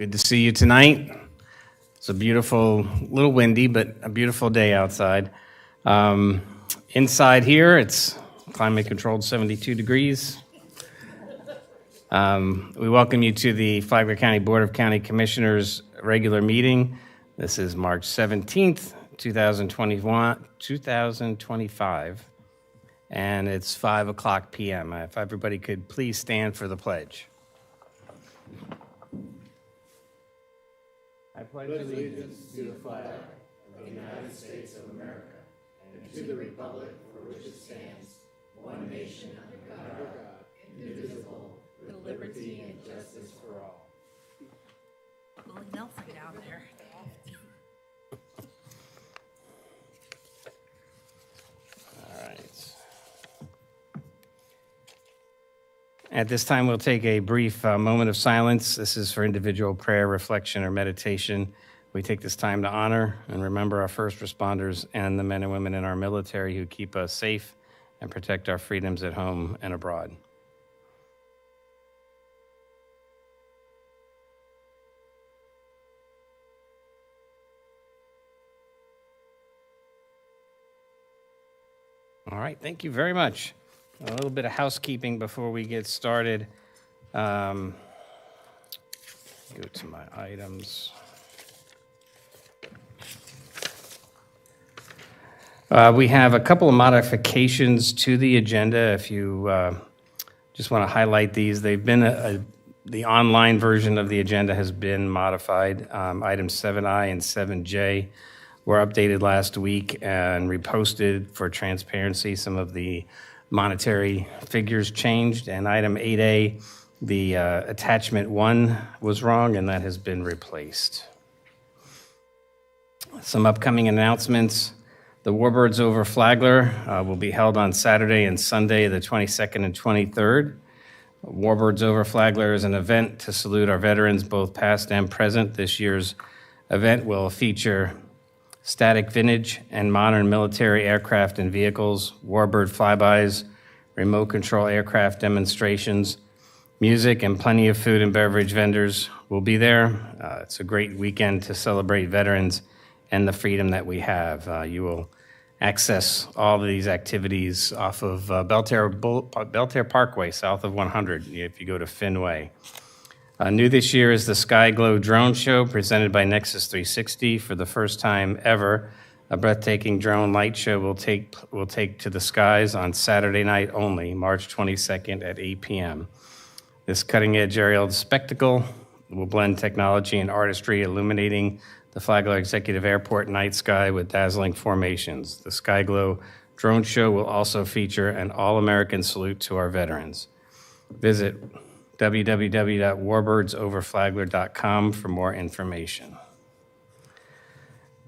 Good to see you tonight. It's a beautiful, little windy, but a beautiful day outside. Inside here, it's climate controlled 72 degrees. We welcome you to the Flagler County Board of County Commissioners regular meeting. This is March 17th, 2025, and it's 5:00 p.m. If everybody could please stand for the pledge. I pledge allegiance to the flag of the United States of America and to the republic for which it stands, one nation under God, indivisible, with liberty and justice for all. Well, they'll fight out there. All right. At this time, we'll take a brief moment of silence. This is for individual prayer, reflection, or meditation. We take this time to honor and remember our first responders and the men and women in our military who keep us safe and protect our freedoms at home and abroad. All right, thank you very much. A little bit of housekeeping before we get started. Go to my items. We have a couple of modifications to the agenda. If you just want to highlight these, they've been the online version of the agenda has been modified. Items 7I and 7J were updated last week and reposted for transparency. Some of the monetary figures changed, and item 8A, the attachment 1 was wrong, and that has been replaced. Some upcoming announcements. The Warbirds over Flagler will be held on Saturday and Sunday, the 22nd and 23rd. Warbirds over Flagler is an event to salute our veterans, both past and present. This year's event will feature static vintage and modern military aircraft and vehicles, warbird flybys, remote control aircraft demonstrations, music, and plenty of food and beverage vendors will be there. It's a great weekend to celebrate veterans and the freedom that we have. You will access all of these activities off of Belterre Parkway, south of 100, if you go to Fenway. New this year is the Sky Glow Drone Show presented by Nexus 360. For the first time ever, a breathtaking drone light show will take to the skies on Saturday night only, March 22nd at 8 p.m. This cutting-edge aerial spectacle will blend technology and artistry, illuminating the Flagler Executive Airport night sky with dazzling formations. The Sky Glow Drone Show will also feature an all-American salute to our veterans. Visit www.warbirdsoverflagler.com for more information.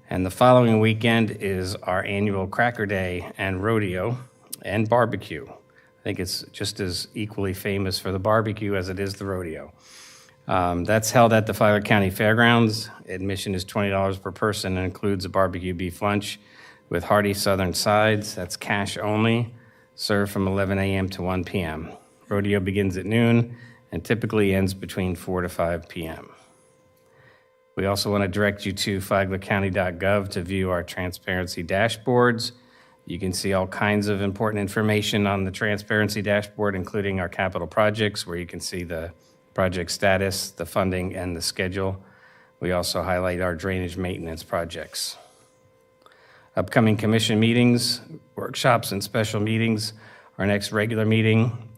And the following weekend is our annual Cracker Day and Rodeo and Barbecue. I think it's just as equally famous for the barbecue as it is the rodeo. That's held at the Flagler County Fairgrounds. Admission is $20 per person and includes a barbecue beef lunch with hearty southern sides. That's cash only, served from 11 a.m. to 1 p.m. Rodeo begins at noon and typically ends between 4 to 5 p.m. We also want to direct you to flaglercounty.gov to view our transparency dashboards. You can see all kinds of important information on the transparency dashboard, including our capital projects, where you can see the project status, the funding, and the schedule. We also highlight our drainage maintenance projects. Upcoming commission meetings, workshops, and special meetings. Our next regular meeting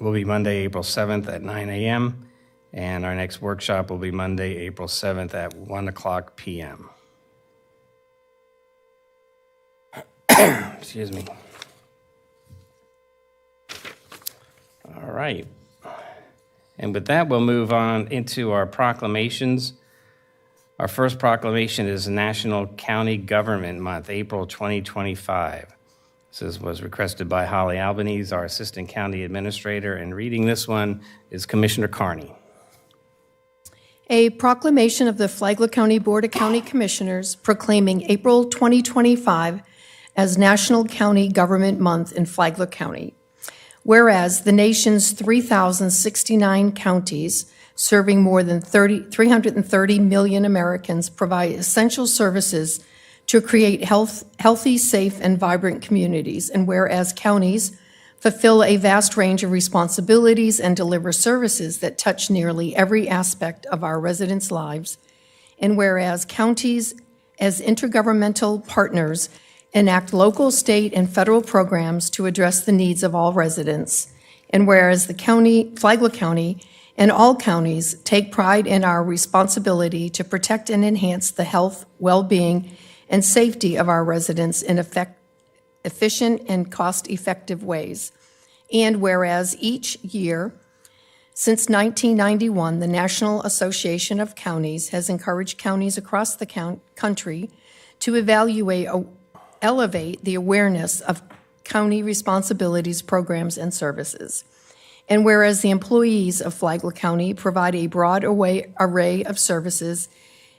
will be Monday, April 7th at 9 a.m., and our next workshop will be Monday, April 7th at 1:00 p.m. Excuse me. All right. And with that, we'll move on into our proclamations. Our first proclamation is National County Government Month, April 2025. This was requested by Holly Albanese, our Assistant County Administrator, and reading this one is Commissioner Carney. A proclamation of the Flagler County Board of County Commissioners proclaiming April 2025 as National County Government Month in Flagler County. Whereas the nation's 3,069 counties serving more than 330 million Americans, provide essential services to create healthy, safe, and vibrant communities. And whereas counties fulfill a vast range of responsibilities and deliver services that touch nearly every aspect of our residents' lives, and whereas counties, as intergovernmental partners, enact local, state, and federal programs to address the needs of all residents, and whereas the county, Flagler County, and all counties take pride in our responsibility to protect and enhance the health, well-being, and safety of our residents in efficient and cost-effective ways. And whereas each year, since 1991, the National Association of Counties has encouraged counties across the country to elevate the awareness of county responsibilities, programs, and services. And whereas the employees of Flagler County provide a broad array of services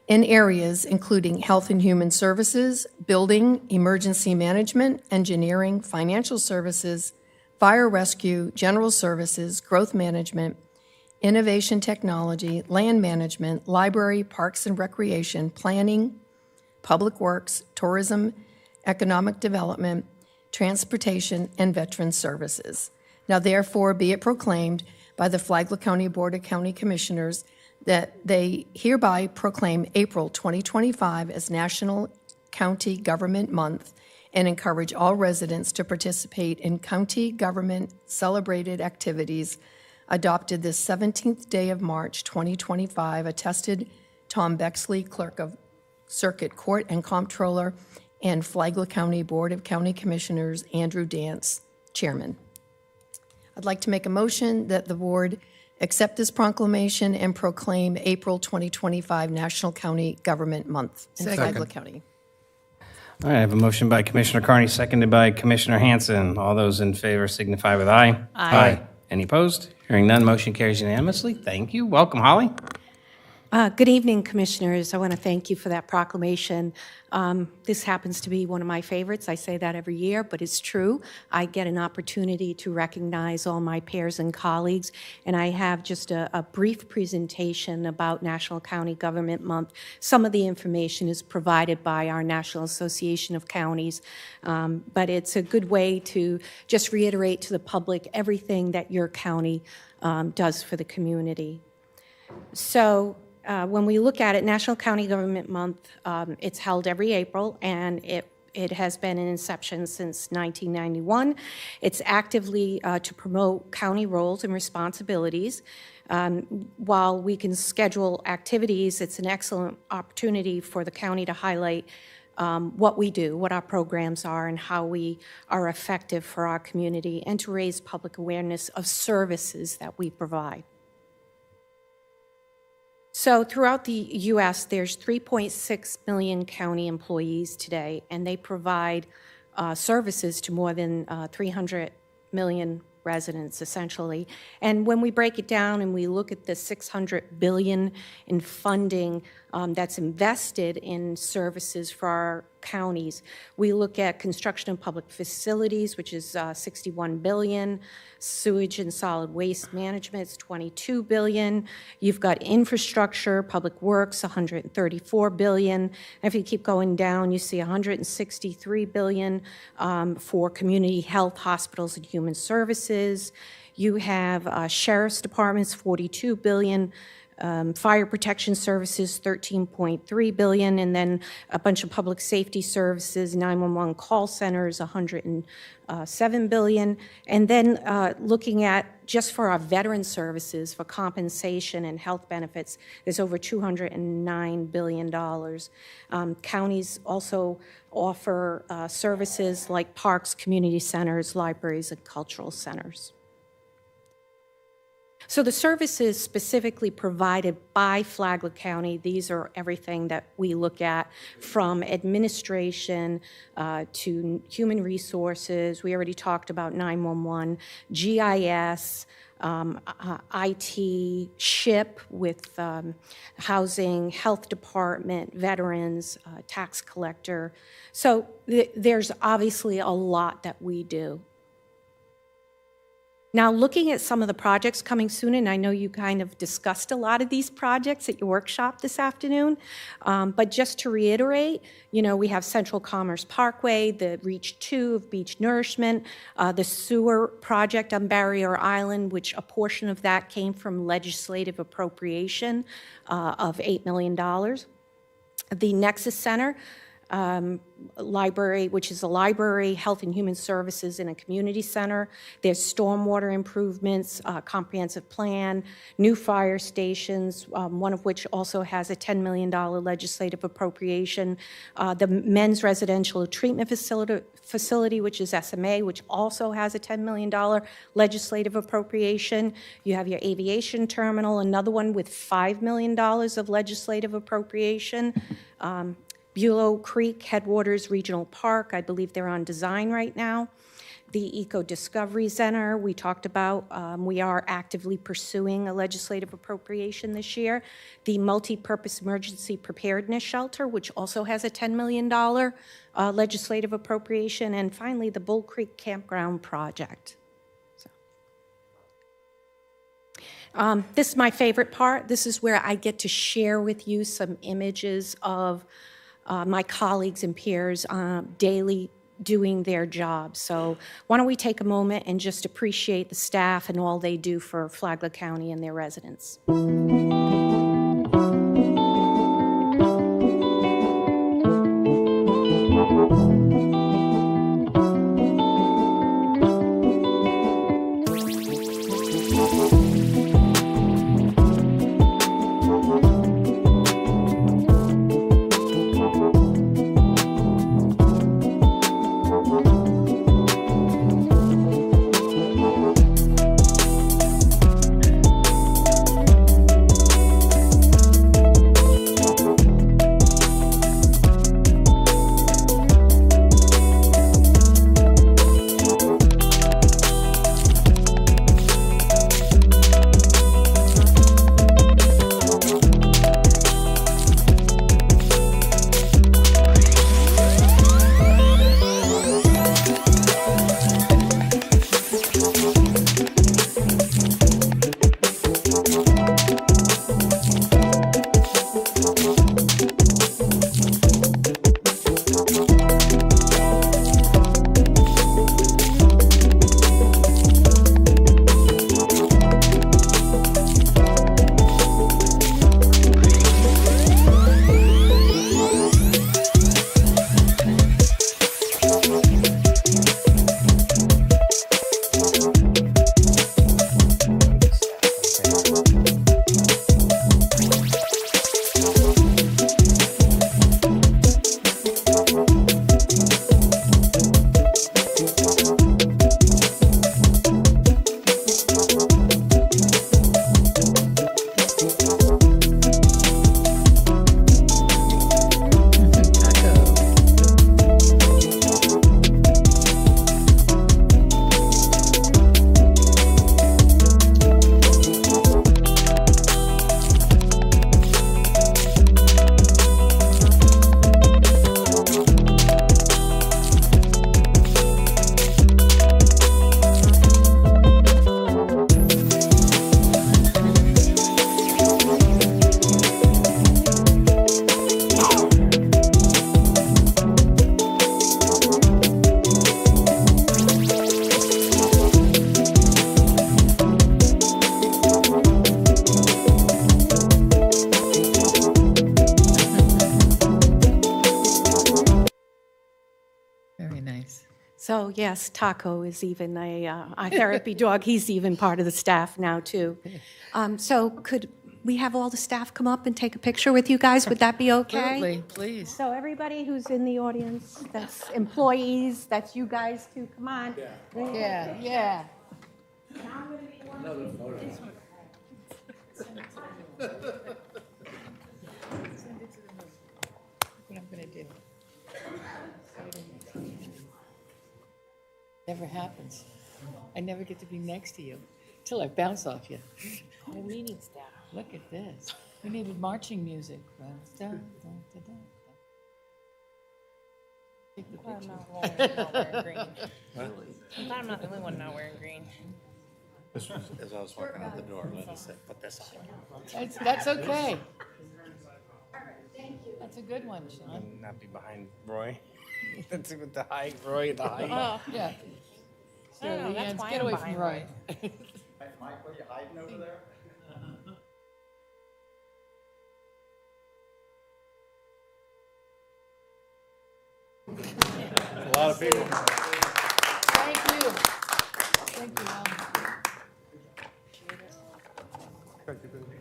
in areas including health and human services, building, emergency management, engineering, financial services, fire rescue, general services, growth management, innovation technology, land management, library, parks and recreation, planning, public works, tourism, economic development, transportation, and veteran services. Now therefore be it proclaimed by the Flagler County Board of County Commissioners that they hereby proclaim April 2025 as National County Government Month and encourage all residents to participate in county government celebrated activities adopted this 17th day of March 2025, attested Tom Bexley, Clerk of Circuit Court and Comptroller, and Flagler County Board of County Commissioners, Andrew Dance, Chairman. I'd like to make a motion that the board accept this proclamation and proclaim April 2025 National County Government Month in Flagler County. All right, I have a motion by Commissioner Carney, seconded by Commissioner Hanson. All those in favor signify with aye. Aye. Any opposed? Hearing none, motion carries unanimously. Thank you. Welcome, Holly. Good evening, Commissioners. I want to thank you for that proclamation. This happens to be one of my favorites. I say that every year, but it's true. I get an opportunity to recognize all my peers and colleagues, and I have just a brief presentation about National County Government Month. Some of the information is provided by our National Association of Counties, but it's a good way to just reiterate to the public everything that your county does for the community. So, when we look at it, National County Government Month, it's held every April, and it has been in inception since 1991. It's actively to promote county roles and responsibilities. While we can schedule activities, it's an excellent opportunity for the county to highlight what we do, what our programs are, and how we are effective for our community, and to raise public awareness of services that we provide. So throughout the U.S., there's 3.6 million county employees today, and they provide services to more than 300 million residents, essentially. And when we break it down and we look at the $600 billion in funding that's invested in services for our counties, we look at construction of public facilities, which is $61 billion, sewage and solid waste management is $22 billion. You've got infrastructure, public works, $134 billion. And if you keep going down, you see $163 billion for community health, hospitals, and human services. You have sheriff's departments, $42 billion. Fire protection services, $13.3 billion, and then a bunch of public safety services, 911 call centers, $107 billion. And then looking at just for our veteran services, for compensation and health benefits, there's over $209 billion. Counties also offer services like parks, community centers, libraries, and cultural centers. So the services specifically provided by Flagler County, these are everything that we look at, from administration to human resources. We already talked about 911, GIS, IT, SHIP with housing, health department, veterans, tax collector. So there's obviously a lot that we do. Now, looking at some of the projects coming soon, and I know you kind of discussed a lot of these projects at your workshop this afternoon, but just to reiterate, we have Central Commerce Parkway, the Reach 2 of Beach Nourishment, the sewer project on Barrier Island, which a portion of that came from legislative appropriation of $8 million. The Nexus Center, library, which is a library, health and human services, and a community center. There's stormwater improvements, comprehensive plan, new fire stations, one of which also has a $10 million legislative appropriation. The men's residential treatment facility, which is SMA, which also has a $10 million legislative appropriation. You have your aviation terminal, another one with $5 million of legislative appropriation. Bulow Creek Headwaters Regional Park, I believe they're on design right now. The Eco Discovery Center, we talked about, we are actively pursuing a legislative appropriation this year. The Multi-Purpose Emergency Preparedness Shelter, which also has a $10 million legislative appropriation. And finally, the Bull Creek Campground Project. This is my favorite part. This is where I get to share with you some images of my colleagues and peers daily doing their job. So why don't we take a moment and just appreciate the staff and all they do for Flagler County and their residents. So yes, Taco is even a therapy dog. He's even part of the staff now too. So could we have all the staff come up and take a picture with you guys? Would that be okay? Absolutely, please. So everybody who's in the audience, that's employees, that's you guys too, come on. Yeah, yeah. What I'm gonna do. Never happens. I never get to be next to you till I bounce off you. The meeting staff. Look at this. We needed marching music. Dun, dun, dun, dun, dun. Take the I'm picture. not wearing green. I'm glad I'm not the only one not wearing green. As I was walking out the door, Linda said, put this on. That's okay. That's a good one, Sean. And not be behind Roy. That's with the height, Roy, the height. Oh, Yeah. So, I don't know, that's Leanne, why get I'm away from behind Roy. Mike, what are you hiding over there? A lot of people. Thank you. Thank you, Alan.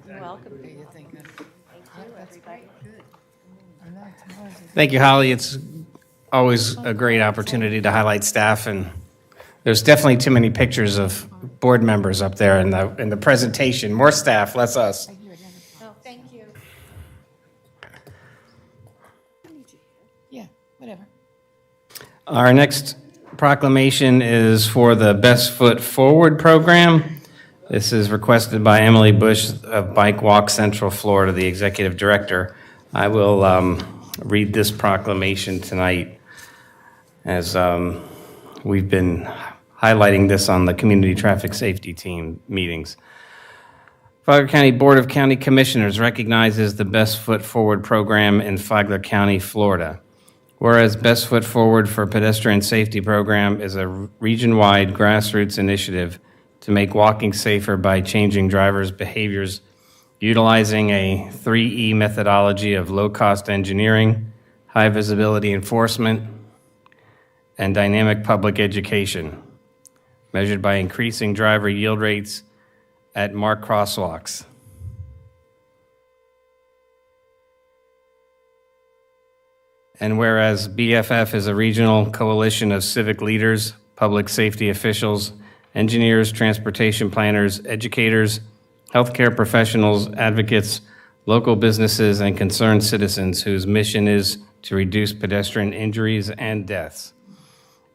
you're welcome. What do you think? Yeah, that's great. Good. I know, tomorrow's a- Thank you, Holly. It's always a great opportunity to highlight staff, and there's definitely too many pictures of board members up there in the presentation. More staff, less us. Oh, thank you. Yeah, whatever. Our next proclamation is for the Best Foot Forward program. This is requested by Emily Bush of Bike Walk Central Florida, the executive director. I will read this proclamation tonight as we've been highlighting this on the Community Traffic Safety Team meetings. Flagler County Board of County Commissioners recognizes the Best Foot Forward program in Flagler County, Florida. Whereas Best Foot Forward for Pedestrian Safety Program is a region-wide grassroots initiative to make walking safer by changing drivers' behaviors, utilizing a 3E methodology of low-cost engineering, high-visibility enforcement, and dynamic public education, measured by increasing driver yield rates at marked crosswalks. And whereas BFF is a regional coalition of civic leaders, public safety officials, engineers, transportation planners, educators, healthcare professionals, advocates, local businesses, and concerned citizens whose mission is to reduce pedestrian injuries and deaths.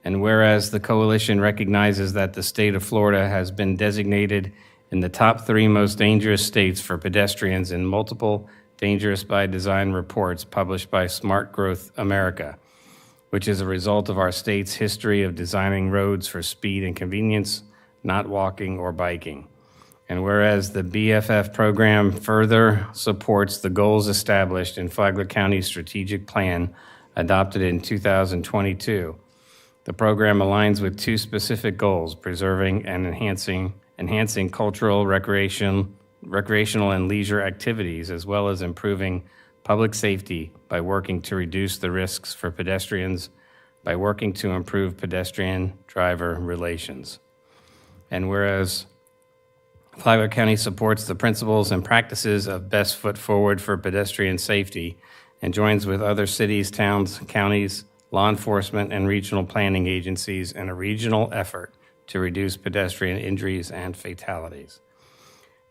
And whereas the coalition recognizes that the state of Florida has been designated in the top 3 most dangerous states for pedestrians in multiple Dangerous by Design reports published by Smart Growth America, which is a result of our state's history of designing roads for speed and convenience, not walking or biking. And whereas the BFF program further supports the goals established in Flagler County's strategic plan adopted in 2022, the program aligns with 2 specific goals: preserving and enhancing cultural, recreational and leisure activities, as well as improving public safety by working to reduce the risks for pedestrians, by working to improve pedestrian-driver relations. And whereas Flagler County supports the principles and practices of Best Foot Forward for pedestrian safety and joins with other cities, towns, counties, law enforcement, and regional planning agencies in a regional effort to reduce pedestrian injuries and fatalities.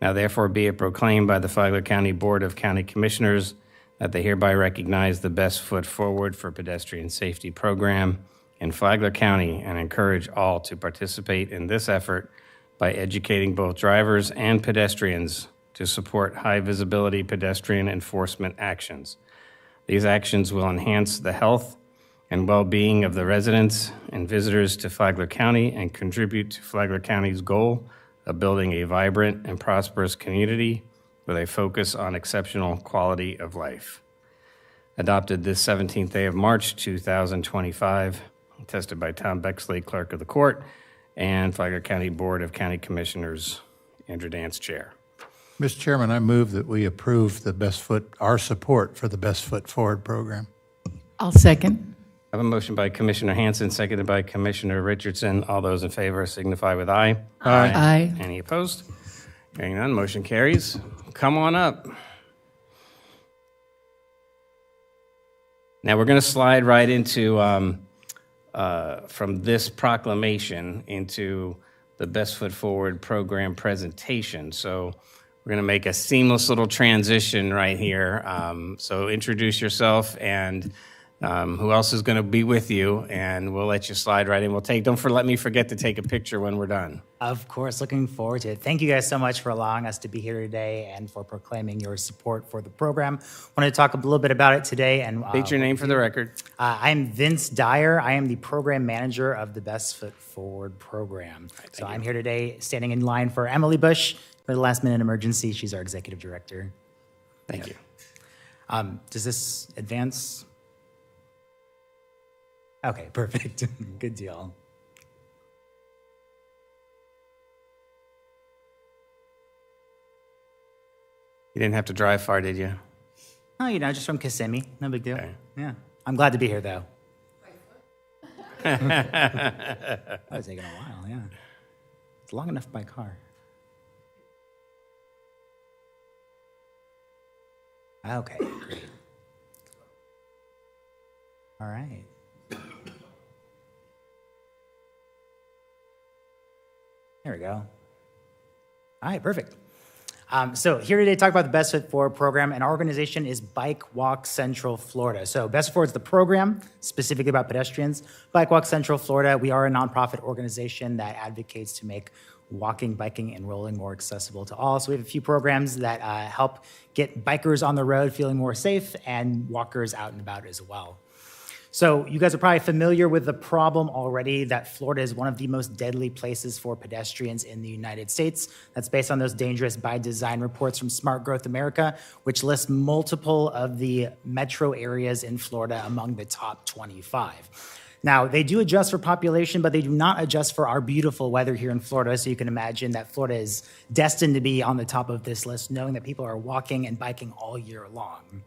Now therefore be it proclaimed by the Flagler County Board of County Commissioners that they hereby recognize the Best Foot Forward for Pedestrian Safety program in Flagler County and encourage all to participate in this effort by educating both drivers and pedestrians to support high-visibility pedestrian enforcement actions. These actions will enhance the health and well-being of the residents and visitors to Flagler County and contribute to Flagler County's goal of building a vibrant and prosperous community with a focus on exceptional quality of life. Adopted this 17th day of March, 2025, attested by Tom Bexley, Clerk of the Court, and Flagler County Board of County Commissioners, Andrew Dance, Chair. Mr. Chairman, I move that we approve our support for the Best Foot Forward program. I'll second. I have a motion by Commissioner Hanson, seconded by Commissioner Richardson. All those in favor signify with aye. Aye. Aye. Any opposed? Hearing none, motion carries. Come on up. Now we're going to slide right into, from this proclamation into the Best Foot Forward program presentation. So we're going to make a seamless little transition right here. So introduce yourself and Who else is going to be with you? And we'll let you slide right in. Let me forget to take a picture when we're done. Of course, looking forward to it. Thank you guys so much for allowing us to be here today and for proclaiming your support for the program. Wanted to talk a little bit about it today. And State your name for the record. I'm Vince Dyer. I am the program manager of the Best Foot Forward program. So I'm here today standing in line for Emily Bush for the last minute emergency. She's our executive director. Thank you. Does this advance? Okay, perfect. Good deal. You didn't have to drive far, did you? Oh, just from Kissimmee. No big deal. Okay. Yeah. I'm glad to be here, though. That was taking a while, yeah. It's long enough by car. Okay, great. All right. There we go. All right, perfect. So here today to talk about the Best Foot Forward program, and our organization is Bike Walk Central Florida. So Best Foot Forward is the program specifically about pedestrians. Bike Walk Central Florida, we are a nonprofit organization that advocates to make walking, biking, and rolling more accessible to all. So we have a few programs that help get bikers on the road feeling more safe and walkers out and about as well. So you guys are probably familiar with the problem already that Florida is one of the most deadly places for pedestrians in the United States. That's based on those dangerous by design reports from Smart Growth America, which lists multiple of the metro areas in Florida among the top 25. Now, they do adjust for population, but they do not adjust for our beautiful weather here in Florida. So you can imagine that Florida is destined to be on the top of this list, knowing that people are walking and biking all year long.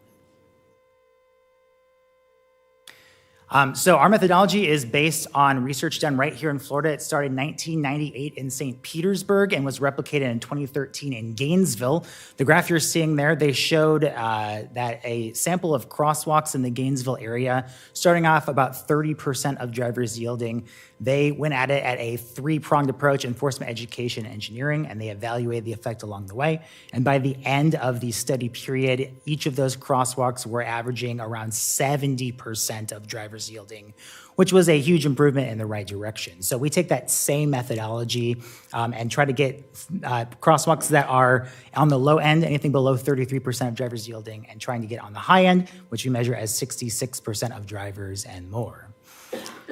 So our methodology is based on research done right here in Florida. It started in 1998 in St. Petersburg and was replicated in 2013 in Gainesville. The graph you're seeing there, they showed that a sample of crosswalks in the Gainesville area, starting off about 30% of drivers yielding. They went at it at a three-pronged approach: enforcement, education, and engineering, and they evaluated the effect along the way. And by the end of the study period, each of those crosswalks were averaging around 70% of drivers yielding, which was a huge improvement in the right direction. So we take that same methodology and try to get crosswalks that are on the low end, anything below 33% of drivers yielding, and trying to get on the high end, which we measure as 66% of drivers and more.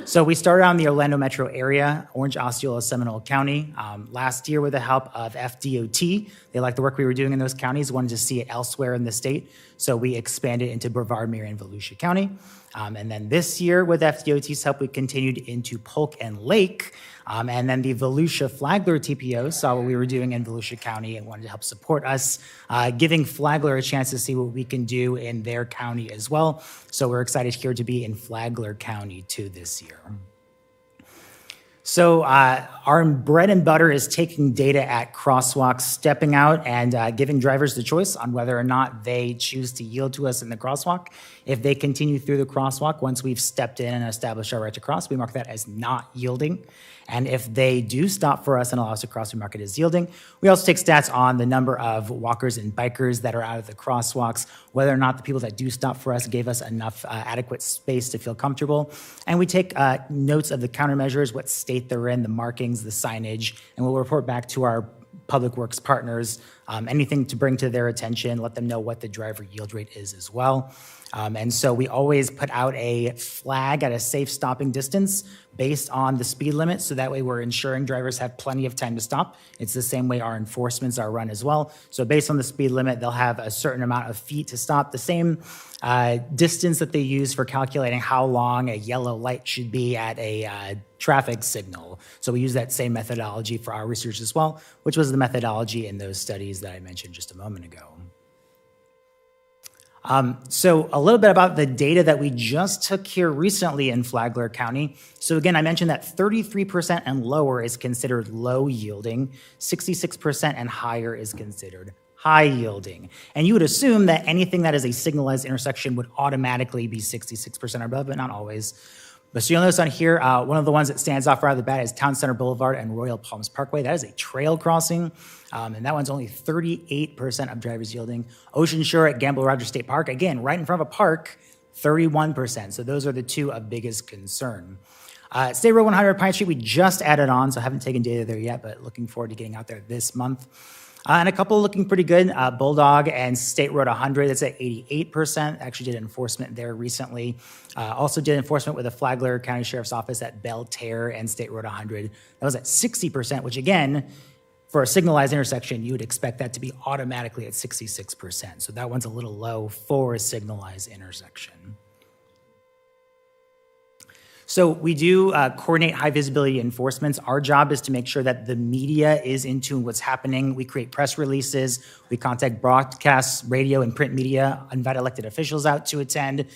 So we started out in the Orlando metro area, Orange, Osceola, Seminole County. Last year, with the help of FDOT, they liked the work we were doing in those counties, wanted to see it elsewhere in the state. So we expanded into Brevard, Marion, and Volusia County. And then this year, with FDOT's help, we continued into Polk and Lake. And then the Volusia Flagler TPO saw what we were doing in Volusia County and wanted to help support us, giving Flagler a chance to see what we can do in their county as well. So we're excited here to be in Flagler County too this year. So our bread and butter is taking data at crosswalks, stepping out and giving drivers the choice on whether or not they choose to yield to us in the crosswalk. If they continue through the crosswalk, once we've stepped in and established our right to cross, we mark that as not yielding. And if they do stop for us and allow us to cross, we mark it as yielding. We also take stats on the number of walkers and bikers that are out of the crosswalks, whether or not the people that do stop for us gave us enough adequate space to feel comfortable. And we take notes of the countermeasures, what state they're in, the markings, the signage, and we'll report back to our public works partners, anything to bring to their attention, let them know what the driver yield rate is as well. And so we always put out a flag at a safe stopping distance based on the speed limit. So that way we're ensuring drivers have plenty of time to stop. It's the same way our enforcements are run as well. So based on the speed limit, they'll have a certain amount of feet to stop, the same distance that they use for calculating how long a yellow light should be at a traffic signal. So we use that same methodology for our research as well, which was the methodology in those studies that I mentioned just a moment ago. So a little bit about the data that we just took here recently in Flagler County. So again, I mentioned that 33% and lower is considered low yielding, 66% and higher is considered high yielding. And you would assume that anything that is a signalized intersection would automatically be 66% or above, but not always. But so you'll notice on here, one of the ones that stands off right off the bat is Town Center Boulevard and Royal Palms Parkway. That is a trail crossing, and that one's only 38% of drivers yielding. Ocean Shore at Gamble Rogers State Park, again, right in front of a park, 31%. So those are the two of biggest concern. State Road 100 Pine Street, we just added on, so I haven't taken data there yet, but looking forward to getting out there this month. And a couple looking pretty good, Bulldog and State Road 100, that's at 88%. Actually did enforcement there recently. Also did enforcement with the Flagler County Sheriff's Office at Belle Terre and State Road 100. That was at 60%, which again, for a signalized intersection, you would expect that to be automatically at 66%. So that one's a little low for a signalized intersection. So we do coordinate high visibility enforcements. Our job is to make sure that the media is in tune with what's happening. We create press releases. We contact broadcast, radio, and print media, invite elected officials out to attend,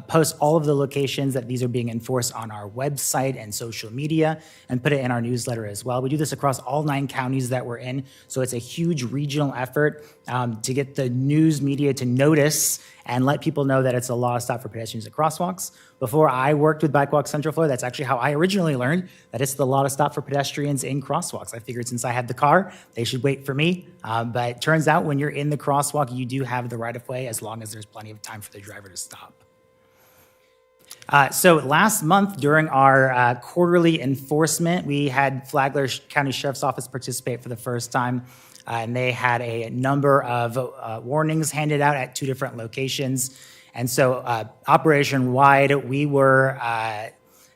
post all of the locations that these are being enforced on our website and social media, and put it in our newsletter as well. We do this across all 9 counties that we're in, so it's a huge regional effort to get the news media to notice and let people know that it's a law to stop for pedestrians at crosswalks. Before I worked with Bike Walk Central Florida, that's actually how I originally learned that it's the law to stop for pedestrians in crosswalks. I figured since I had the car, they should wait for me. But it turns out when you're in the crosswalk, you do have the right of way as long as there's plenty of time for the driver to stop. So last month during our quarterly enforcement, we had Flagler County Sheriff's Office participate for the first time. And they had a number of warnings handed out at 2 different locations. And so operation-wide, we were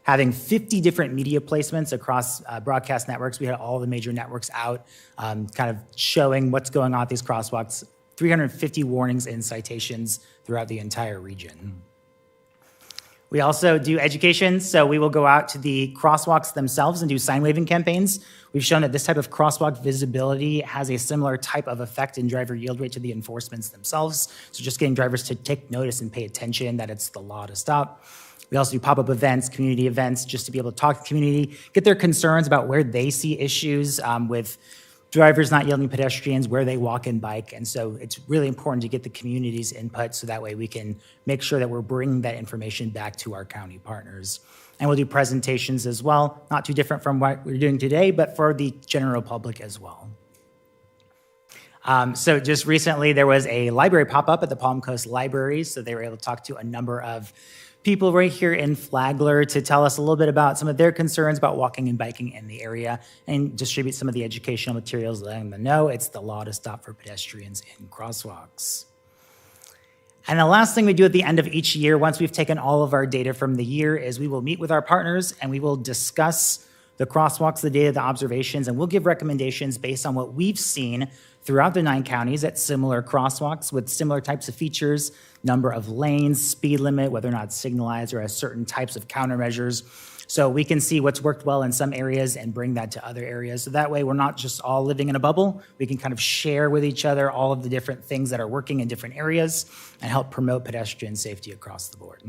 having 50 different media placements across broadcast networks. We had all the major networks out, kind of showing what's going on at these crosswalks, 350 warnings and citations throughout the entire region. We also do education, so we will go out to the crosswalks themselves and do sign waving campaigns. We've shown that this type of crosswalk visibility has a similar type of effect in driver yield rate to the enforcements themselves. So just getting drivers to take notice and pay attention that it's the law to stop. We also do pop-up events, community events, just to be able to talk to the community, get their concerns about where they see issues with drivers not yielding pedestrians, where they walk and bike. And so it's really important to get the community's input so that way we can make sure that we're bringing that information back to our county partners. And we'll do presentations as well, not too different from what we're doing today, but for the general public as well. So just recently there was a library pop-up at the Palm Coast Library. So they were able to talk to a number of people right here in Flagler to tell us a little bit about some of their concerns about walking and biking in the area and distribute some of the educational materials, letting them know it's the law to stop for pedestrians in crosswalks. And the last thing we do at the end of each year, once we've taken all of our data from the year, is we will meet with our partners and we will discuss the crosswalks, the data, the observations, and we'll give recommendations based on what we've seen throughout the 9 counties at similar crosswalks with similar types of features, number of lanes, speed limit, whether or not it's signalized or has certain types of countermeasures. So we can see what's worked well in some areas and bring that to other areas. So that way we're not just all living in a bubble. We can kind of share with each other all of the different things that are working in different areas and help promote pedestrian safety across the board.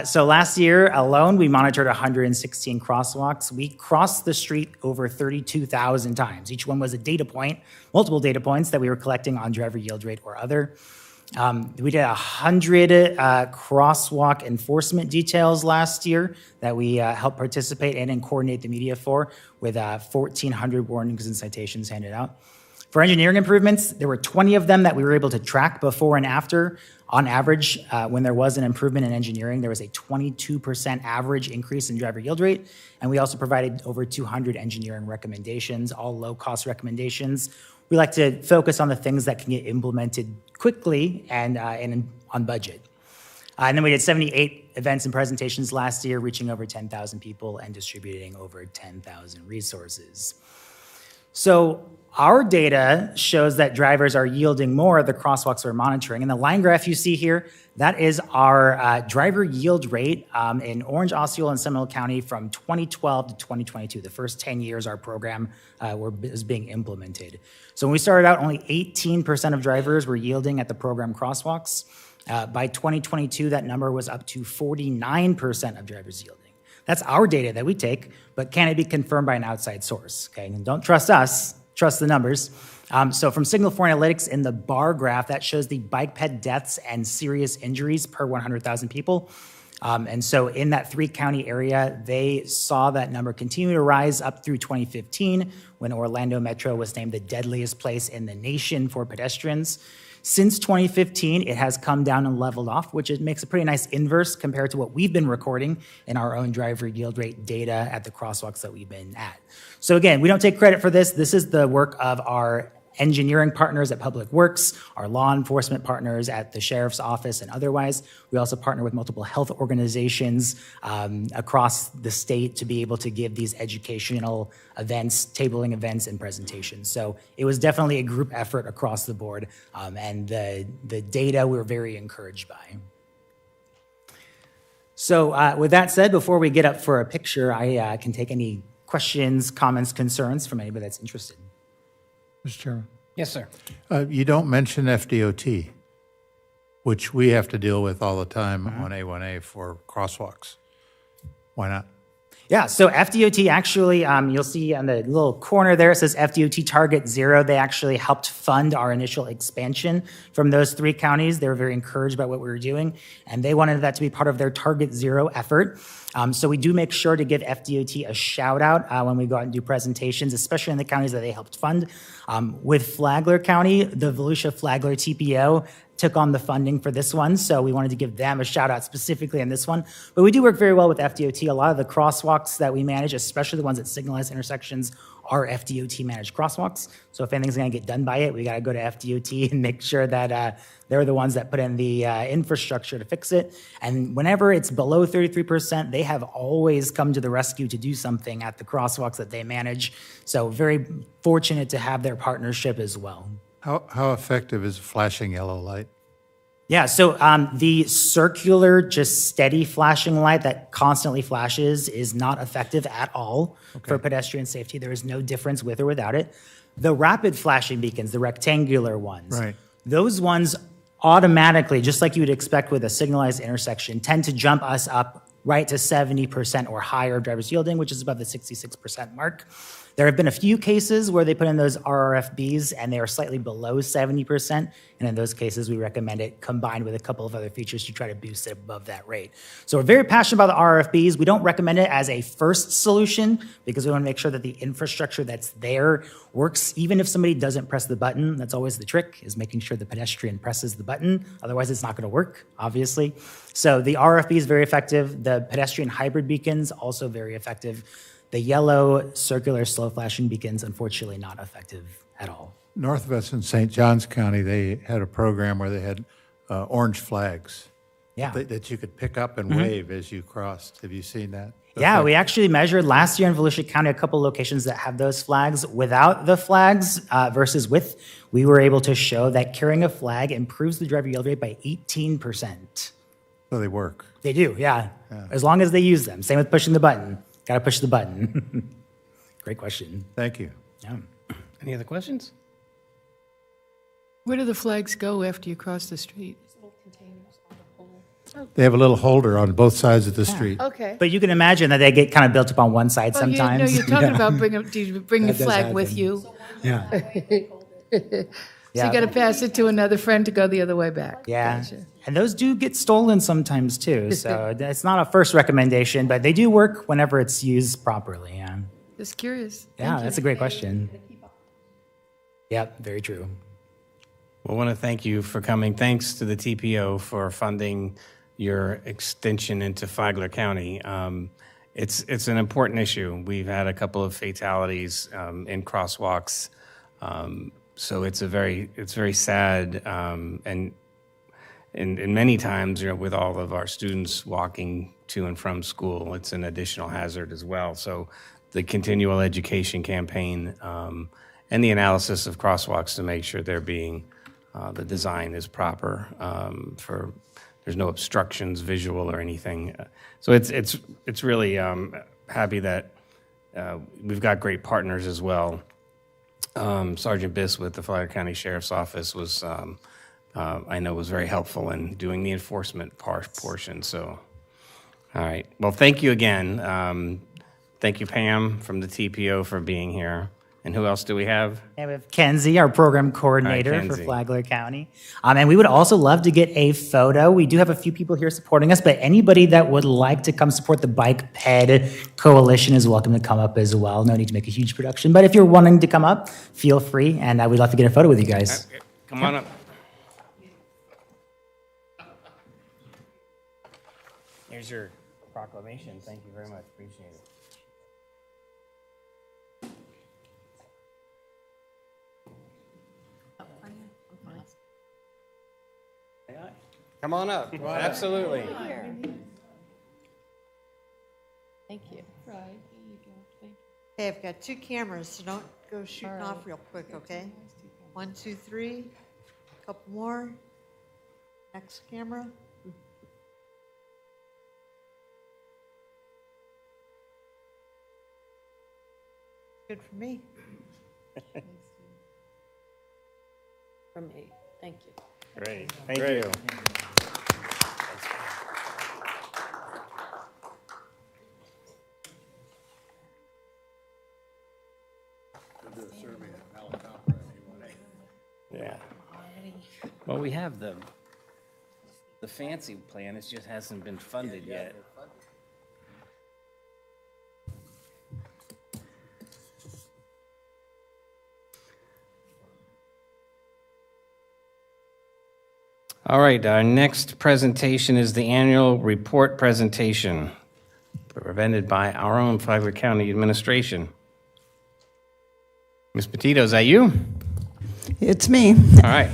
So last year alone, we monitored 116 crosswalks. We crossed the street over 32,000 times. Each one was a data point, multiple data points that we were collecting on driver yield rate or other. We did 100 crosswalk enforcement details last year that we helped participate in and coordinate the media for, with 1,400 warnings and citations handed out. For engineering improvements, there were 20 of them that we were able to track before and after. On average, when there was an improvement in engineering, there was a 22% average increase in driver yield rate. And we also provided over 200 engineering recommendations, all low-cost recommendations. We like to focus on the things that can get implemented quickly and on budget. And then we did 78 events and presentations last year, reaching over 10,000 people and distributing over 10,000 resources. So our data shows that drivers are yielding more at the crosswalks we're monitoring. And the line graph you see here, that is our driver yield rate in Orange, Osceola, and Seminole County from 2012 to 2022. The first 10 years our program was being implemented. So when we started out, only 18% of drivers were yielding at the program crosswalks. By 2022, that number was up to 49% of drivers yielding. That's our data that we take, but can it be confirmed by an outside source? Okay, and don't trust us, trust the numbers. So from Signal 4 Analytics in the bar graph, that shows the bike ped deaths and serious injuries per 100,000 people. And so in that 3-county area, they saw that number continue to rise up through 2015 when Orlando Metro was named the deadliest place in the nation for pedestrians. Since 2015, it has come down and leveled off, which it makes a pretty nice inverse compared to what we've been recording in our own driver yield rate data at the crosswalks that we've been at. So again, we don't take credit for this. This is the work of our engineering partners at Public Works, our law enforcement partners at the Sheriff's Office and otherwise. We also partner with multiple health organizations across the state to be able to give these educational events, tabling events, and presentations. So it was definitely a group effort across the board, and the data we were very encouraged by. So with that said, before we get up for a picture, I can take any questions, comments, concerns from anybody that's interested. Mr. Chairman. Yes, sir. You don't mention FDOT, which we have to deal with all the time on A1A for crosswalks. Why not? Yeah, so FDOT actually, you'll see on the little corner there, it says FDOT Target Zero. They actually helped fund our initial expansion from those 3 counties. They were very encouraged by what we were doing, and they wanted that to be part of their Target Zero effort. So we do make sure to give FDOT a shout out when we go out and do presentations, especially in the counties that they helped fund. With Flagler County, the Volusia Flagler TPO took on the funding for this one, so we wanted to give them a shout out specifically on this one. But we do work very well with FDOT. A lot of the crosswalks that we manage, especially the ones at signalized intersections, are FDOT managed crosswalks. So if anything's gonna get done by it, we gotta go to FDOT and make sure that they're the ones that put in the infrastructure to fix it. And whenever it's below 33%, they have always come to the rescue to do something at the crosswalks that they manage. So very fortunate to have their partnership as well. How effective is a flashing yellow light? Yeah, so the circular, just steady flashing light that constantly flashes is not effective at all for pedestrian safety. There is no difference with or without it. The rapid flashing beacons, the rectangular ones, Right. those ones automatically, just like you would expect with a signalized intersection, tend to jump us up right to 70% or higher driver's yielding, which is above the 66% mark. There have been a few cases where they put in those RRFBs and they are slightly below 70%. And in those cases, we recommend it combined with a couple of other features to try to boost it above that rate. So we're very passionate about the RRFBs. We don't recommend it as a first solution because we want to make sure that the infrastructure that's there works. Even if somebody doesn't press the button, that's always the trick, is making sure the pedestrian presses the button. Otherwise, it's not going to work, obviously. So the RRFB is very effective. The pedestrian hybrid beacons, also very effective. The yellow circular slow flashing beacons, unfortunately, not effective at all. North of us in St. Johns County, they had a program where they had orange flags Yeah. that you could pick up and wave as you crossed. Have you seen that? Yeah, we actually measured last year in Volusia County a couple locations that have those flags. Without the flags versus with, we were able to show that carrying a flag improves the driver yield rate by 18%. So they work. They do, yeah. As long as they use them. Same with pushing the button. Got to push the button. Great question. Thank you. Yeah. Any other questions? Where do the flags go after you cross the street? They have a little holder on both sides of the street. Okay. But you can imagine that they get kind of built up on one side Well, sometimes. you're talking about do you bring the That does flag with happen. you? Yeah. So you got to pass it to another friend to go the other way back. Yeah. Gotcha. And those do get stolen sometimes too. So it's not a first recommendation, but they do work whenever it's used properly. Yeah. Just curious. Yeah, that's a great question. Yep, very true. Well, I want to thank you for coming. Thanks to the TPO for funding your extension into Flagler County. It's an important issue. We've had a couple of fatalities in crosswalks, so it's very sad. And many times, with all of our students walking to and from school, it's an additional hazard as well. So the continual education campaign and the analysis of crosswalks to make sure they're being the design is proper there's no obstructions, visual or anything. So it's really happy that we've got great partners as well. Sergeant Biss with the Flagler County Sheriff's Office was, I know, was very helpful in doing the enforcement portion. So, all right. Well, thank you again. Thank you, Pam, from the TPO for being here. And who else do we have? And we have Kenzie, our program coordinator for Kenzie. Flagler County. And we would also love to get a photo. We do have a few people here supporting us, but anybody that would like to come support the Bike Ped Coalition is welcome to come up as well. No need to make a huge production, but if you're wanting to come up, feel free, and we'd love to get a photo with you guys. Come on up. Here's your proclamation. Thank you very much. Appreciate it. Come on up. Absolutely. Thank you. Okay, I've got 2 cameras, so don't go shooting off real quick, okay? 1, 2, 3. Couple more. Next camera. Good for me. From me. Thank you. Great. Thank you. Yeah. Well, we have the fancy plan. It just hasn't been funded yet. All right, our next presentation is the annual report presentation presented by our own Flagler County Administration. Ms. Petito, is that you? It's me. All right.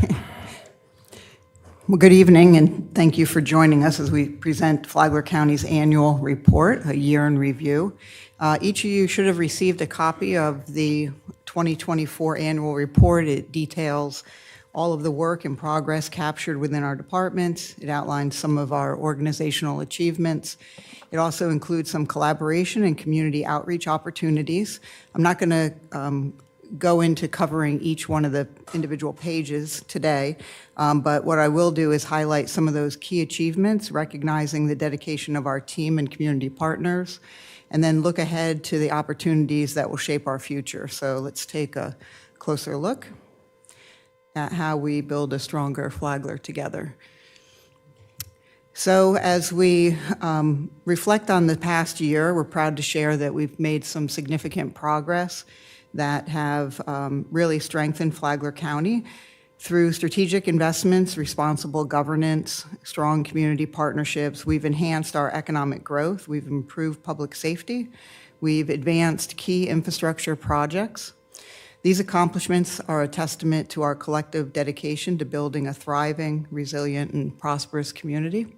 Well, good evening, and thank you for joining us as we present Flagler County's annual report, a year in review. Each of you should have received a copy of the 2024 annual report. It details all of the work and progress captured within our departments. It outlines some of our organizational achievements. It also includes some collaboration and community outreach opportunities. I'm not going to go into covering each one of the individual pages today, but what I will do is highlight some of those key achievements, recognizing the dedication of our team and community partners, and then look ahead to the opportunities that will shape our future. So let's take a closer look at how we build a stronger Flagler together. So as we reflect on the past year, we're proud to share that we've made some significant progress that have really strengthened Flagler County through strategic investments, responsible governance, strong community partnerships. We've enhanced our economic growth. We've improved public safety. We've advanced key infrastructure projects. These accomplishments are a testament to our collective dedication to building a thriving, resilient, and prosperous community.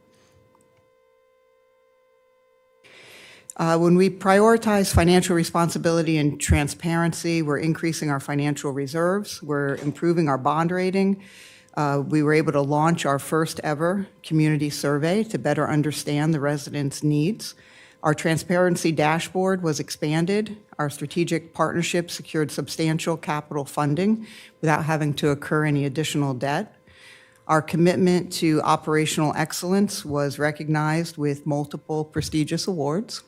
When we prioritize financial responsibility and transparency, we're increasing our financial reserves, we're improving our bond rating. We were able to launch our first ever community survey to better understand the residents' needs. Our transparency dashboard was expanded. Our strategic partnership secured substantial capital funding without having to incur any additional debt. Our commitment to operational excellence was recognized with multiple prestigious awards.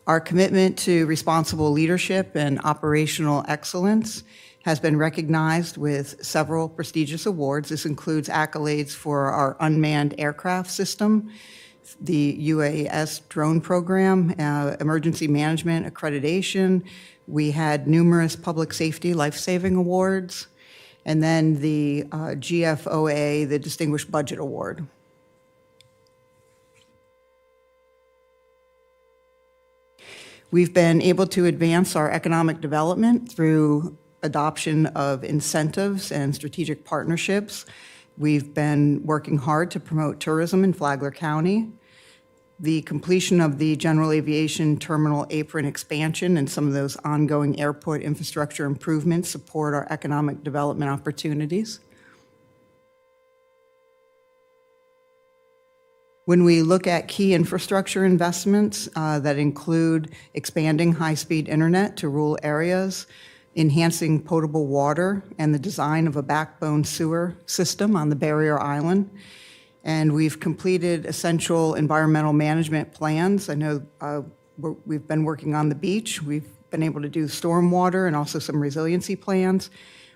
Our commitment to responsible leadership and operational excellence has been recognized with several prestigious awards. This includes accolades for our unmanned aircraft system, the UAS drone program, emergency management accreditation. We had numerous public safety life-saving awards, and then the GFOA, the Distinguished Budget Award. We've been able to advance our economic development through adoption of incentives and strategic partnerships. We've been working hard to promote tourism in Flagler County. The completion of the General Aviation Terminal apron expansion and some of those ongoing airport infrastructure improvements support our economic development opportunities. When we look at key infrastructure investments that include expanding high-speed internet to rural areas, enhancing potable water, and the design of a backbone sewer system on the barrier island, and we've completed essential environmental management plans. I know We've been working on the beach. We've been able to do stormwater and also some resiliency plans.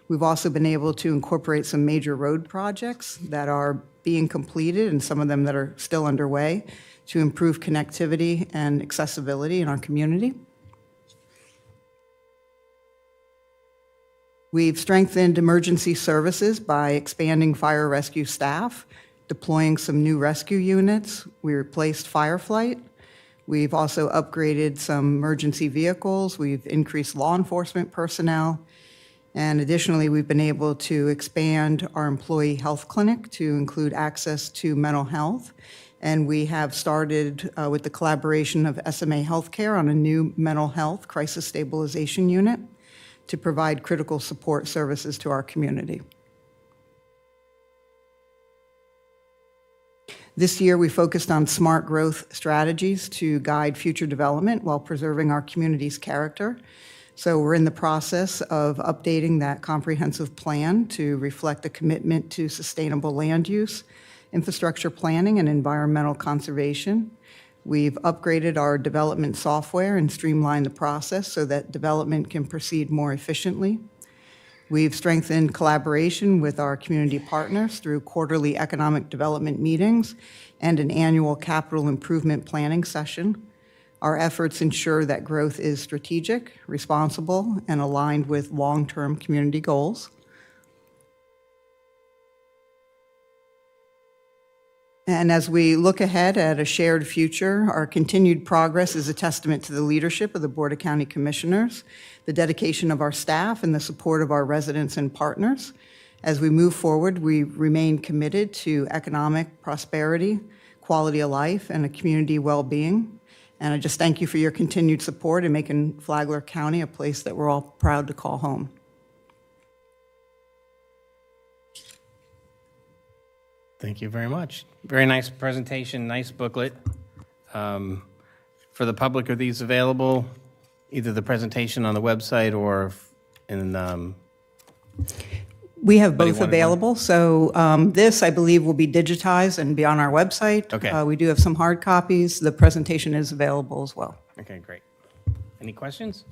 We've also been able to incorporate some major road projects that are being completed and some of them that are still underway to improve connectivity and accessibility in our community. We've strengthened emergency services by expanding fire rescue staff, deploying some new rescue units. We replaced Fireflight. We've also upgraded some emergency vehicles. We've increased law enforcement personnel. And additionally, we've been able to expand our employee health clinic to include access to mental health. And we have started with the collaboration of SMA Healthcare on a new mental health crisis stabilization unit to provide critical support services to our community. This year, we focused on smart growth strategies to guide future development while preserving our community's character. So we're in the process of updating that comprehensive plan to reflect a commitment to sustainable land use, infrastructure planning, and environmental conservation. We've upgraded our development software and streamlined the process so that development can proceed more efficiently. We've strengthened collaboration with our community partners through quarterly economic development meetings and an annual capital improvement planning session. Our efforts ensure that growth is strategic, responsible, and aligned with long-term community goals. And as we look ahead at a shared future, our continued progress is a testament to the leadership of the Board of County Commissioners, the dedication of our staff, and the support of our residents and partners. As we move forward, we remain committed to economic prosperity, quality of life, and a community well-being. And I just thank you for your continued support in making Flagler County a place that we're all proud to call home. Thank you very much. Very nice presentation, nice booklet. For the public, are these available, either the presentation on the website or in... We have Anybody both wanted one? available. So this, I believe, will be digitized and be on our website. Okay. We do have some hard copies. The presentation is available as well. Okay, great. Any questions?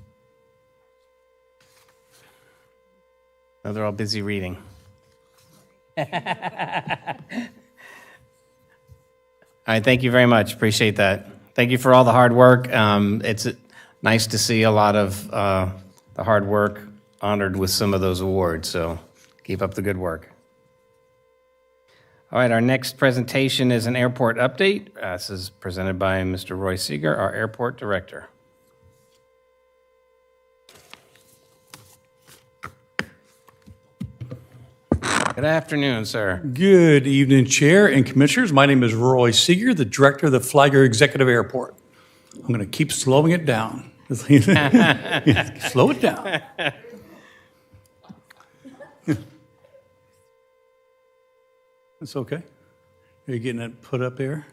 No, they're all busy reading. All right, thank you very much. Appreciate that. Thank you for all the hard work. It's nice to see a lot of the hard work honored with some of those awards, so keep up the good work. All right, our next presentation is an airport update. This is presented by Mr. Roy Seeger, our airport director. Good afternoon, sir. Good evening, Chair and Commissioners. My name is Roy Seeger, the Director of the Flagler Executive Airport. I'm going to keep slowing it down. Slow it down. That's okay. Are you getting it put up there?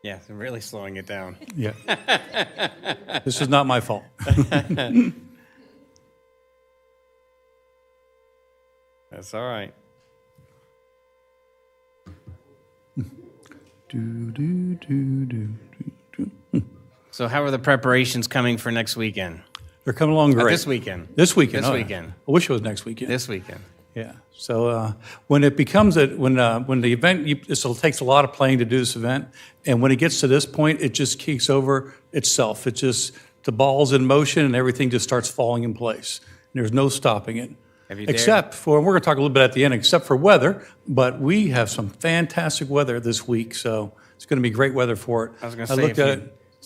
Yeah, they're really slowing it down. Yeah. This is not my fault. That's all right. So how are the preparations coming for next weekend? They're coming along great. This weekend. This weekend. This oh, yeah. weekend. I wish it was next weekend. This weekend. Yeah. So when it becomes when the event, this takes a lot of planning to do this event, and when it gets to this point, it just kicks over itself. It just the ball's in motion and everything just starts falling in place. There's no stopping it. Have you dared? Except for, and we're going to talk a little bit at the end, except for weather, but we have some fantastic weather this week, so it's going to be great weather for it. I was going to say, if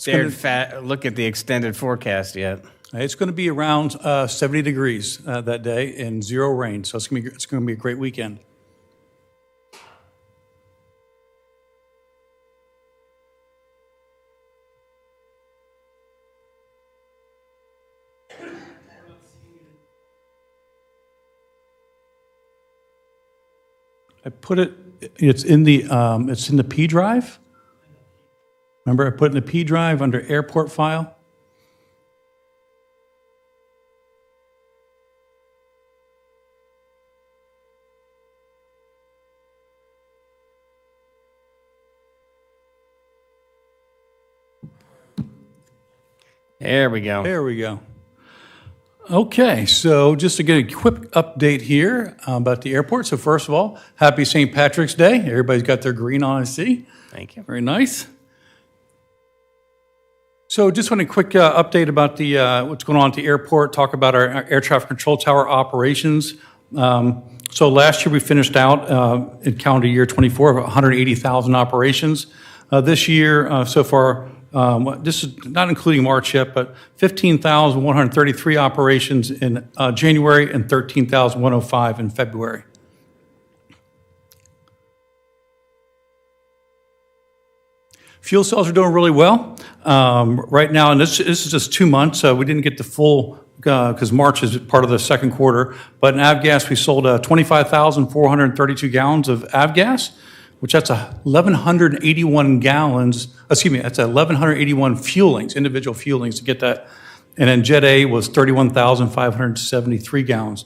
you dared look at the extended forecast yet. It's going to be around 70 degrees that day and zero rain, so it's going to be a great weekend. I put it, it's in the P drive. Remember, I put it in the P drive under airport file. There we go. There we go. Okay, so just to get a quick update here about the airport. So first of all, happy St. Patrick's Day. Everybody's got their green on, I see. Thank you. Very nice. So just want a quick update about the what's going on at the airport, talk about our air traffic control tower operations. So last year we finished out in calendar year 24 of 180,000 operations. This year so far, this is not including March yet, but 15,133 operations in January and 13,105 in February. Fuel cells are doing really well right now, and this is just 2 months. We didn't get the full, because March is part of the second quarter, but in avgas we sold 25,432 gallons of avgas, which that's 1,181 gallons, excuse me, that's 1,181 fuelings, individual fuelings to get that. And then Jet A was 31,573 gallons.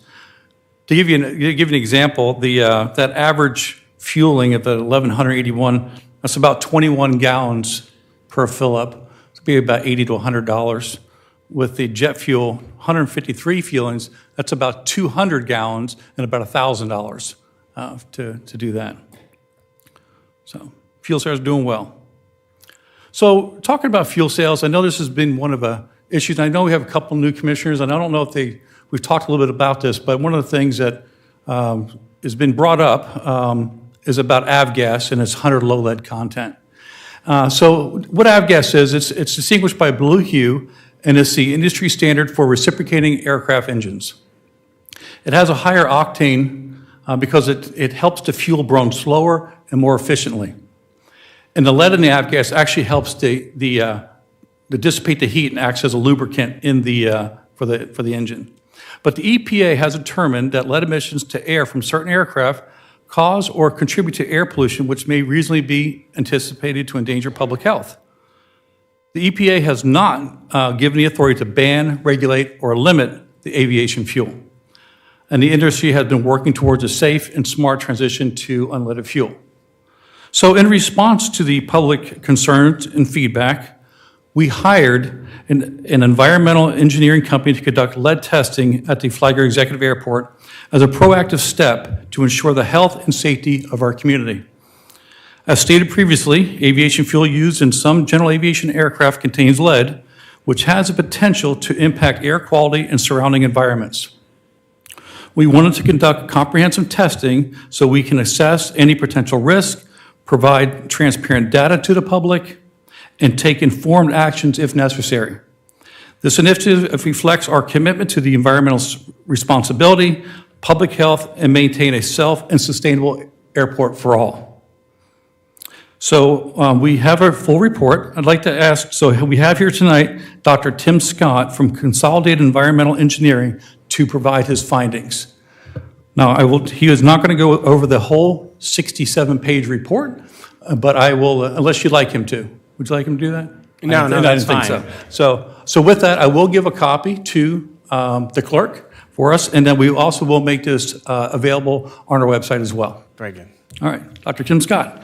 To give you an example, that average fueling of the 1,181, that's about 21 gallons per fill-up. It'd be about $80 to $100. With the jet fuel, 153 fuelings, that's about 200 gallons and about $1,000 to do that. So fuel sales are doing well. So talking about fuel sales, I know this has been one of the issues. I know we have a couple new commissioners, and I don't know if we've talked a little bit about this, but one of the things that has been brought up is about avgas and its 100 low lead content. So what avgas is, it's distinguished by blue hue, and it's the industry standard for reciprocating aircraft engines. It has a higher octane because it helps to fuel burn slower and more efficiently. And the lead in the avgas actually helps to dissipate the heat and acts as a lubricant in for the engine. But the EPA has determined that lead emissions to air from certain aircraft cause or contribute to air pollution, which may reasonably be anticipated to endanger public health. The EPA has not given the authority to ban, regulate, or limit the aviation fuel. And the industry has been working towards a safe and smart transition to unleaded fuel. So in response to the public concerns and feedback, we hired an environmental engineering company to conduct lead testing at the Flagler Executive Airport as a proactive step to ensure the health and safety of our community. As stated previously, aviation fuel used in some general aviation aircraft contains lead, which has the potential to impact air quality and surrounding environments. We wanted to conduct comprehensive testing so we can assess any potential risk, provide transparent data to the public, and take informed actions if necessary. This initiative reflects our commitment to the environmental responsibility, public health, and maintain a safe and sustainable airport for all. So we have a full report. I'd like to ask, so we have here tonight Dr. Tim Scott from Consolidated Environmental Engineering to provide his findings. Now, he is not going to go over the whole 67-page report, but I will, unless you'd like him to. Would you like him to do that? No, that's fine. So with that, I will give a copy to the clerk for us, and then we also will make this available on our website as well. Very good. All right, Dr. Tim Scott.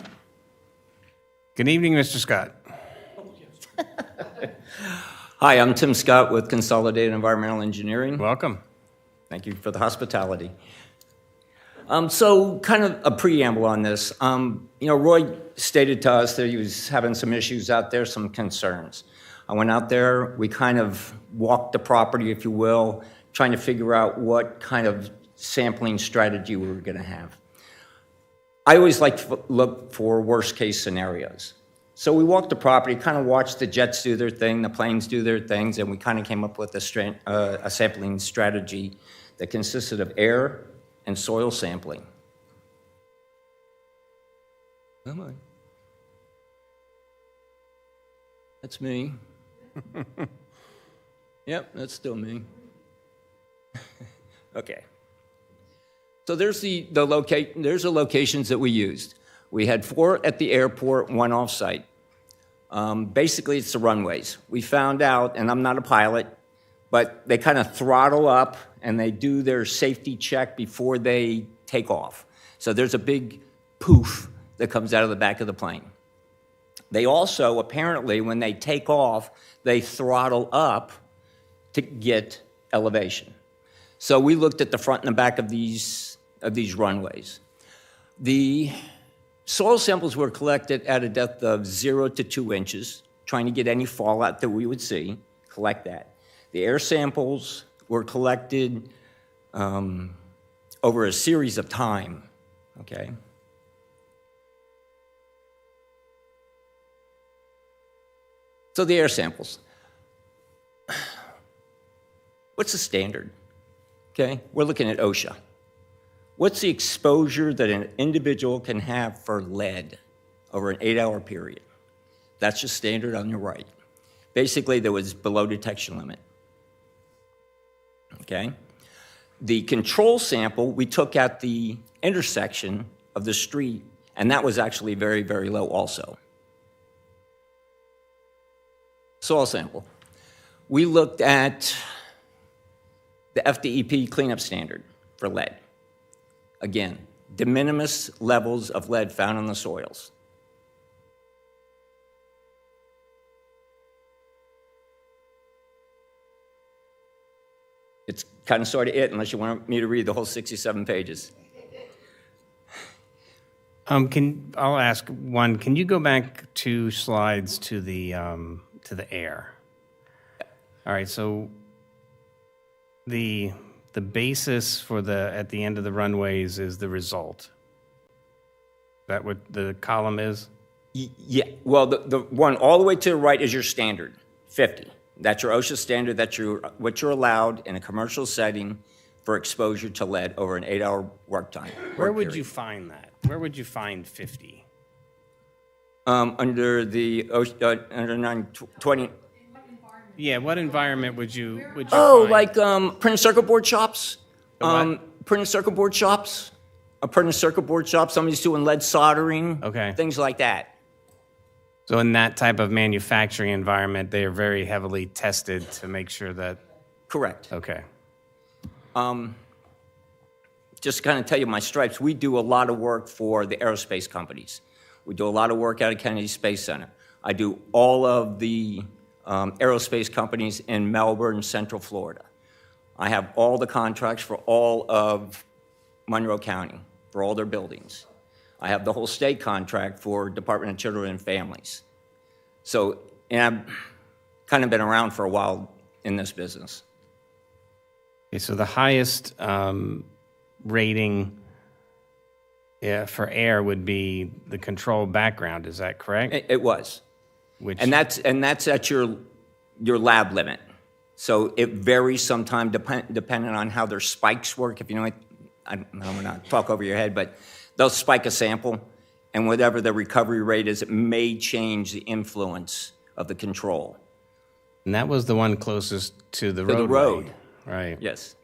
Good evening, Mr. Scott. Hi, I'm Tim Scott with Consolidated Environmental Engineering. Welcome. Thank you for the hospitality. So kind of a preamble on this. Roy stated to us that he was having some issues out there, some concerns. I went out there, we kind of walked the property, if you will, trying to figure out what kind of sampling strategy we were going to have. I always like to look for worst case scenarios. So we walked the property, kind of watched the jets do their thing, the planes do their things, and we kind of came up with a sampling strategy that consisted of air and soil sampling. Come on. That's me. Yep, that's still me. Okay. So there's the locations that we used. We had 4 at the airport, 1 off-site. Basically, it's the runways. We found out, and I'm not a pilot, but they kind of throttle up and they do their safety check before they take off. So there's a big poof that comes out of the back of the plane. They also, apparently, when they take off, they throttle up to get elevation. So we looked at the front and the back of these runways. The soil samples were collected at a depth of 0 to 2 inches, trying to get any fallout that we would see, collect that. The air samples were collected over a series of time, okay? So the air samples. What's the standard? Okay, we're looking at OSHA. What's the exposure that an individual can have for lead over an 8-hour period? That's just standard on your right. Basically, there was below detection limit. Okay? The control sample we took at the intersection of the street, and that was actually very, very low also. Soil sample. We looked at the FDEP cleanup standard for lead. Again, de minimis levels of lead found in the soils. It's kind of sort of it, unless you want me to read the whole 67 pages. I'll ask one. Can you go back 2 slides to the air? All right. So the basis for at the end of the runways is the result. Is that what the column is? Yeah. Well, the one all the way to the right is your standard, 50. That's your OSHA standard. That's what you're allowed in a commercial setting for exposure to lead over an 8-hour work time. Where would you find that? Where would you find 50? Under the OSHA, under 920. Yeah, what environment would you Oh, find? like printed circuit board shops. What? Printed circuit board shops. A printed circuit board shop. Somebody's doing lead soldering. Okay. Things like that. So in that type of manufacturing environment, they are very heavily tested to make sure that. Correct. Okay. Just to kind of tell you my stripes, we do a lot of work for the aerospace companies. We do a lot of work out of Kennedy Space Center. I do all of the aerospace companies in Melbourne, Central Florida. I have all the contracts for all of Monroe County, for all their buildings. I have the whole state contract for Department of Children and Families. So, and I've kind of been around for a while in this business. Okay, so the highest rating for air would be the control background. Is that correct? It was. Which, And that's at your lab limit. So it varies sometimes depending on how their spikes work. If you know, I'm going to talk over your head, but they'll spike a sample, and whatever the recovery rate is, it may change the influence of the control. and that was the one closest to the To the roadway. road. Right. Yes.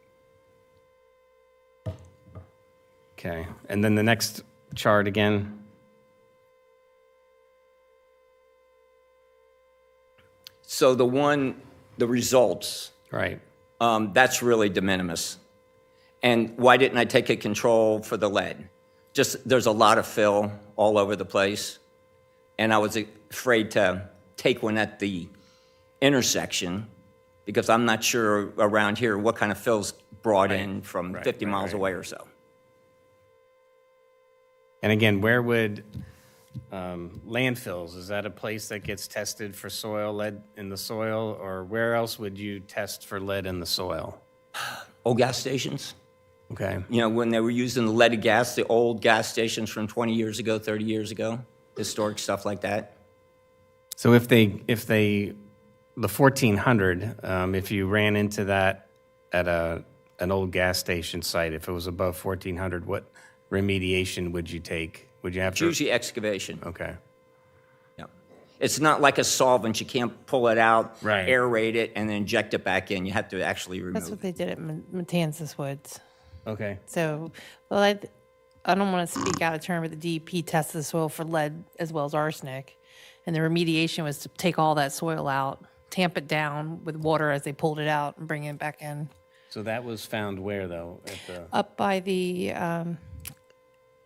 Okay. And then the next chart again. So the results, Right. that's really de minimis. And why didn't I take a control for the lead? Just there's a lot of fill all over the place, and I was afraid to take one at the intersection because I'm not sure around here what kind of fill's brought in from 50 miles away or so. And again, where would landfills, is that a place that gets tested for lead in the soil, or where else would you test for lead in the soil? Old gas stations. Okay. You know, when they were using the leaded gas, the old gas stations from 20 years ago, 30 years ago, historic stuff like that. So if the 1400, if you ran into that at an old gas station site, if it was above 1400, what remediation would you take? Would you have It's to? usually excavation. Okay. Yeah. It's not like a solvent. You can't pull it out, Right. aerate it, and then inject it back in. You have to actually remove That's what it. they did at Matanzas Woods. Okay. So, well, I don't want to speak out of turn, but the DEP tested the soil for lead as well as arsenic. And the remediation was to take all that soil out, tamp it down with water as they pulled it out and bring it back in. So that was found where, though? At the, Up by the,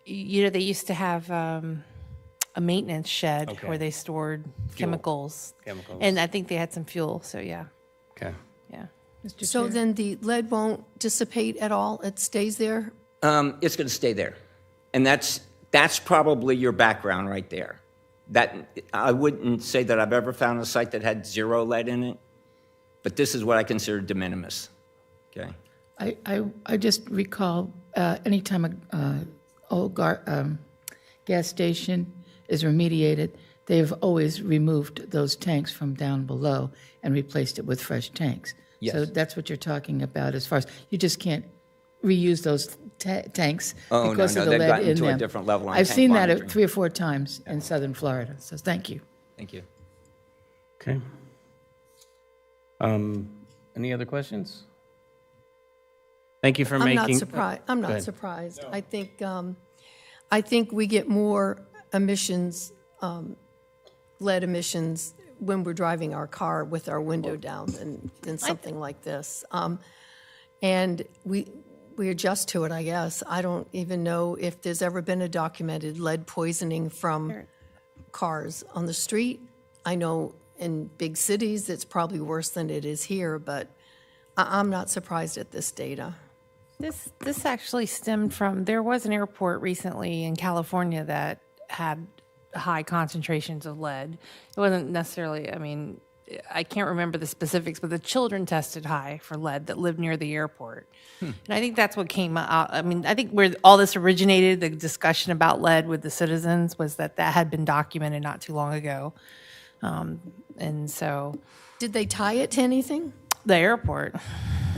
they used to have a maintenance shed Okay. where they stored chemicals. Chemicals. And I think they had some fuel, so yeah, okay. yeah. So then the lead won't dissipate at all? It stays there? It's going to stay there. And that's probably your background right there. That, I wouldn't say that I've ever found a site that had 0 lead in it, but this is what I consider de minimis, okay? I just recall, anytime a old gas station is remediated, they've always removed those tanks from down below and replaced it with fresh tanks. Yes. So that's what you're talking about as far as, you just can't reuse those tanks Oh, because no, of the they've lead gotten in to a them. different level on I've tank seen that monitoring. 3 or 4 times in southern Florida, so thank you. Thank you. Okay. Any other questions? Thank you for I'm making. not surprised. I'm Go not ahead. surprised. I think we get more emissions, lead emissions, when we're driving our car with our window down than something like this. And we adjust to it, I guess. I don't even know if there's ever been a documented lead poisoning from cars on the street. I know in big cities, it's probably worse than it is here, but I'm not surprised at this data. This actually stemmed from, there was an airport recently in California that had high concentrations of lead. It wasn't necessarily, I mean, I can't remember the specifics, but the children tested high for lead that lived near the airport. And I think that's what came out. I mean, I think where all this originated, the discussion about lead with the citizens, was that had been documented not too long ago. And so Did they tie it to anything? the airport,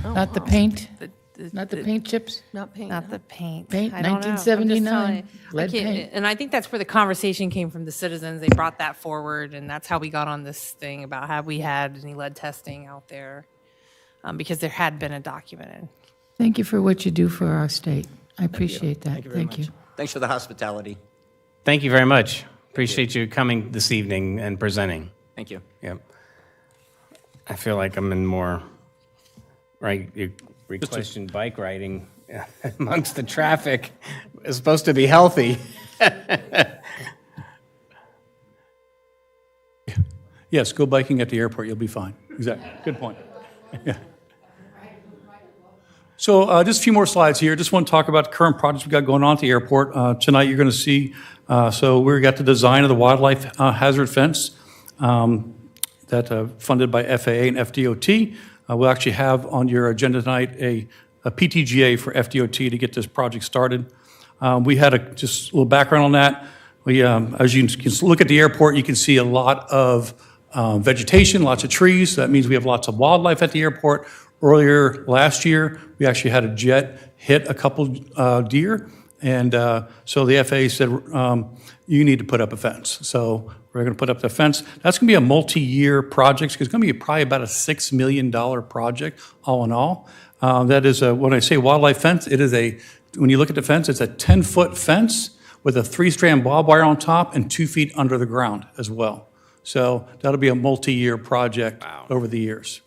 Not the paint, the- not the paint chips? Not paint? not the paint. Paint, I don't know. I'm just 1979, telling you. lead I can't- paint. And I think that's where the conversation came from the citizens. They brought that forward, and that's how we got on this thing about have we had any lead testing out there, because there had been a documented. Thank you for what you do for our state. I appreciate that. Thank you. Thanks for the hospitality. Thank you very much. Appreciate you coming this evening and presenting. Thank you. Yep. I feel like I'm in more, right, you questioned bike riding amongst the traffic. It's supposed to be healthy. Yes, go biking at the airport, you'll be fine. Exactly, good point. Yeah. So just a few more slides here. Just want to talk about the current projects we got going on at the airport. Tonight you're going to see, so we got the design of the wildlife hazard fence that funded by FAA and FDOT. We'll actually have on your agenda tonight a PTGA for FDOT to get this project started. We had just a little background on that. We, as you can look at the airport, you can see a lot of vegetation, lots of trees. That means we have lots of wildlife at the airport. Earlier last year, we actually had a jet hit a couple deer, and so the FAA said, you need to put up a fence. So we're going to put up the fence. That's going to be a multi-year project. It's going to be probably about a $6 million project, all in all. That is, when I say wildlife fence, it is when you look at the fence, it's a 10-foot fence with a 3-strand barbed wire on top and 2 feet under the ground as well. So that'll be a multi-year project over the years.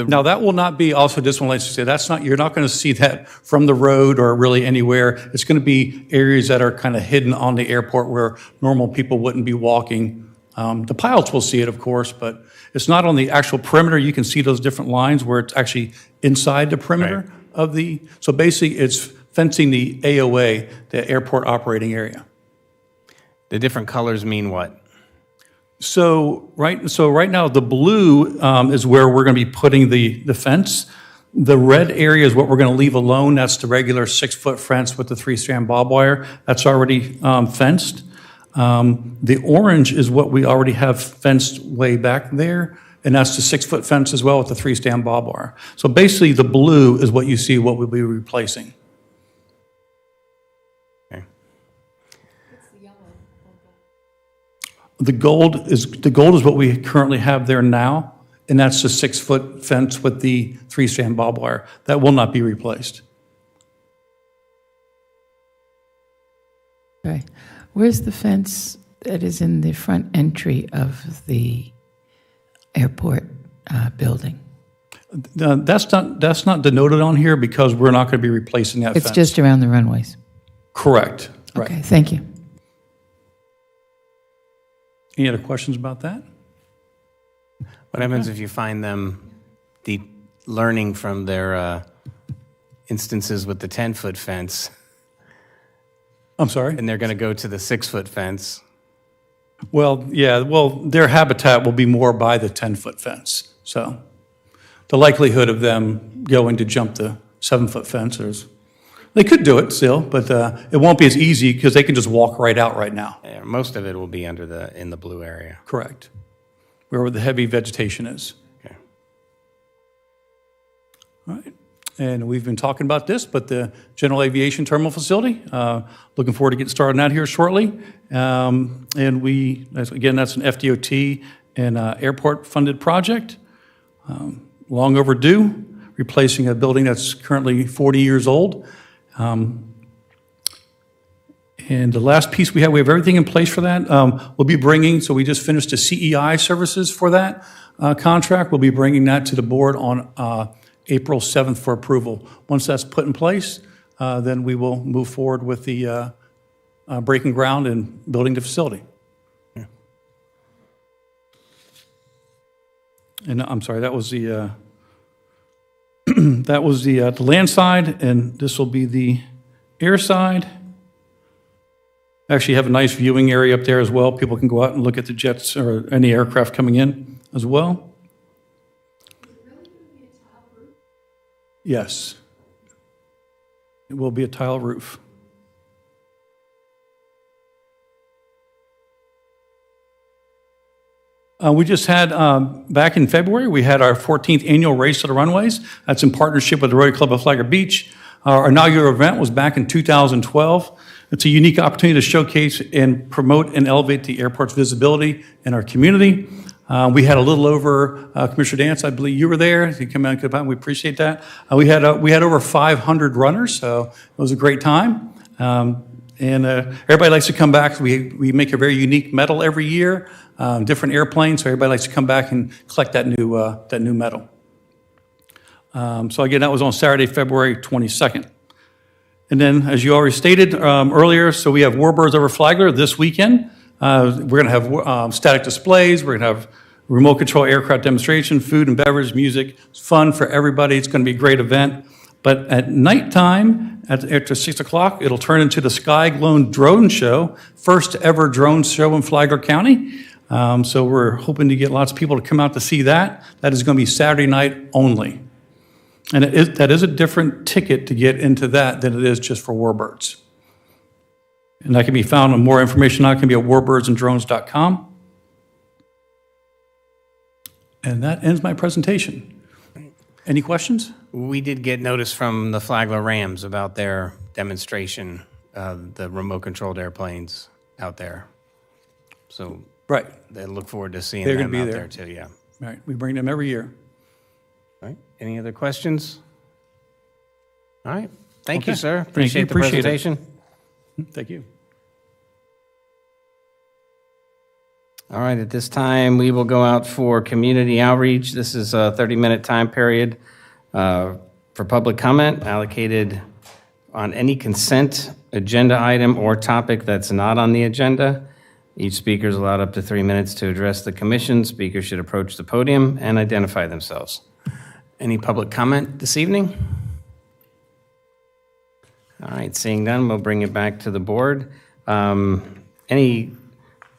Now, that will not be, also just want to say, you're not going to see that from the road or really anywhere. It's going to be areas that are kind of hidden on the airport where normal people wouldn't be walking. The pilots will see it, of course, but it's not on the actual perimeter. You can see those different lines where it's actually inside the perimeter of so basically it's fencing the AOA, the airport operating area. The different colors mean what? So right now, the blue is where we're going to be putting the fence. The red area is what we're going to leave alone. That's the regular 6-foot fence with the 3-strand barbed wire. That's already fenced. The orange is what we already have fenced way back there, and that's the 6-foot fence as well with the 3-strand barbed wire. So basically, the blue is what you see what we'll be replacing. The gold is what we currently have there now, and that's the 6-foot fence with the 3-strand barbed wire. That will not be replaced. Okay. Where's the fence that is in the front entry of the airport building? That's not denoted on here because we're not going to be replacing that It's fence. just around the runways. Correct. Right. Okay, thank you. Any other questions about that? What happens if you find them learning from their instances with the 10-foot fence, I'm sorry? and they're going to go to the 6-foot fence? Well, yeah, their habitat will be more by the 10-foot fence. So the likelihood of them going to jump the 7-foot fence they could do it still, but it won't be as easy because they can just walk right out right now. Yeah, most of it will be in the blue area. Correct. Where the heavy vegetation is. Okay. All right. And we've been talking about this, but the General Aviation Terminal Facility, looking forward to getting started on that here shortly. And that's an FDOT and airport-funded project. Long overdue, replacing a building that's currently 40 years old. And the last piece we have everything in place for that. We'll be bringing, so we just finished the CEI services for that contract. We'll be bringing that to the board on April 7th for approval. Once that's put in place, then we will move forward with the breaking ground and building the facility. Yeah. And I'm sorry, that was the that was the land side, and this will be the air side. Actually have a nice viewing area up there as well. People can go out and look at the jets or any aircraft coming in as well. Yes. It will be a tile roof. We just had, back in February, we had our 14th annual Race to the Runways. That's in partnership with the Rotary Club of Flagler Beach. Our inaugural event was back in 2012. It's a unique opportunity to showcase and promote and elevate the airport's visibility in our community. We had a little over, Commissioner Dance, I believe you were there. You came out and we appreciate that. We had over 500 runners, so it was a great time. Everybody likes to come back. We make a very unique medal every year, different airplanes, so everybody likes to come back and collect that new medal. So again, that was on Saturday, February 22nd. And then, as you already stated earlier, so we have Warbirds over Flagler this weekend. We're going to have static displays. We're going to have remote control aircraft demonstration, food and beverage, music. It's fun for everybody. It's going to be a great event. But at nighttime, after 6 o'clock, it'll turn into the Sky Glown Drone Show, first ever drone show in Flagler County. So we're hoping to get lots of people to come out to see that. That is going to be Saturday night only. And that is a different ticket to get into that than it is just for Warbirds. And that can be found, and more information on it can be at warbirdsandrones.com. And that ends my presentation. Any questions? We did get notice from the Flagler Rams about their demonstration, the remote-controlled airplanes out there. So Right. they look forward to seeing They're them gonna be out there. there too, yeah. Right. We bring them every year. All right, any other questions? All right, thank you, Okay. sir. Thank you. Appreciate the Appreciate it. presentation. Thank you. All right, at this time, we will go out for community outreach. This is a 30-minute time period for public comment allocated on any consent agenda item or topic that's not on the agenda. Each speaker is allowed up to 3 minutes to address the commission. Speakers should approach the podium and identify themselves. Any public comment this evening? All right, seeing none, we'll bring it back to the board. Any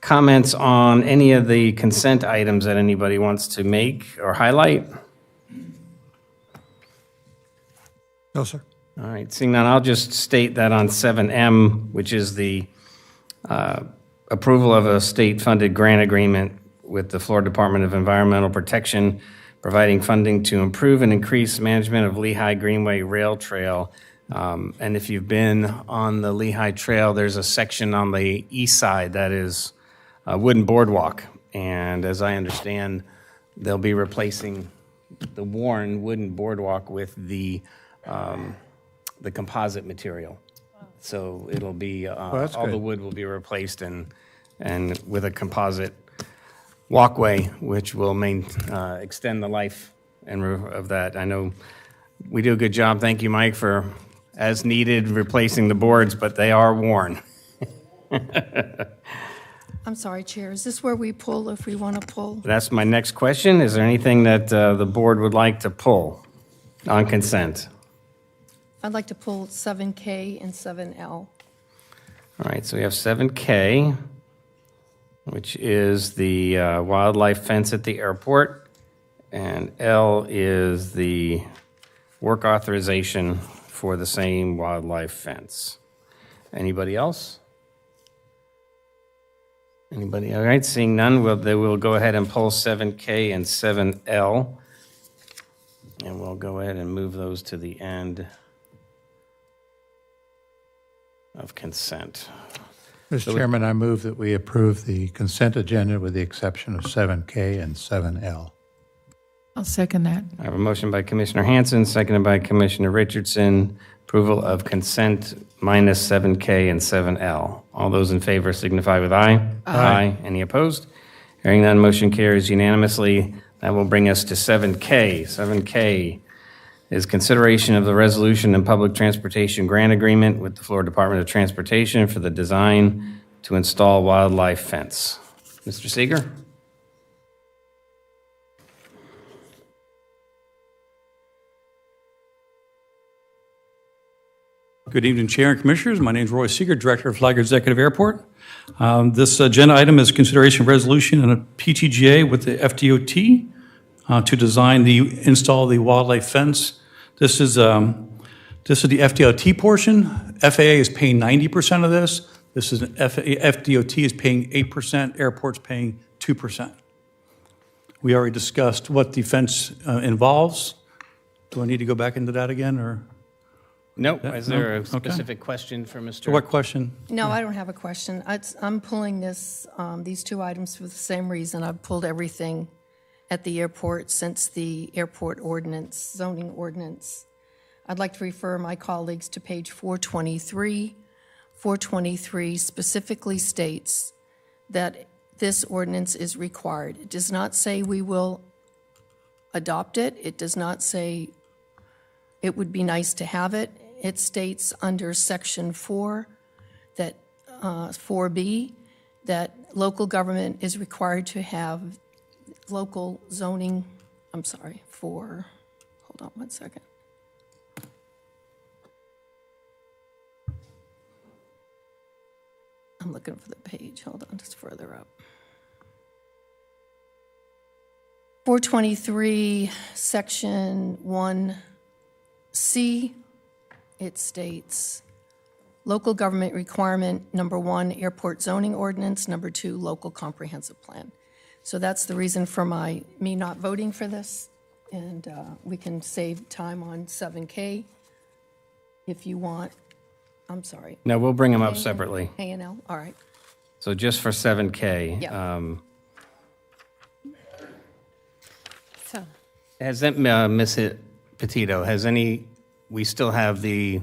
comments on any of the consent items that anybody wants to make or highlight? No, sir. All right, seeing none, I'll just state that on 7M, which is the approval of a state-funded grant agreement with the Florida Department of Environmental Protection, providing funding to improve and increase management of Lehigh Greenway Rail Trail. And if you've been on the Lehigh Trail, there's a section on the east side that is a wooden boardwalk. And as I understand, they'll be replacing the worn wooden boardwalk with the composite material. So it'll be, that's all the good. wood will be replaced and with a composite walkway, which will extend the life of that. I know we do a good job. Thank you, Mike, for, as needed, replacing the boards, but they are worn. I'm sorry, Chair, is this where we pull if we want to pull? That's my next question. Is there anything that the board would like to pull on consent? I'd like to pull 7K and 7L. All right, so we have 7K, which is the wildlife fence at the airport, and L is the work authorization for the same wildlife fence. Anybody else? Anybody? All right, seeing none, we'll go ahead and pull 7K and 7L, and we'll go ahead and move those to the end of consent. Mr. Chairman, I move that we approve the consent agenda with the exception of 7K and 7L. I'll second that. I have a motion by Commissioner Hanson, seconded by Commissioner Richardson. Approval of consent minus 7K and 7L. All those in favor signify with aye. Aye. Any opposed? Hearing none, motion carries unanimously. That will bring us to 7K. 7K is consideration of the resolution and public transportation grant agreement with the Florida Department of Transportation for the design to install wildlife fence. Mr. Seeger? Good evening, Chair and Commissioners. My name is Roy Seeger, Director of Flagler Executive Airport. This agenda item is consideration of resolution and a PTGA with the FDOT to install the wildlife fence. This is the FDOT portion. FAA is paying 90% of this. This is FDOT is paying 8%. Airport's paying 2%. We already discussed what the fence involves. Do I need to go back into that again, or? Nope. Is there a Okay. specific question for Mr.? So what question? No, I don't have a question. I'm pulling these two items for the same reason. I've pulled everything at the airport since the airport ordinance, zoning ordinance. I'd like to refer my colleagues to page 423. 423 specifically states that this ordinance is required. It does not say we will adopt it. It does not say it would be nice to have it. It states under section 4, that 4B, that local government is required to have local zoning, hold on one second. I'm looking for the page, hold on, just further up. 423, section 1C, it states, local government requirement, number 1, airport zoning ordinance, number 2, local comprehensive plan. So that's the reason for me not voting for this, and we can save time on 7K if you want. I'm sorry. No, we'll bring them up separately. A&L, all right. So just for 7K. Yeah. So, Has that, Ms. Petito, we still have the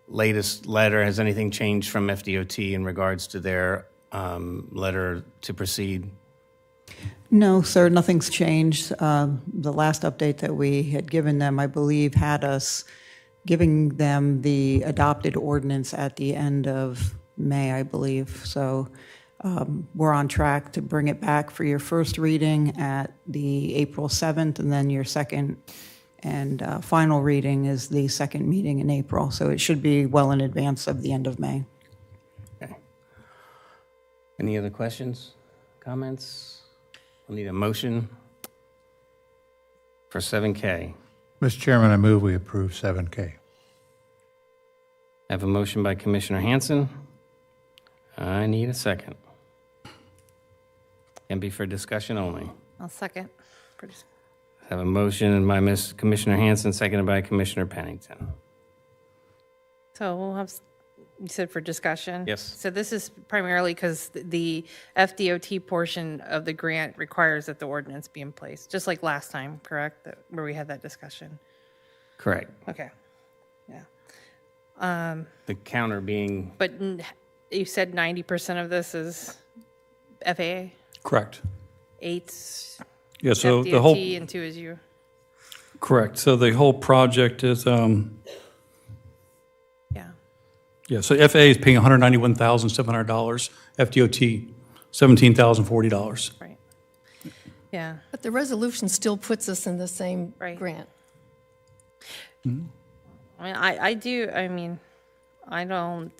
latest letter, has anything changed from FDOT in regards to their letter to proceed? No, sir, nothing's changed. The last update that we had given them, I believe, had us giving them the adopted ordinance at the end of May, I believe. So we're on track to bring it back for your first reading at the April 7th, and then your second and final reading is the second meeting in April. So it should be well in advance of the end of May. Okay. Any other questions, comments? We'll need a motion for 7K. Mr. Chairman, I move we approve 7K. I have a motion by Commissioner Hanson. I need a second. Can be for discussion only. I'll second. I have a motion by Commissioner Hanson, seconded by Commissioner Pennington. So we'll have, you said for discussion? Yes. So this is primarily because the FDOT portion of the grant requires that the ordinance be in place, just like last time, correct? Where we had that discussion. Correct. Okay, yeah. The counter being, But you said 90% of this is FAA, Correct. 8's Yeah, so the whole, FDOT, and 2 is you. correct. So the whole project is, Yeah. yeah, so FAA is paying $191,700, FDOT $17,040. Right. Yeah. But the resolution still puts us in the same Right. grant. I mean, I don't,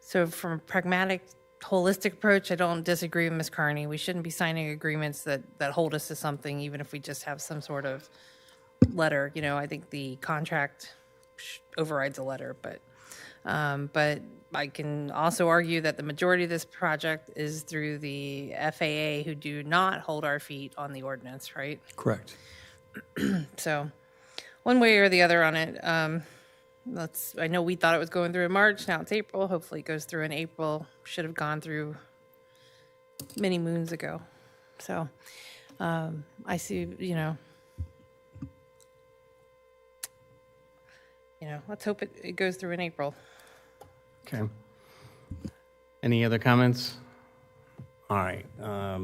so from a pragmatic, holistic approach, I don't disagree with Ms. Carney. We shouldn't be signing agreements that hold us to something, even if we just have some sort of letter. You know, I think the contract overrides a letter, but I can also argue that the majority of this project is through the FAA, who do not hold our feet on the ordinance, right? Correct. So, one way or the other on it. I know we thought it was going through in March. Now it's April. Hopefully, it goes through in April. Should have gone through many moons ago. So, I see. Let's hope it goes through in April. okay. Any other comments? All right.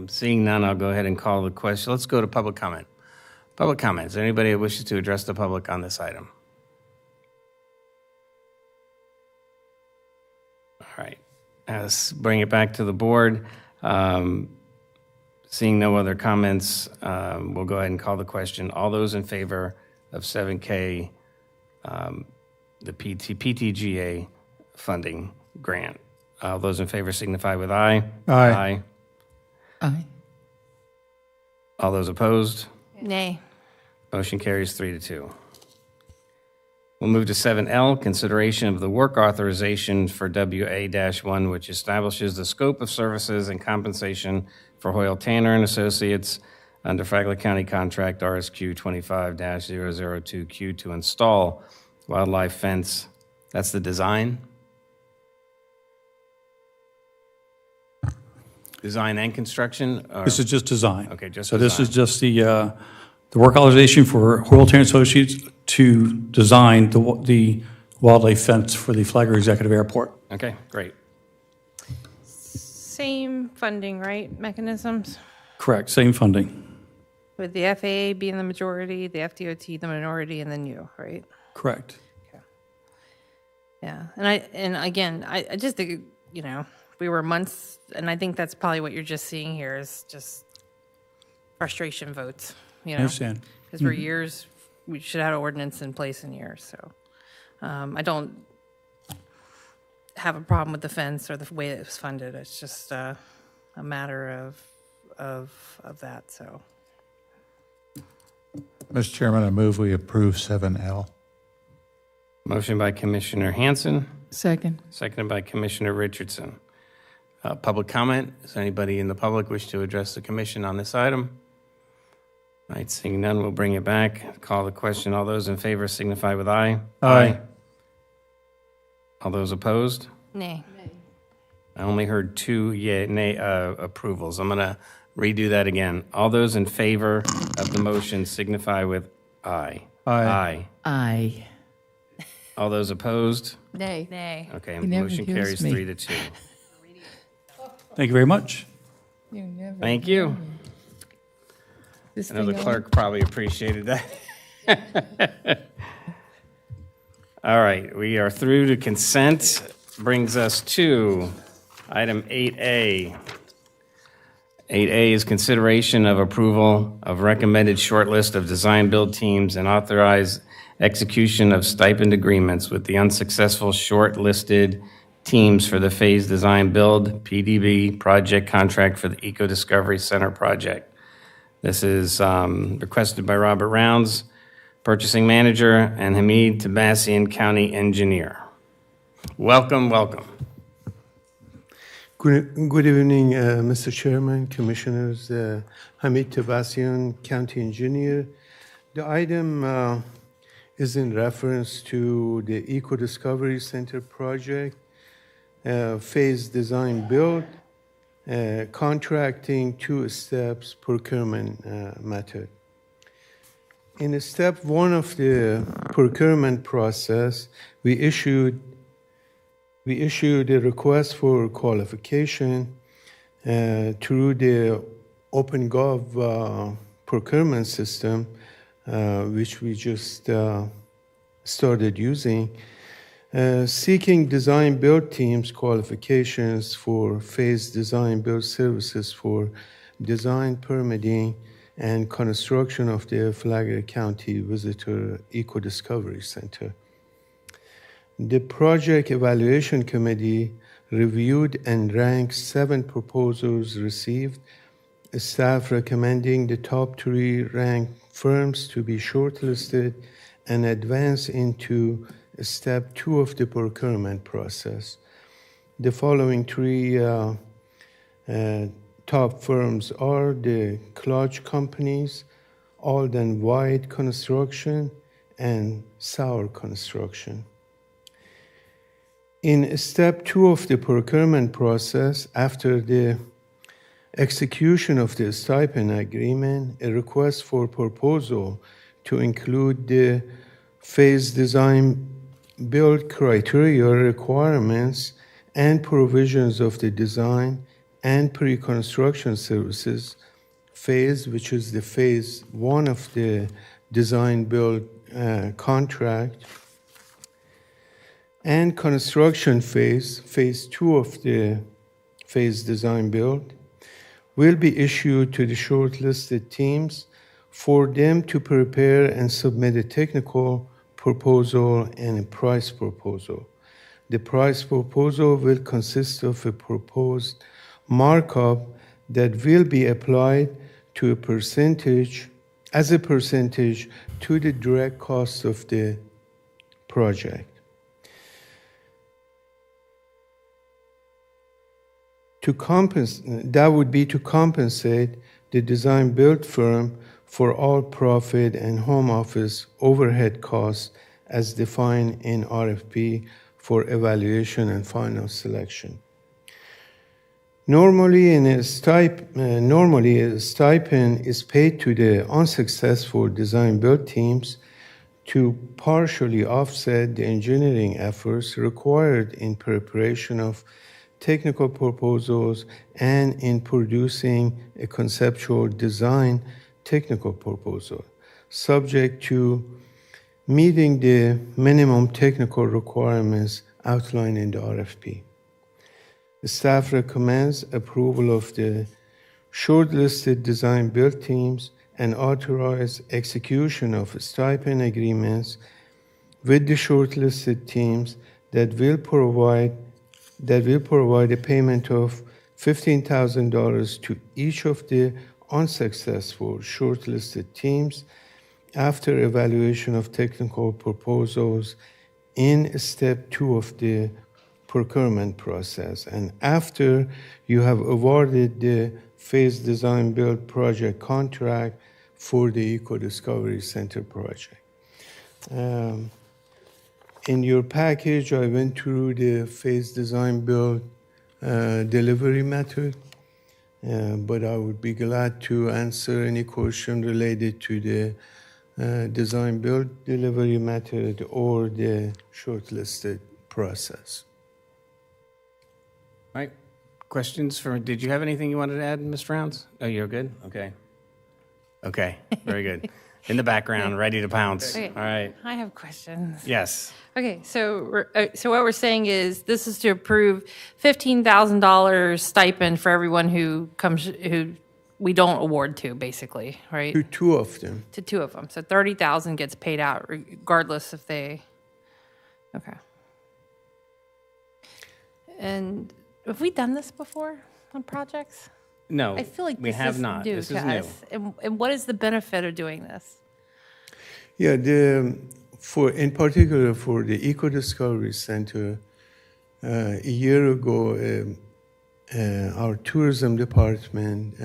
Seeing none, I'll go ahead and call the question. Let's go to public comment. Public comments. Anybody that wishes to address the public on this item? All right. Let's bring it back to the board. Seeing no other comments, we'll go ahead and call the question. All those in favor of 7K, the PTGA funding grant. All those in favor signify with aye. Aye. Aye. All those opposed? Nay. Motion carries 3-2. We'll move to 7L, consideration of the work authorization for WA-1, which establishes the scope of services and compensation for Hoyle Tanner and Associates under Flagler County Contract RSQ 25-002Q to install wildlife fence. That's the design? Design and construction? Or- This is just design. Okay, just So this is design. just the work authorization for Hoyle Tanner Associates to design the wildlife fence for the Flagler Executive Airport. Okay, great. Same funding, right? Mechanisms? Correct, same funding. With the FAA being the majority, the FDOT the minority, and then you, right? Correct. Yeah, and again, I just think, we were months, and I think that's probably what you're just seeing here is just frustration votes, I understand. Because for years, we should have had an ordinance in place in years, so. I don't have a problem with the fence or the way it was funded. It's just a matter of that, so. Mr. Chairman, I move we approve 7L. Motion by Commissioner Hanson, Second. seconded by Commissioner Richardson. Public comment? Does anybody in the public wish to address the commission on this item? All right, seeing none, we'll bring it back. Call the question. All those in favor signify with aye. Aye. All those opposed? Nay. I only heard 2 nay approvals. I'm going to redo that again. All those in favor of the motion signify with aye. Aye. Aye. All those opposed? Nay. Nay. Okay, He never motion hears carries me. 3-2. Thank you very much. You never. Thank you. This I know the thing clerk probably appreciated that. All right, we are through to consent. Brings us to item 8A. 8A is consideration of approval of recommended shortlist of design-build teams and authorize execution of stipend agreements with the unsuccessful shortlisted teams for the Phase Design Build PDB project contract for the Eco Discovery Center project. This is requested by Robert Rounds, Purchasing Manager, and Hamid Tabassian, County Engineer. Welcome, welcome. Good evening, Mr. Chairman, Commissioners. Hamid Tabassian, County Engineer. The item is in reference to the Eco Discovery Center project, phase design build, contracting 2 steps procurement method. In step one of the procurement process, we issued a request for qualification through the OpenGov procurement system, which we just started using, seeking design build teams qualifications for phase design build services for design permitting and construction of the Flagler County Visitor Eco Discovery Center. The project evaluation committee reviewed and ranked 7 proposals received, staff recommending the top 3 ranked firms to be shortlisted and advance into step 2 of the procurement process. The following 3 top firms are the Clutch Companies, Alden White Construction, and Sauer Construction. In step 2 of the procurement process, after the execution of the stipend agreement, a request for proposal to include the phase design build criteria, requirements, and provisions of the design and pre-construction services phase, which is the phase 1 of the design build contract, and construction phase 2 of the phase design build, will be issued to the shortlisted teams for them to prepare and submit a technical proposal and a price proposal. The price proposal will consist of a proposed markup that will be applied to as a percentage to the direct cost of the project. That would be to compensate the design build firm for all profit and home office overhead costs as defined in RFP for evaluation and final selection. Normally, a stipend is paid to the unsuccessful design build teams to partially offset the engineering efforts required in preparation of technical proposals and in producing a conceptual design technical proposal, subject to meeting the minimum technical requirements outlined in the RFP. The staff recommends approval of the shortlisted design build teams and authorize execution of stipend agreements with the shortlisted teams that will provide a payment of $15,000 to each of the unsuccessful shortlisted teams after evaluation of technical proposals in step 2 of the procurement process, and after you have awarded the phase design build project contract for the Eco Discovery Center project. In your package, I went through the phase design build delivery method, but I would be glad to answer any question related to the design build delivery method or the shortlisted process. All right. Questions did you have anything you wanted to add, Mr. Rounds? Oh, you're good? Okay. Okay, very good. In the background, ready to pounce. Okay. All right. I have questions. Yes. Okay, so what we're saying is this is to approve $15,000 stipend for everyone who we don't award to, basically, right? To 2 of them. To 2 of them. So $30,000 gets paid out regardless if they. Okay. And have we done this before on projects? No, I feel like we this have is not. new This to is new. us. And what is the benefit of doing this? Yeah, in particular for the Eco Discovery Center, a year ago, our tourism department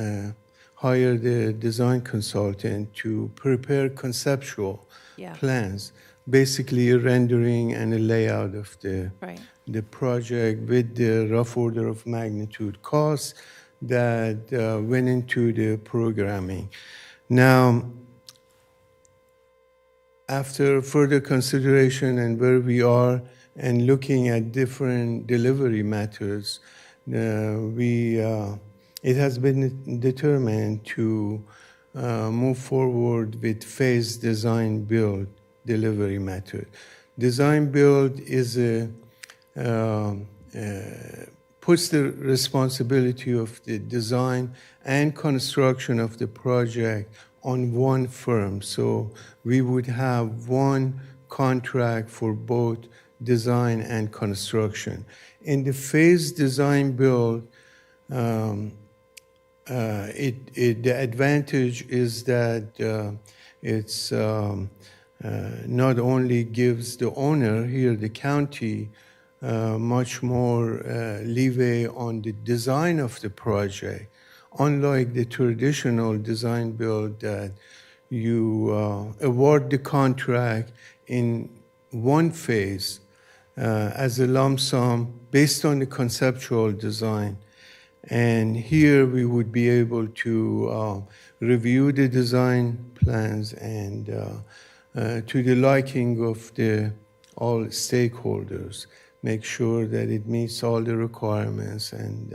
hired a design consultant to prepare conceptual plans, basically a rendering and a layout of the project with the rough order of magnitude costs that went into the programming. Now, after further consideration and where we are and looking at different delivery methods, it has been determined to move forward with phase design build delivery method. Design build is puts the responsibility of the design and construction of the project on one firm. So we would have one contract for both design and construction. In the phase design build, the advantage is that it's not only gives the owner here, the county, much more leeway on the design of the project, unlike the traditional design build that you award the contract in one phase as a lump sum based on the conceptual design. And here we would be able to review the design plans and to the liking of all stakeholders, make sure that it meets all the requirements and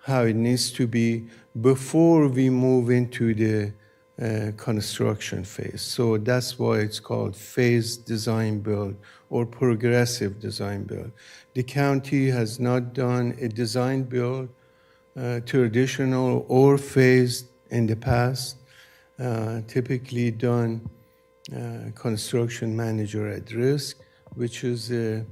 how it needs to be before we move into the construction phase. So that's why it's called phase design build or progressive design build. The county has not done a design build, traditional or phased in the past, typically done construction manager at risk, which is a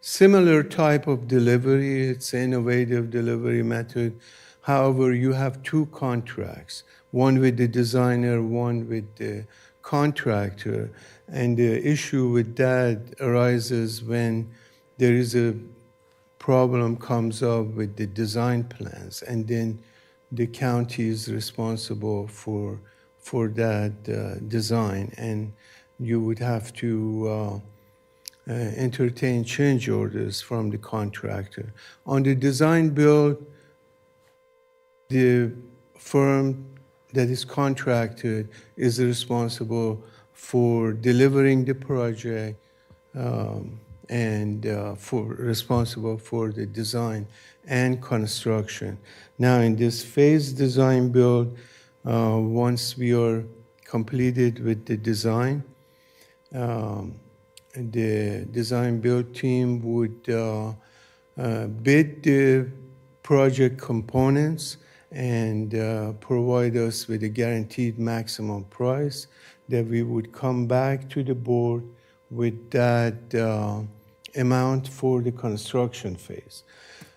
similar type of delivery. It's an innovative delivery method. However, you have two contracts, one with the designer, one with the contractor. And the issue with that arises when there is a problem comes up with the design plans, and then the county is responsible for that design, and you would have to entertain change orders from the contractor. On the design build, the firm that is contracted is responsible for delivering the project and responsible for the design and construction. Now, in this phase design build, once we are completed with the design, the design build team would bid the project components and provide us with a guaranteed maximum price that we would come back to the board with that amount for the construction phase.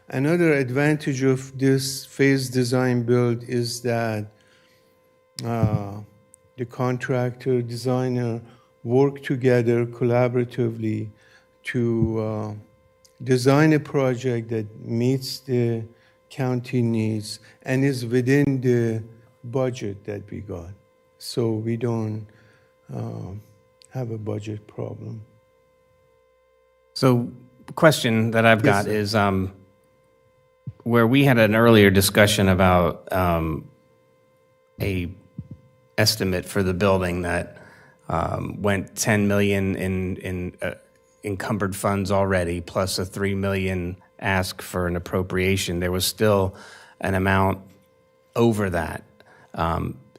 Another advantage of this phase design build is that the contractor, designer work together collaboratively to design a project that meets the county needs and is within the budget that we got. So we don't have a budget problem. So, question that I've got is where we had an earlier discussion about a estimate for the building that went $10 million in encumbered funds already, plus a $3 million ask for an appropriation. There was still an amount over that.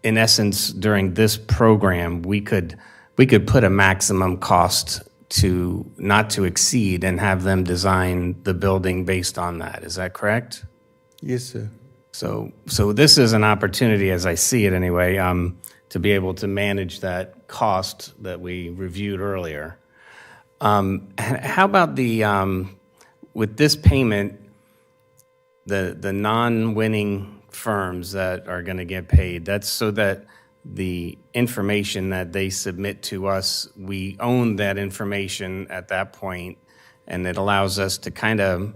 In essence, during this program, we could put a maximum cost to not to exceed and have them design the building based on that. Is that correct? Yes, sir. So this is an opportunity, as I see it anyway, to be able to manage that cost that we reviewed earlier. How about with this payment, the non-winning firms that are going to get paid? That's so that the information that they submit to us, we own that information at that point, and it allows us to kind of,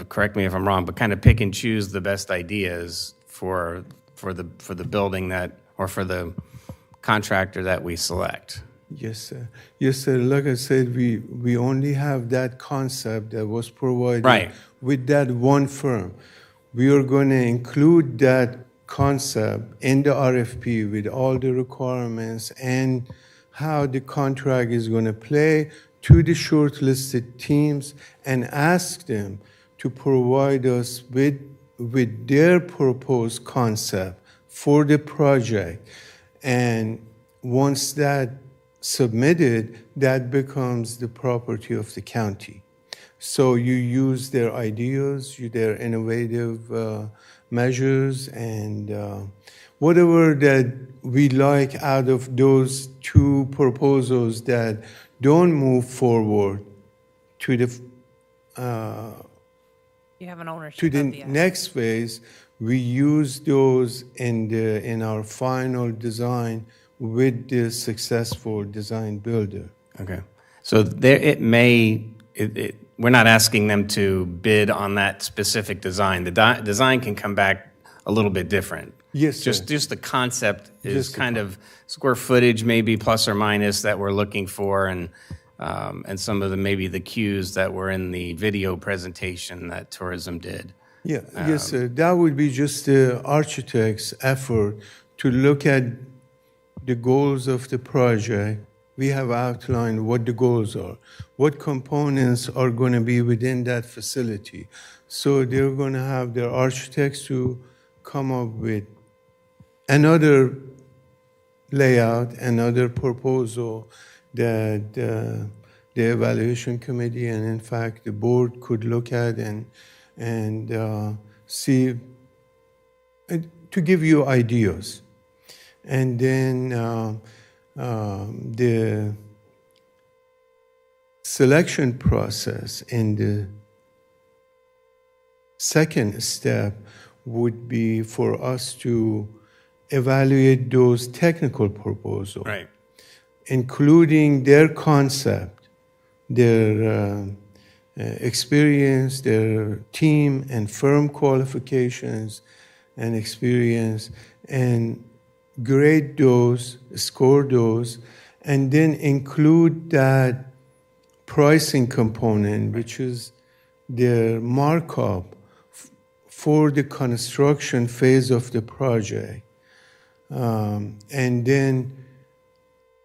correct me if I'm wrong, but kind of pick and choose the best ideas for the building or for the contractor that we select. Yes, sir. Yes, sir. Like I said, we only have that concept that was provided Right. with that one firm. We are going to include that concept in the RFP with all the requirements and how the contract is going to play to the shortlisted teams and ask them to provide us with their proposed concept for the project. And once that submitted, that becomes the property of the county. So you use their ideas, their innovative measures, and whatever that we like out of those two proposals that don't move forward to the You have an ownership to the of the asset. next phase, we use those in our final design with the successful design builder. Okay. So there, it may, we're not asking them to bid on that specific design. The design can come back a little bit different. Yes, sir. Just the concept is Just the kind of square footage, maybe plus or minus, that we're looking for, and some of the, maybe the cues that were in the video presentation that tourism did. Yeah, yes, sir. That would be just the architect's effort to look at the goals of the project. We have outlined what the goals are, what components are going to be within that facility. So they're going to have their architects to come up with another layout, another proposal that the evaluation committee and in fact the board could look at and see, to give you ideas. And then the selection process in the second step would be for us to evaluate those technical proposals, Right. including their concept, their experience, their team and firm qualifications and experience, and grade those, score those, and then include that pricing component, which is their markup for the construction phase of the project. And then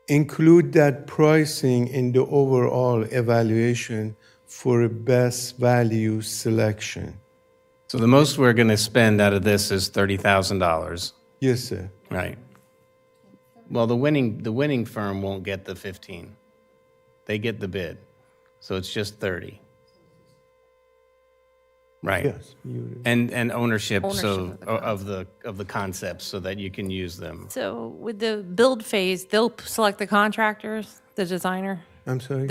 include that pricing in the overall evaluation for a best value selection. So the most we're going to spend out of this is $30,000. Yes, sir. Right. Well, the winning firm won't get the 15. They get the bid. So it's just 30. Right. Yes. And ownership, Ownership of the concepts so that you can use them. So with the build phase, they'll select the contractors, the designer? I'm sorry?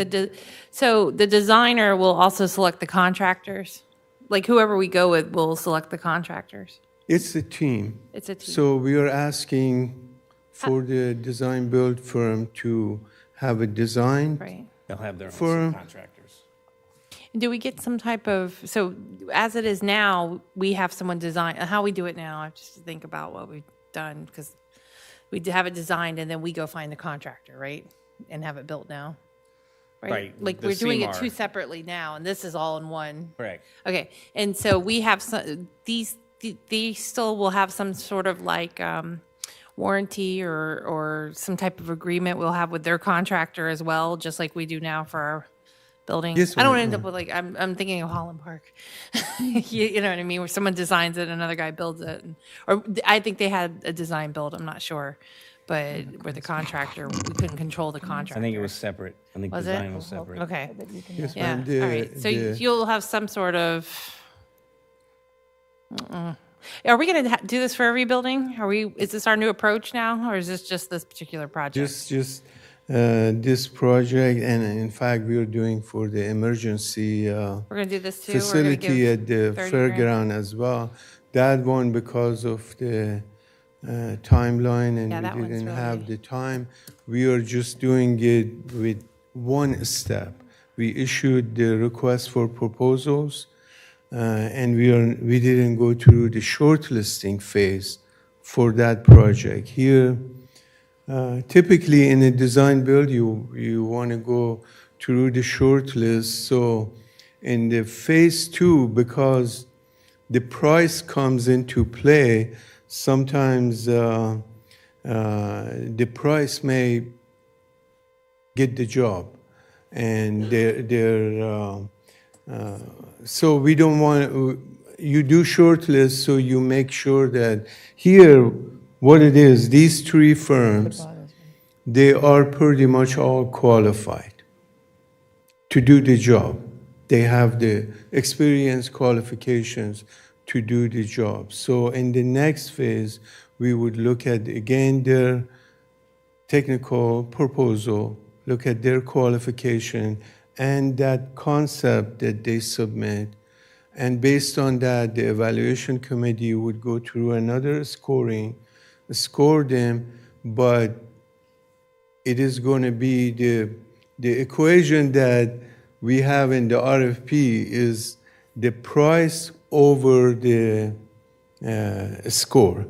So the designer will also select the contractors? Like whoever we go with will select the contractors? It's a team. It's a team. So we are asking for the design build firm to have a design. Right. They'll have their For- own contractors. Do we get some type of, so as it is now, we have someone design, how we do it now, I have just to think about what we've done, because we have it designed and then we go find the contractor, right? And have it built now? Right, Like the we're doing it CMAR. two separately now, and this is all in one. Correct. Okay, and so we have some, these still will have some sort of like warranty or some type of agreement we'll have with their contractor as well, just like we do now for our building. Yes, I don't ma'am. end up with like, I'm thinking of Holland Park. You know what I mean? Where someone designs it, another guy builds it. Or I think they had a design build, I'm not sure. But where the contractor, we couldn't control the contractor. I think it was separate. I think Was design it? was separate. Okay. Yes, Yeah, ma'am. all right. So the- you'll have some sort of. Are we going to do this for every building? Is this our new approach now, or is this just this particular project? Just this project, and in fact, we are doing for the emergency We're going to do this too? We're gonna facility give at the 30 grand? fairground as well. That one, because of the timeline, and Yeah, that we one's didn't really- have the time, we are just doing it with one step. We issued the request for proposals, and we didn't go through the shortlisting phase for that project. Here, typically in a design build, you want to go through the shortlist. So in the phase two, because the price comes into play, sometimes the price may get the job, and so we don't want, you do shortlist, so you make sure that here, what it is, these three firms, they are pretty much all qualified to do the job. They have the experience, qualifications to do the job. So in the next phase, we would look at, again, their technical proposal, look at their qualification and that concept that they submit. And based on that, the evaluation committee would go through another scoring, score them, but it is going to be the equation that we have in the RFP is the price over the score.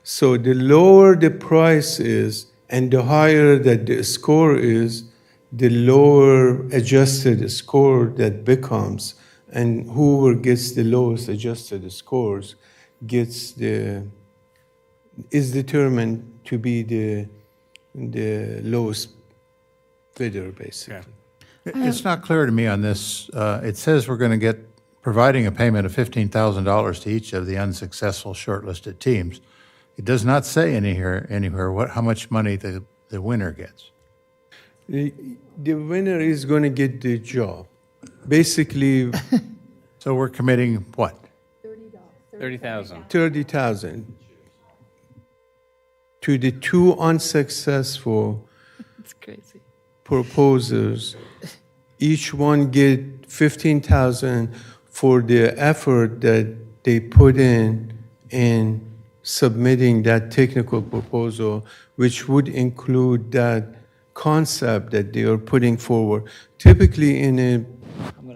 So the lower the price is and the higher that the score is, the lower adjusted score that becomes, and whoever gets the lowest adjusted scores is determined to be the lowest bidder, basically. It's not clear to me on this. It says we're going to get providing a payment of $15,000 to each of the unsuccessful shortlisted teams. It does not say anywhere how much money the winner gets. The winner is going to get the job. Basically, So we're committing what? $30,000. 30,000 to the two unsuccessful It's crazy. proposers. Each one get 15,000 for the effort that they put in submitting that technical proposal, which would include that concept that they are putting forward. Typically, in a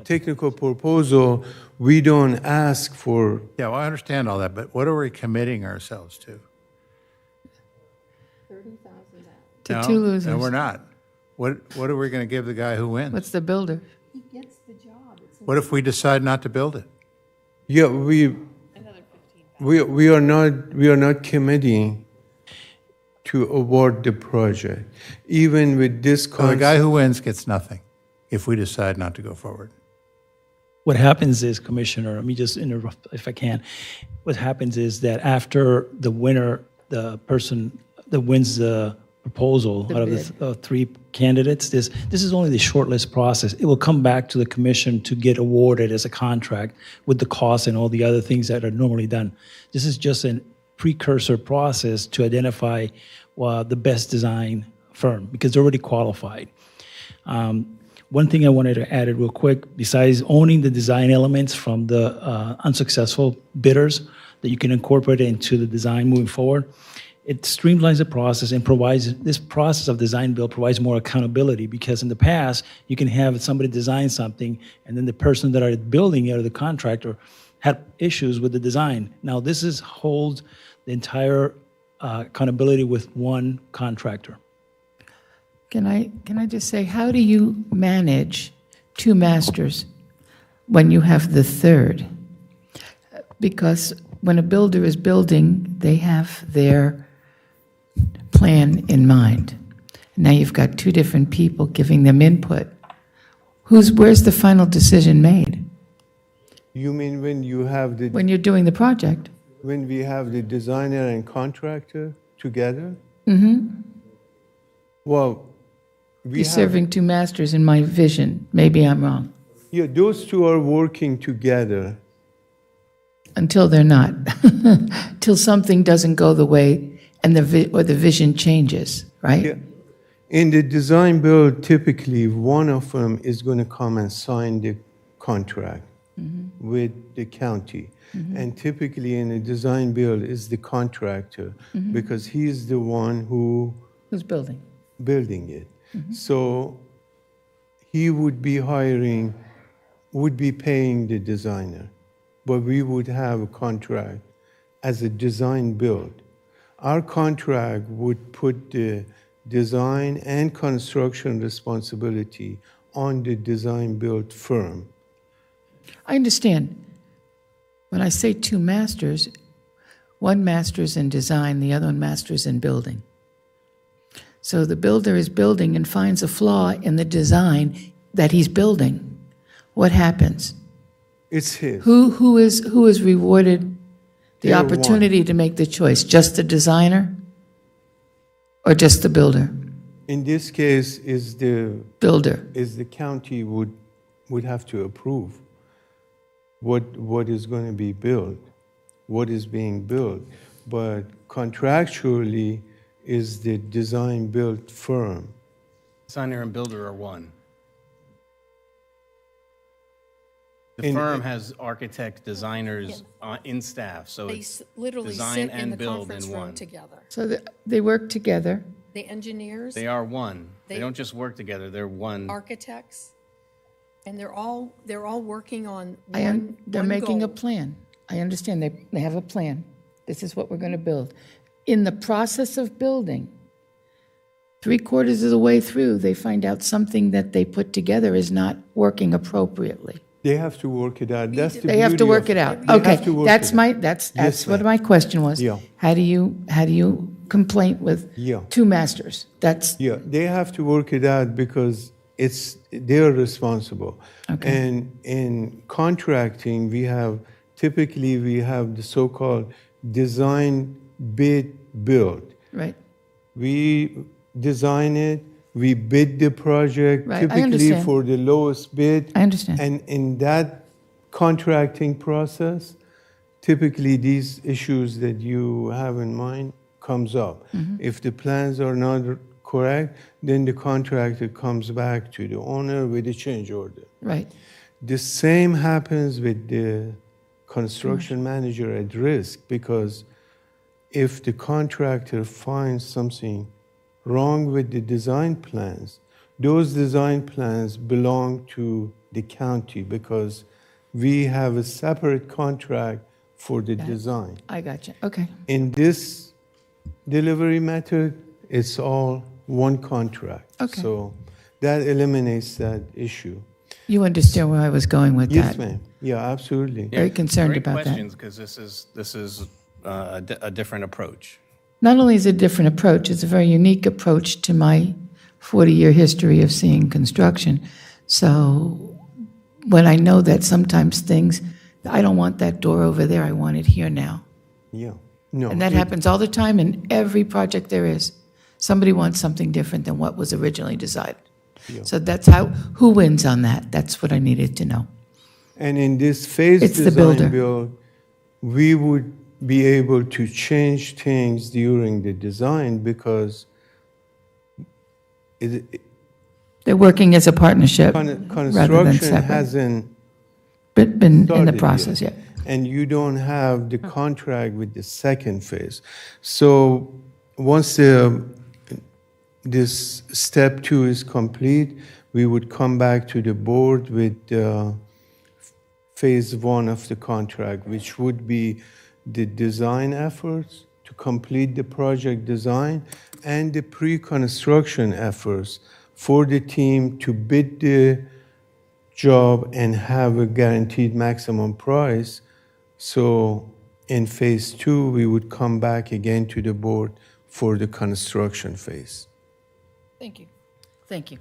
technical proposal, we don't ask for. Yeah, well, I understand all that, but what are we committing ourselves to? To two losers. No, we're not. What are we going to give the guy who wins? What's the builder? What if we decide not to build it? Yeah, we are not committing to award the project, even with this So the concept. guy who wins gets nothing if we decide not to go forward. What happens is, Commissioner, let me just interrupt if I can. What happens is that after the winner, the person that wins the proposal out of the three candidates, this is only the shortlist process. It will come back to the commission to get awarded as a contract with the costs and all the other things that are normally done. This is just a precursor process to identify the best design firm because they're already qualified. One thing I wanted to add it real quick, besides owning the design elements from the unsuccessful bidders that you can incorporate into the design moving forward, it streamlines the process and provides, this process of design build provides more accountability because in the past, you can have somebody design something and then the person that are building it or the contractor had issues with the design. Now this holds the entire accountability with one contractor. Can I just say, how do you manage two masters when you have the third? Because when a builder is building, they have their plan in mind. Now you've got two different people giving them input. Where's the final decision made? You mean when you have the When you're doing the project? when we have the designer and contractor together? Well, we You're have, serving two masters in my vision. Maybe I'm wrong. yeah, those two are working together. Until they're not. Till something doesn't go the way and or the vision changes, right? Yeah. In the design build, typically one of them is going to come and sign the contract with the county. And typically in a design build is the contractor because he's the one Who's building? building it. So he would be paying the designer, but we would have a contract as a design build. Our contract would put the design and construction responsibility on the design build firm. I understand. When I say two masters, One master's in design, the other one master's in building. So the builder is building and finds a flaw in the design that he's building. What happens? It's his. Who is rewarded the They're opportunity to make the choice? Just the designer or just the builder? In this case, Builder. is the county would have to approve what is going to be built, what is being built. But contractually is the design build firm. Designer and builder are one. The In- firm has architect, designers in staff, so They it's literally design sit in and the build conference in room one. together. So they work together. The engineers, They are one. They They- don't just work together, they're one. architects, and they're all working on They're one making a goal. plan. I understand they have a plan. This is what we're going to build. In the process of building, 3/4 of the way through, they find out something that they put together is not working appropriately. They have to work it out. That's the They have to beauty work of- it out. They Okay, have to work that's it out. that's Yes, what ma'am. my question was. Yeah. How do you complain with Yeah. two masters? That's Yeah, they have to work it out because they're responsible. Okay. And in contracting, typically we have the so-called design, bid, build. right. We design it, we bid the project, Right, I typically understand. for the lowest bid. I understand. And in that contracting process, typically these issues that you have in mind comes up. Mm-hmm. If the plans are not correct, then the contractor comes back to the owner with a change order. Right. The same happens with the construction manager at risk, because if the contractor finds something wrong with the design plans, those design plans belong to the county because we have a separate contract for the design. I got you. Okay. In this delivery method, it's all one contract. Okay. So that eliminates that issue. You understand where I was going with Yes, that? ma'am. Yeah, absolutely. Very concerned Great about that. questions, because this is a different approach. Not only is it a different approach, it's a very unique approach to my 40-year history of seeing construction. So when I know that sometimes things, I don't want that door over there, I want it here now. Yeah. No. And that it- happens all the time in every project there is. Somebody wants something different than what was originally decided. So that's who wins on that? That's what I needed to know. And in this phase It's the builder. design build, we would be able to change things during the design because They're working as a partnership rather than construction separate. hasn't Been in started the yet. process yet. And you don't have the contract with the second phase. So once this step 2 is complete, we would come back to the board with phase 1 of the contract, which would be the design efforts to complete the project design and the pre-construction efforts for the team to bid the job and have a guaranteed maximum price. So in phase 2, we would come back again to the board for the construction phase. Thank you. Thank you.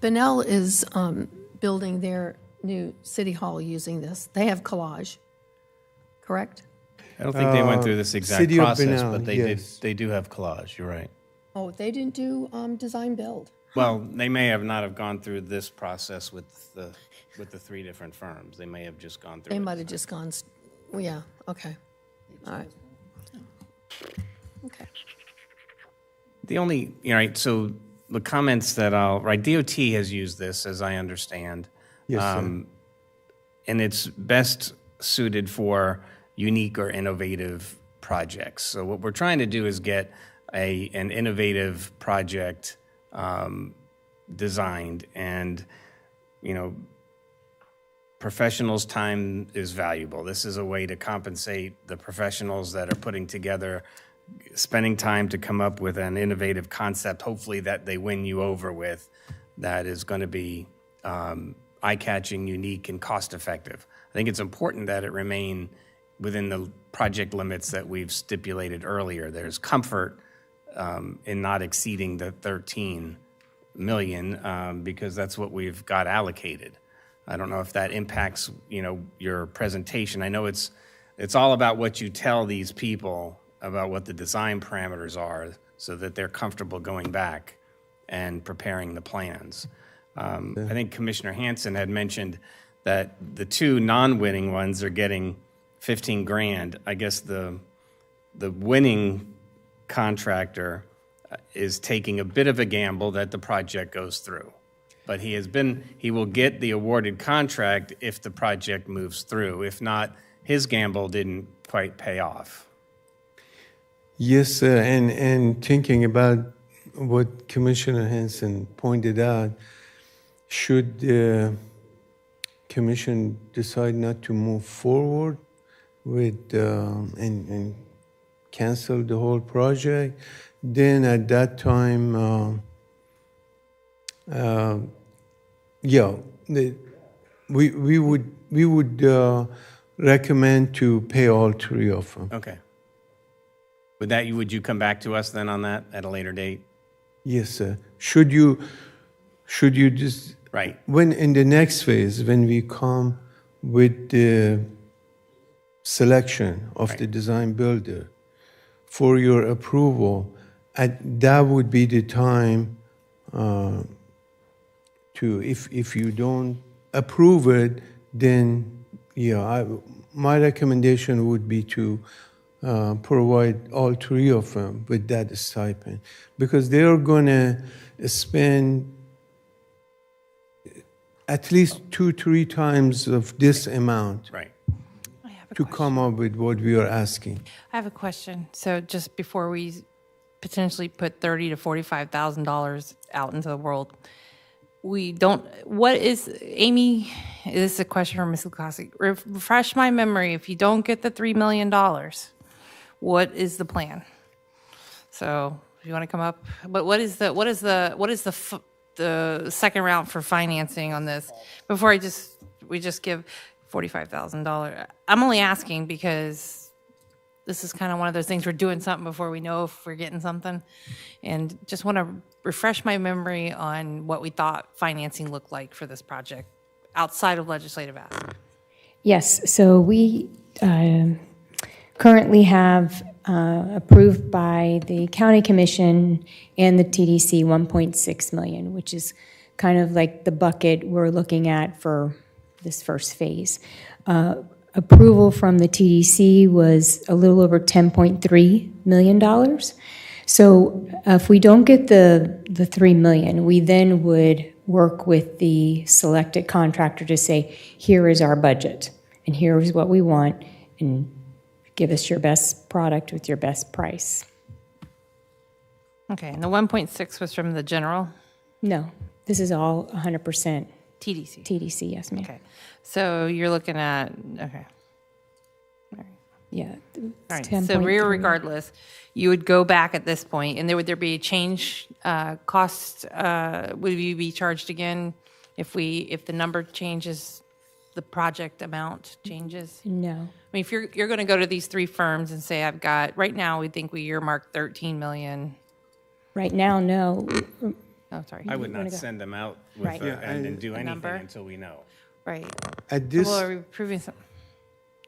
Benel is building their new city hall using this. They have collage, correct? I don't think they went through this exact City of process, Benel, but yes. they do have collage, you're right. Oh, they didn't do design build. Well, they may have not have gone through this process with the 3 different firms. They may have just gone through They it. might have just gone, well, yeah, okay. All right. Okay. The only, so the comments that DOT has used this, as I understand. Yes, sir. And it's best suited for unique or innovative projects. So what we're trying to do is get an innovative project designed, and, professionals' time is valuable. This is a way to compensate the professionals that are putting together, spending time to come up with an innovative concept, hopefully that they win you over with, that is going to be eye-catching, unique, and cost-effective. I think it's important that it remain within the project limits that we've stipulated earlier. There's comfort in not exceeding the 13 million because that's what we've got allocated. I don't know if that impacts, your presentation. I know it's all about what you tell these people about what the design parameters are so that they're comfortable going back and preparing the plans. I think Commissioner Hanson had mentioned that the two non-winning ones are getting 15 grand. I guess the winning contractor is taking a bit of a gamble that the project goes through. But he will get the awarded contract if the project moves through. If not, his gamble didn't quite pay off. Yes, and thinking about what Commissioner Hanson pointed out, should the Commission decide not to move forward with and cancel the whole project, then at that time, we would recommend to pay all three of them. Okay. Would you come back to us then on that at a later date? Yes, sir. Should you just Right. when in the next phase, when we come with the selection of the design builder for your approval, that would be the time to if you don't approve it, then my recommendation would be to provide all three of them with that stipend, because they're going to spend at least 2-3 times of this amount I have a to question. come up with what we are asking. I have a question. So just before we potentially put $30,000 to $45,000 out into the world, Amy, this is a question for Ms. Lukasik. Refresh my memory. If you don't get the $3 million, what is the plan? So if you want to come up, but what is the second round for financing on this? Before we just give $45,000. I'm only asking because this is kind of one of those things, we're doing something before we know if we're getting something. And just want to refresh my memory on what we thought financing looked like for this project outside of legislative ask. Yes, so we currently have approved by the county commission and the TDC 1.6 million, which is kind of like the bucket we're looking at for this first phase. Approval from the TDC was a little over $10.3 million. So if we don't get the $3 million, we then would work with the selected contractor to say, here is our budget, and here is what we want, and give us your best product with your best price. Okay, and the 1.6 was from the general? No, this is all 100% TDC. TDC, yes, ma'am. Okay, so you're looking at, okay. Yeah. All right, so regardless, you would go back at this point, and would there be a change cost? Would you be charged again if the number changes, the project amount changes? No. I mean, if you're going to go to these three firms and say, I've got, right now, we think we earmarked 13 million. Right now, no. Oh, sorry. I would not send them out with Right. and do anything number. until we know. Right. At this, Well, are we proving something?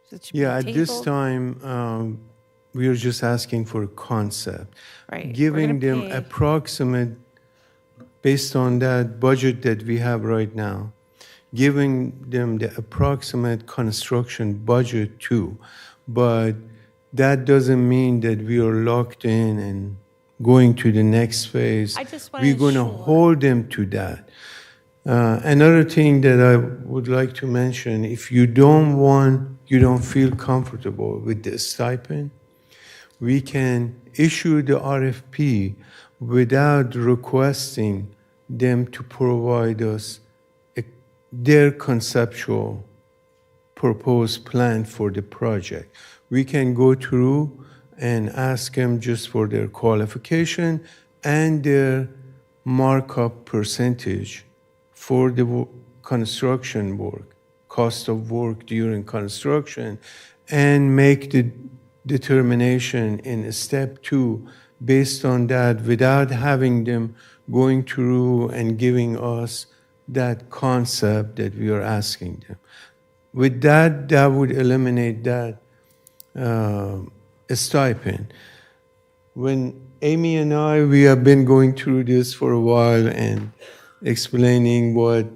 So it should be at this tabled? time, we are just asking for a concept. Right. We're Giving gonna them pay- approximate, based on that budget that we have right now, giving them the approximate construction budget too. But that doesn't mean that we are locked in and going to the next phase. I just wanna We're going to ensure- hold them to that. Another thing that I would like to mention, if you don't feel comfortable with the stipend, we can issue the RFP without requesting them to provide us their conceptual proposed plan for the project. We can go through and ask them just for their qualification and their markup percentage for the construction work, cost of work during construction, and make the determination in step 2 based on that without having them going through and giving us that concept that we are asking them. With that, that would eliminate that stipend. When Amy and I, we have been going through this for a while and explaining what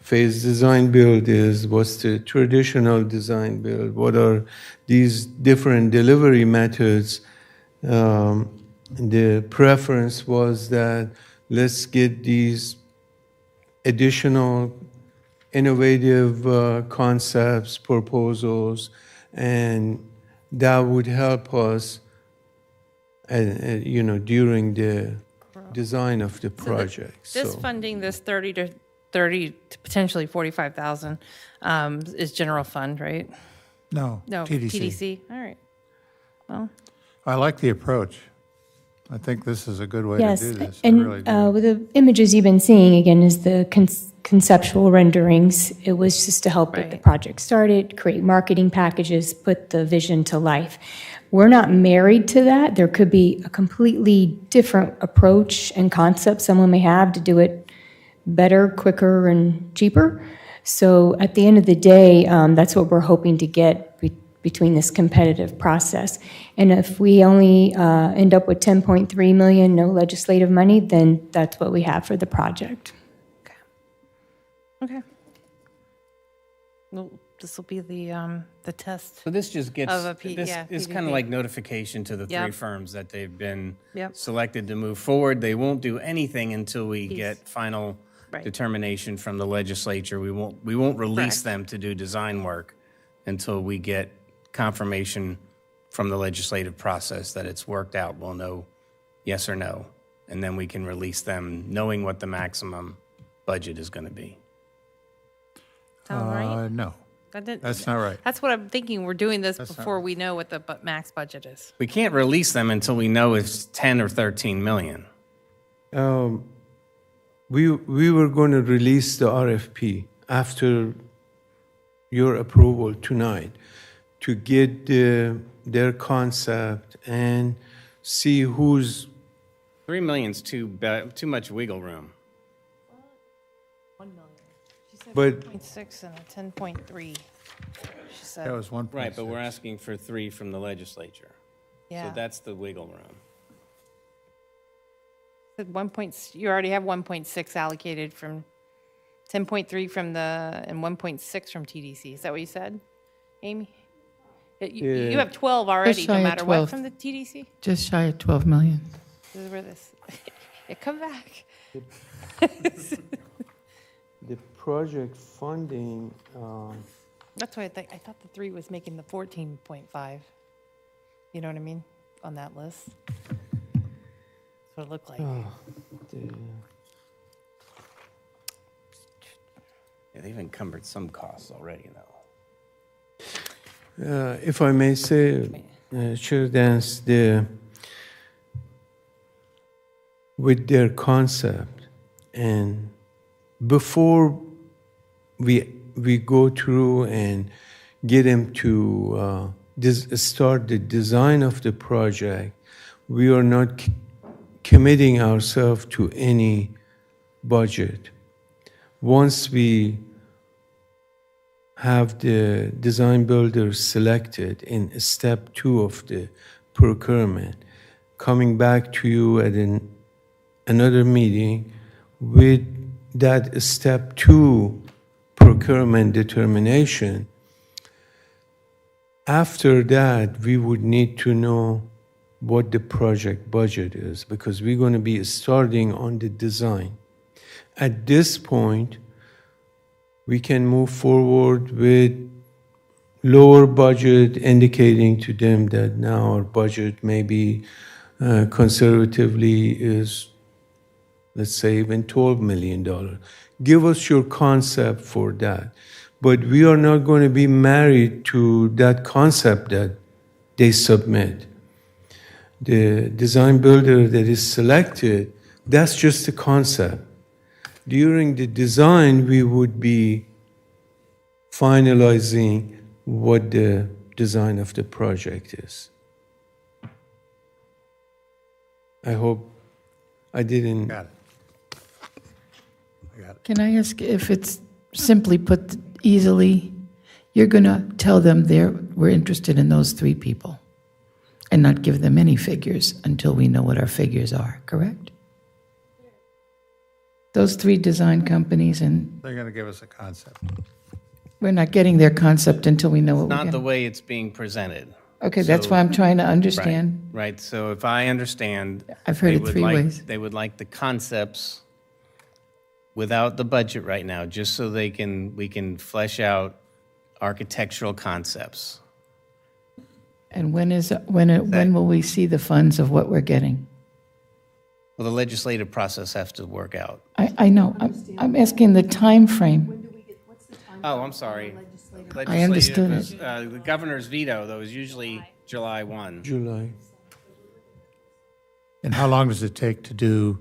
phase design build is, what's the traditional design build, what are these different delivery methods. The preference was that let's get these additional innovative concepts, proposals, and that would help us, during the design of the project. This So- funding, this 30 to potentially 45,000 is general fund, right? No, No, TDC. TDC, all right. Well, I like the approach. I think this is a good way Yes, to do this. I and really do. with the images you've been seeing, again, is the conceptual renderings. It was just to help get the Right. project started, create marketing packages, put the vision to life. We're not married to that. There could be a completely different approach and concept someone may have to do it better, quicker, and cheaper. So at the end of the day, that's what we're hoping to get between this competitive process. And if we only end up with 10.3 million, no legislative money, then that's what we have for the project. okay. Well, this will be the test. So this just gets, Of a this is kind PDP. of like notification to the three Yep. firms that they've been Yep. selected to move forward. They won't do anything until we get final Right. determination from the legislature. We won't release Correct. them to do design work until we get confirmation from the legislative process that it's worked out. We'll know yes or no, and then we can release them knowing what the maximum budget is going to be. Sound right? No, That didn't- that's not right. That's what I'm thinking. We're doing this That's not before we know what the max budget is. We can't release them until we know it's 10 or 13 million. We were going to release the RFP after your approval tonight to get their concept and see who's, 3 million's too much wiggle room. but 0.6 and a 10.3, she said. That was 1.6. Right, but we're asking for 3 from the legislature. Yeah. So that's the wiggle room. Said you already have 1.6 allocated from 10.3 from and 1.6 from TDC. Is that what you said, Amy? You Yeah. have 12 already, shy no of matter 12. what from the TDC? Just shy of 12 million. This is where this, yeah, come back. the project funding, That's why I thought the 3 was making the 14.5. You know what I mean? On that list. That's what it looked like. Yeah, they've encumbered some costs already, though. if I may say, Chair Dance, with their concept, and before we go through and get them to start the design of the project, we are not committing ourselves to any budget. Once we have the design builder selected in step 2 of the procurement, coming back to you at another meeting with that step 2 procurement determination. After that, we would need to know what the project budget is, because we're going to be starting on the design. At this point, we can move forward with lower budget, indicating to them that now our budget maybe conservatively is, let's say, even $12 million. Give us your concept for that. But we are not going to be married to that concept that they submit. The design builder that is selected, that's just a concept. During the design, we would be finalizing what the design of the project is. I hope I didn't. Got it. I got it. Can I ask if it's simply put easily, you're going to tell them we're interested in those three people and not give them any figures until we know what our figures are, correct? Those three design companies, and They're going to give us a concept. we're not getting their concept until we know what we're Not the getting. way it's being presented. Okay, that's So- why I'm trying to understand. Right, so if I understand. I've heard they it would three like- ways. They would like the concepts without the budget right now, just so we can flesh out architectural concepts. And when will we see the funds of what we're getting? Well, the legislative process has to work out. I know, I'm asking the time frame. Oh, I'm sorry. I understood Legislative, the governor's veto, though, is usually July 1. July. And how long does it take to do,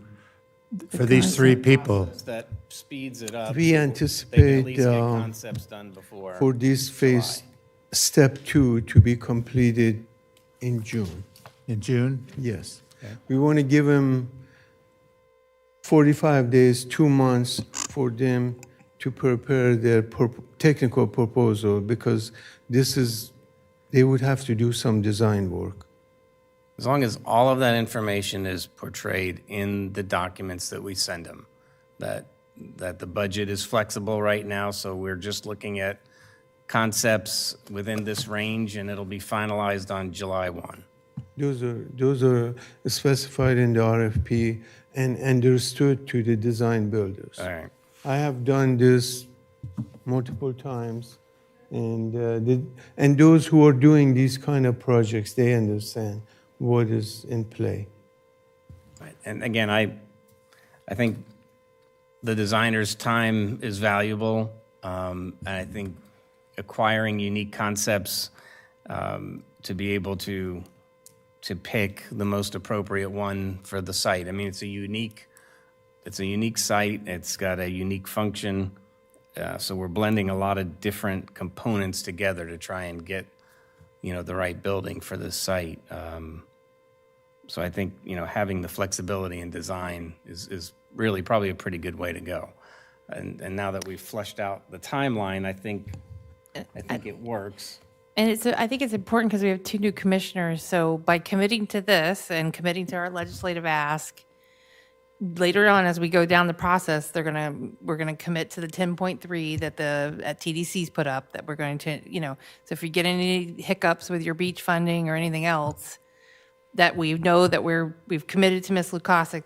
for these three people? That speeds it up. We so they can at anticipate, least get concepts done before. For this phase, step 2 to be completed in June. In June? Yes. We want to give them 45 days, 2 months for them to prepare their technical proposal, because they would have to do some design work. As long as all of that information is portrayed in the documents that we send them, that the budget is flexible right now, so we're just looking at concepts within this range, and it'll be finalized on July 1. Those are specified in the RFP and understood to the design builders. All right. I have done this multiple times, and those who are doing these kind of projects, they understand what is in play. Right. And again, I think the designer's time is valuable, and I think acquiring unique concepts to be able to pick the most appropriate one for the site. I mean, it's a unique site. It's got a unique function. So we're blending a lot of different components together to try and get, the right building for this site. So I think, having the flexibility in design is really probably a pretty good way to go. And now that we've fleshed out the timeline, I think it works. And I think it's important because we have two new commissioners. So by committing to this and committing to our legislative ask, later on as we go down the process, we're gonna commit to the 10.3 that at TDC's put up, that we're going to, so if you get any hiccups with your beach funding or anything else, that we know that we've committed to Ms. Lukasik,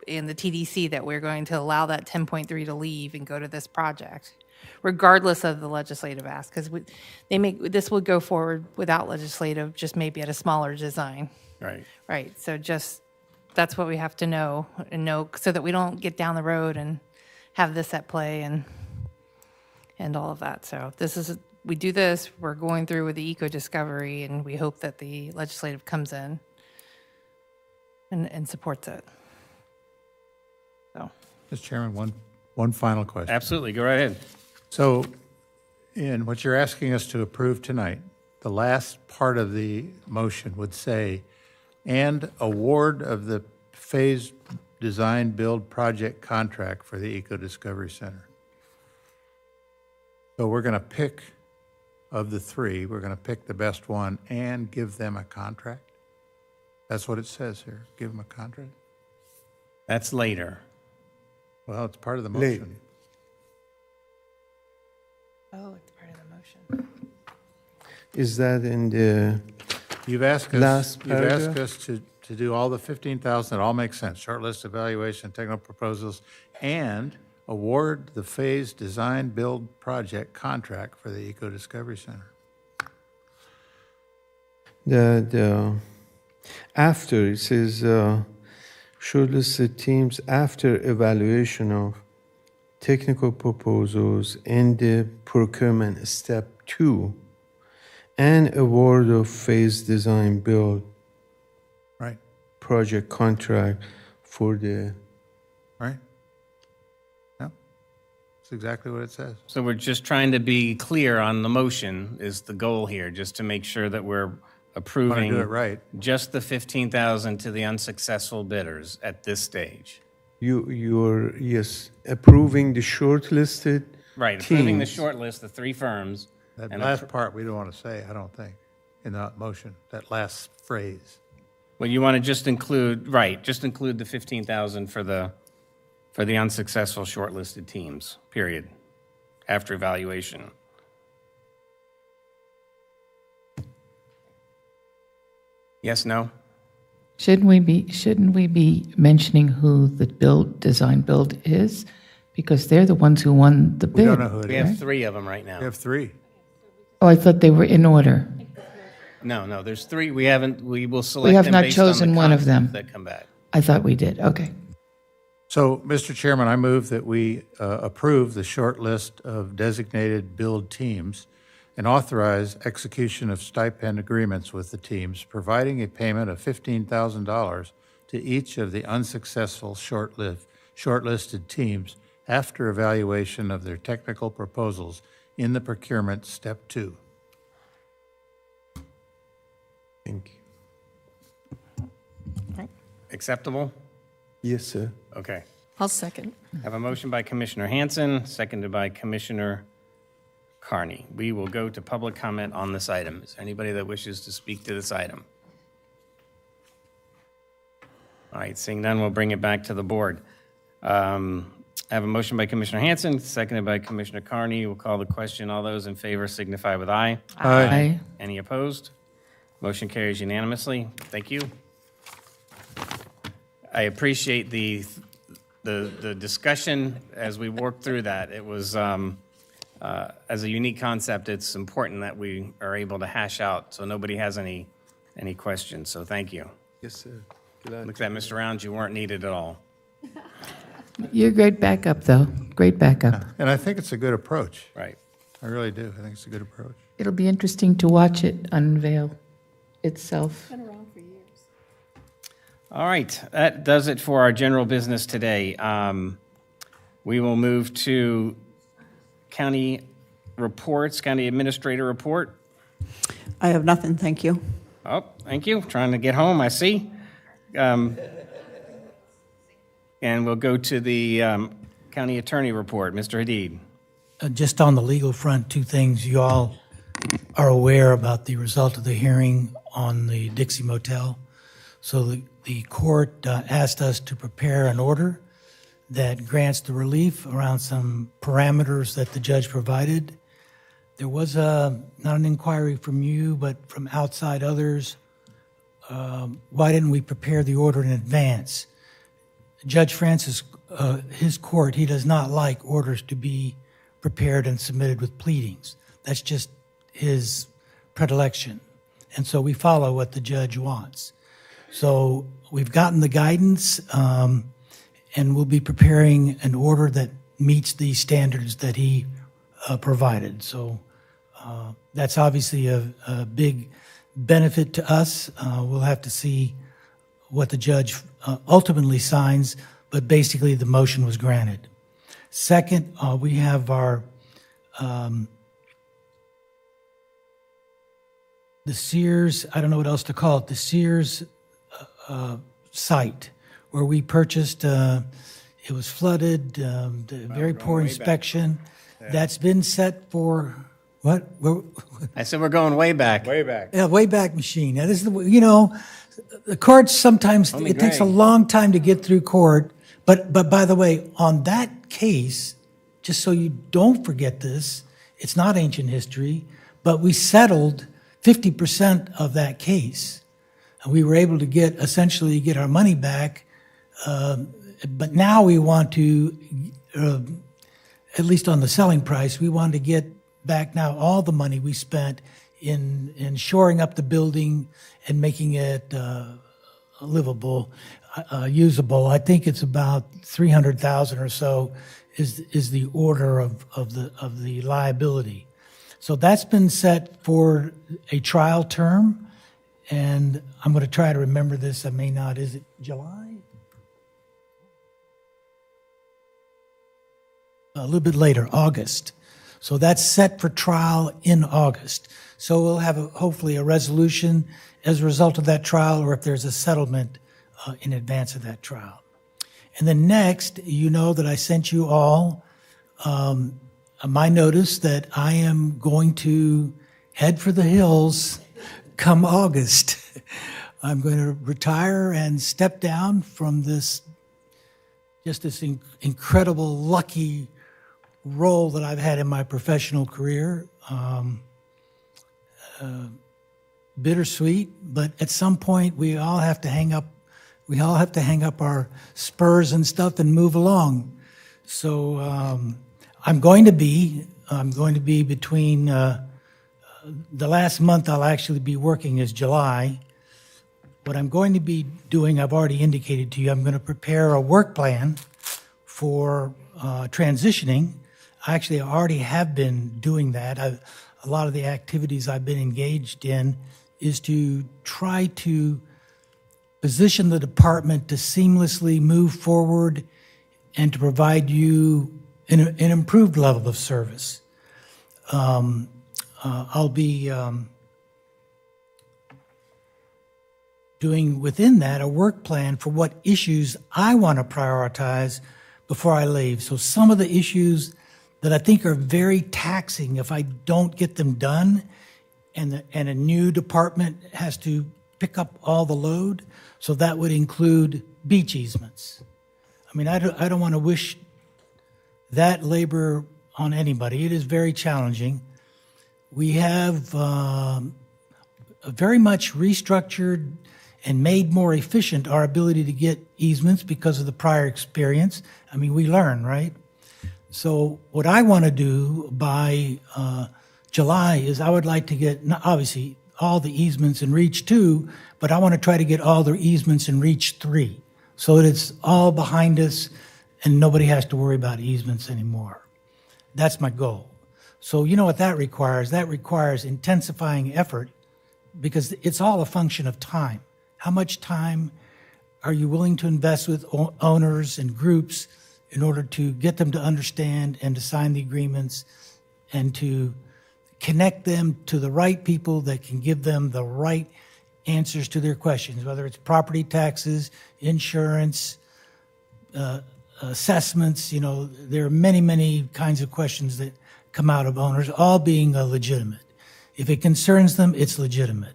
in the TDC, that we're going to allow that 10.3 to leave and go to this project, regardless of the legislative ask, because this will go forward without legislative, just maybe at a smaller design. Right. Right. So that's what we have to know so that we don't get down the road and have this at play and all of that. So we do this, we're going through with the eco discovery, and we hope that the legislative comes in and supports it. So. Mr. Chairman, one final question. Absolutely. Go right ahead. So in what you're asking us to approve tonight, the last part of the motion would say, and award of the phased design build project contract for the Eco Discovery Center. So we're going to pick, of the three, we're going to pick the best one and give them a contract? That's what it says here, give them a contract? That's later. Well, it's part of the Late. motion. Oh, it's part of the motion. Is that in the You've asked last us to do all the 15,000, it all makes sense, shortlist evaluation, technical proposals, and award the phased design build project contract for the Eco Discovery Center. after, it says, shortlisted teams after evaluation of technical proposals in the procurement step 2 and award of phase design build Right, That's exactly what it says. So we're just trying to be clear on the motion is the goal here, just to make sure that we're approving do it right. just the 15,000 to the unsuccessful bidders at this stage. You're, yes, approving the shortlisted Right, approving the teams. short list, the three firms. That and last part we don't want to say, I don't think, in that motion, that last phrase. Well, you want to just include, right, just include the 15,000 for the unsuccessful shortlisted teams, period, after evaluation. Yes, no? Shouldn't we be mentioning who the design build is? Because they're the ones who won the We bid. don't know who it We is. have three of them right now. We have three. Oh, I thought they were in order. No, there's three. We will select have them not based on the chosen one of them. concepts that come back. I thought we did, okay. So, Mr. Chairman, I move that we approve the short list of designated build teams and authorize execution of stipend agreements with the teams, providing a payment of $15,000 to each of the unsuccessful shortlisted teams after evaluation of their technical proposals in the procurement step 2. Thank you. Acceptable? Yes, sir. Okay. I'll second. Have a motion by Commissioner Hanson, seconded by Commissioner Carney. We will go to public comment on this item. Is there anybody that wishes to speak to this item? All right, seeing none, we'll bring it back to the board. I have a motion by Commissioner Hanson, seconded by Commissioner Carney. We'll call the question. All those in favor signify with aye. Aye. Any opposed? Motion carries unanimously. Thank you. I appreciate the discussion as we worked through that. It was, as a unique concept, it's important that we are able to hash out so nobody has any questions. So thank you. Yes, sir. Glad Look at that, Mr. Rounds, you weren't needed at all. You're a great backup, though. Great backup. And I think it's a good approach. Right. I really do. I think it's a good approach. It'll be interesting to watch it unveil itself. All right, that does it for our general business today. We will move to county reports, county administrator report. I have nothing, thank you. Oh, thank you. Trying to get home, I see. And we'll go to the county attorney report. Mr. Hadid. Just on the legal front, two things. You all are aware about the result of the hearing on the Dixie Motel. So the court asked us to prepare an order that grants the relief around some parameters that the judge provided. There was not an inquiry from you, but from outside others. Why didn't we prepare the order in advance? Judge Francis, his court, he does not like orders to be prepared and submitted with pleadings. That's just his predilection. And so we follow what the judge wants. So we've gotten the guidance, and we'll be preparing an order that meets the standards that he provided. So that's obviously a big benefit to us. We'll have to see what the judge ultimately signs, but basically the motion was granted. Second, we have our the Sears, I don't know what else to call it, the Sears site where we purchased, it was flooded, the very poor inspection. That's been set for, what? I said we're going way back. Way back. Yeah, Wayback Machine. Now, this is the courts sometimes, it takes a long time to get through court. But by the way, on that case, just so you don't forget this, it's not ancient history, but we settled 50% of that case. And we were able to essentially get our money back. But now we want to, at least on the selling price, we want to get back now all the money we spent in shoring up the building and making it livable, usable. I think it's about $300,000 or so is the order of the liability. So that's been set for a trial term, and I'm going to try to remember this. I may not. Is it July? a little bit later, August. So that's set for trial in August. So we'll have hopefully a resolution as a result of that trial, or if there's a settlement in advance of that trial. And then next, you know that I sent you all my notice that I am going to head for the hills come August. I'm going to retire and step down from this incredible, lucky role that I've had in my professional career. Bittersweet, but at some point we all have to hang up our spurs and stuff and move along. So I'm going to be between the last month I'll actually be working is July. What I'm going to be doing, I've already indicated to you, I'm going to prepare a work plan for transitioning. I already have been doing that. A lot of the activities I've been engaged in is to try to position the department to seamlessly move forward and to provide you an improved level of service. I'll be doing within that a work plan for what issues I want to prioritize before I leave. So some of the issues that I think are very taxing if I don't get them done, and a new department has to pick up all the load. So that would include beach easements. I mean, I don't want to wish that labor on anybody. It is very challenging. We have very much restructured and made more efficient our ability to get easements because of the prior experience. I mean, we learn, right? So what I want to do by July is I would like to get, obviously, all the easements in Reach 2, but I want to try to get all the easements in Reach 3 so that it's all behind us and nobody has to worry about easements anymore. That's my goal. So you know what that requires? That requires intensifying effort because it's all a function of time. How much time are you willing to invest with owners and groups in order to get them to understand and to sign the agreements and to connect them to the right people that can give them the right answers to their questions, whether it's property taxes, insurance, assessments. You know, there are many, many kinds of questions that come out of owners, all being legitimate. If it concerns them, it's legitimate.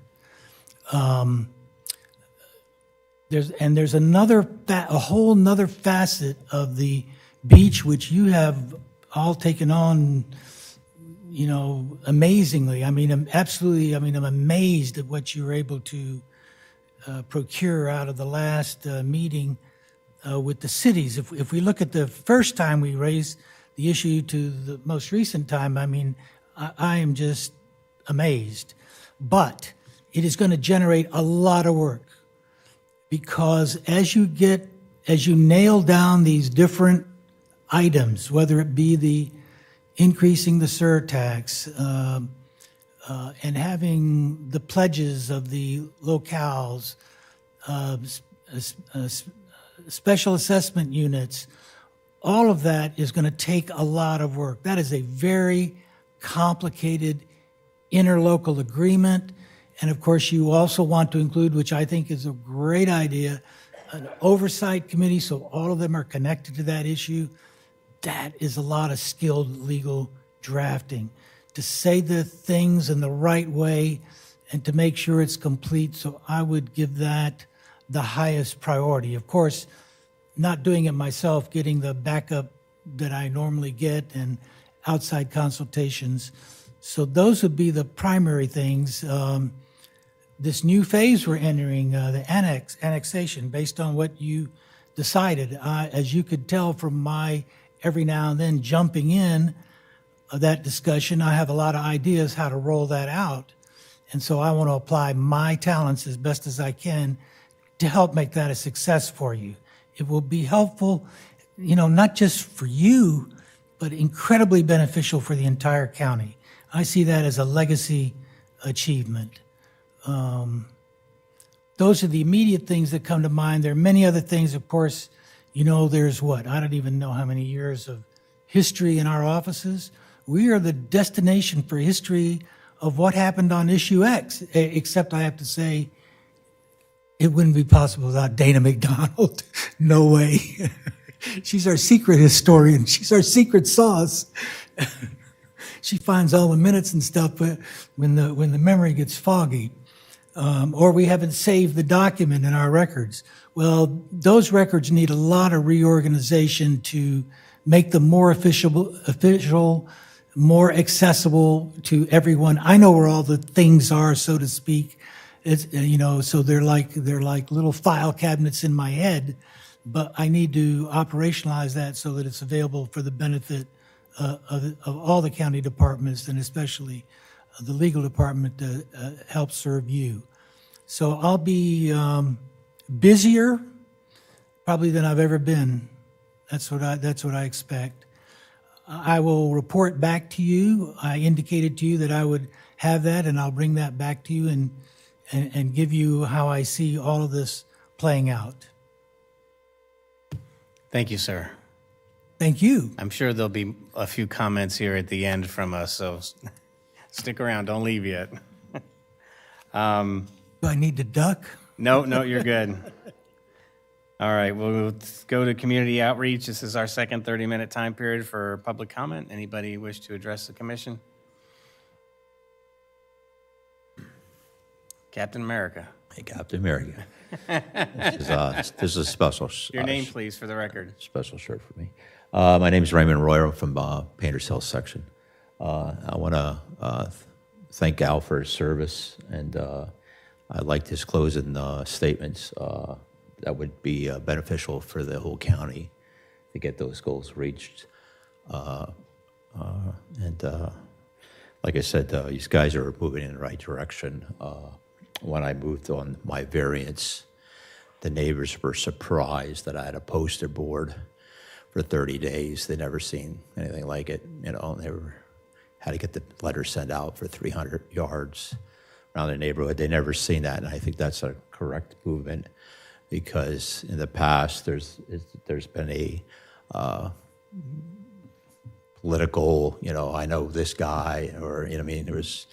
There's a whole nother facet of the beach, which you have all taken on, you know, amazingly. I mean, I'm amazed at what you were able to procure out of the last meeting with the cities. If we look at the first time we raised the issue to the most recent time, I mean, I am just amazed. But it is going to generate a lot of work because as you nail down these different items, whether it be the increasing the surtax and having the pledges of the locales, special assessment units, all of that is going to take a lot of work. That is a very complicated interlocal agreement. And of course, you also want to include, which I think is a great idea, an oversight committee so all of them are connected to that issue. That is a lot of skilled legal drafting to say the things in the right way and to make sure it's complete. So I would give that the highest priority. Of course, not doing it myself, getting the backup that I normally get and outside consultations. So those would be the primary things. This new phase we're entering, the annexation, based on what you decided. As you could tell from my every now and then jumping in that discussion, I have a lot of ideas how to roll that out. And so I want to apply my talents as best as I can to help make that a success for you. It will be helpful, you know, not just for you, but incredibly beneficial for the entire county. I see that as a legacy achievement. Those are the immediate things that come to mind. There are many other things, of course. You know, there's I don't even know how many years of history in our offices. We are the destination for history of what happened on issue X, except I have to say, it wouldn't be possible without Dana McDonald. No way. She's our secret historian. She's our secret sauce. She finds all the minutes and stuff, but when the memory gets foggy, or we haven't saved the document in our records. Well, those records need a lot of reorganization to make them more official, more accessible to everyone. I know where all the things are, so to speak. It's, so they're like little file cabinets in my head, but I need to operationalize that so that it's available for the benefit of all the county departments, and especially the legal department to help serve you. So I'll be busier probably than I've ever been. That's what I expect. I will report back to you. I indicated to you that I would have that, and I'll bring that back to you and give you how I see all of this playing out. Thank you, sir. Thank you. I'm sure there'll be a few comments here at the end from us, so stick around. Don't leave yet. Do I need to duck? No, you're good. All right, we'll go to community outreach. This is our second 30-minute time period for public comment. Anybody wish to address the commission? Captain America. Hey, Captain America. This is a special. Your name, please, for the record. Special shirt for me. My name is Raymond Royer. I'm from Painters Hill section. I want to thank Al for his service, and I liked his closing statements. That would be beneficial for the whole county to get those goals reached. And like I said, these guys are moving in the right direction. When I moved on my variance, the neighbors were surprised that I had a poster board for 30 days. They'd never seen anything like it. They had to get the letter sent out for 300 yards around the neighborhood. They never seen that, and I think that's a correct movement, because in the past there's been a political, I know this guy, or there was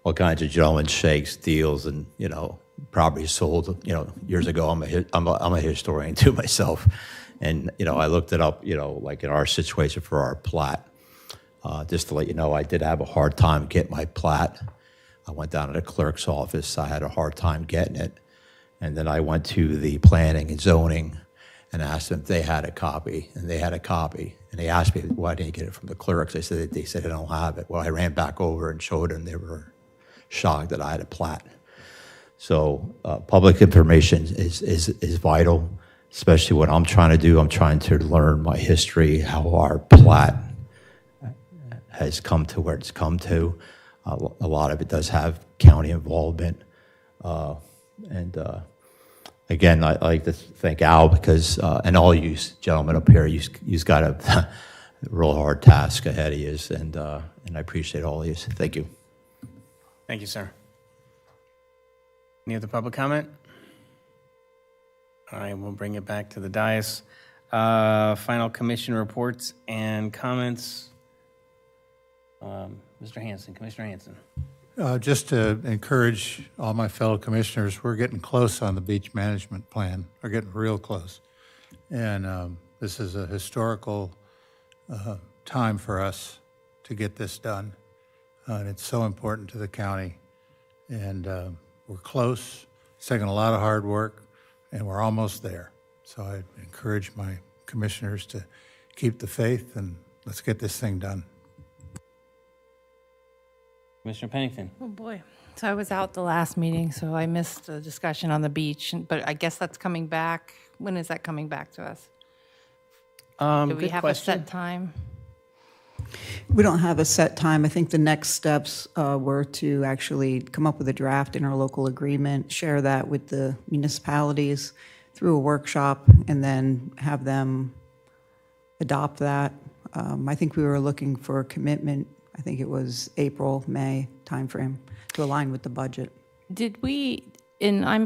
all kinds of gentlemen shakes, deals, and property sold years ago. I'm a historian too myself, and I looked it up, like in our situation for our plat. Just to let you know, I did have a hard time getting my plat. I went down to the clerk's office. I had a hard time getting it. And then I went to the planning and zoning and asked them if they had a copy. And they had a copy. And they asked me, why didn't you get it from the clerks? They said they don't have it. Well, I ran back over and showed them. They were shocked that I had a plat. So public information is vital, especially what I'm trying to do. I'm trying to learn my history, how our plat has come to where it's come to. A lot of it does have county involvement. Again, I'd like to thank Al, because, and all you gentlemen up here, you've got a real hard task ahead of you, and I appreciate all of you. Thank you. Thank you, sir. Any other public comment? All right, we'll bring it back to the dais. Final commission reports and comments. Mr. Hanson, Commissioner Hanson. Just to encourage all my fellow commissioners, we're getting close on the beach management plan. We're getting real close. And this is a historical time for us to get this done. And it's so important to the county. And we're close. It's taken a lot of hard work, and we're almost there. So I encourage my commissioners to keep the faith, and let's get this thing done. Commissioner Pennington. Oh, boy. So I was out the last meeting, so I missed the discussion on the beach, but I guess that's coming back. When is that coming back to us? Do we have a set time? We don't have a set time. I think the next steps were to actually come up with a draft in our local agreement, share that with the municipalities through a workshop, and then have them adopt that. I think we were looking for a commitment. I think it was April, May timeframe to align with the budget. Did we, and I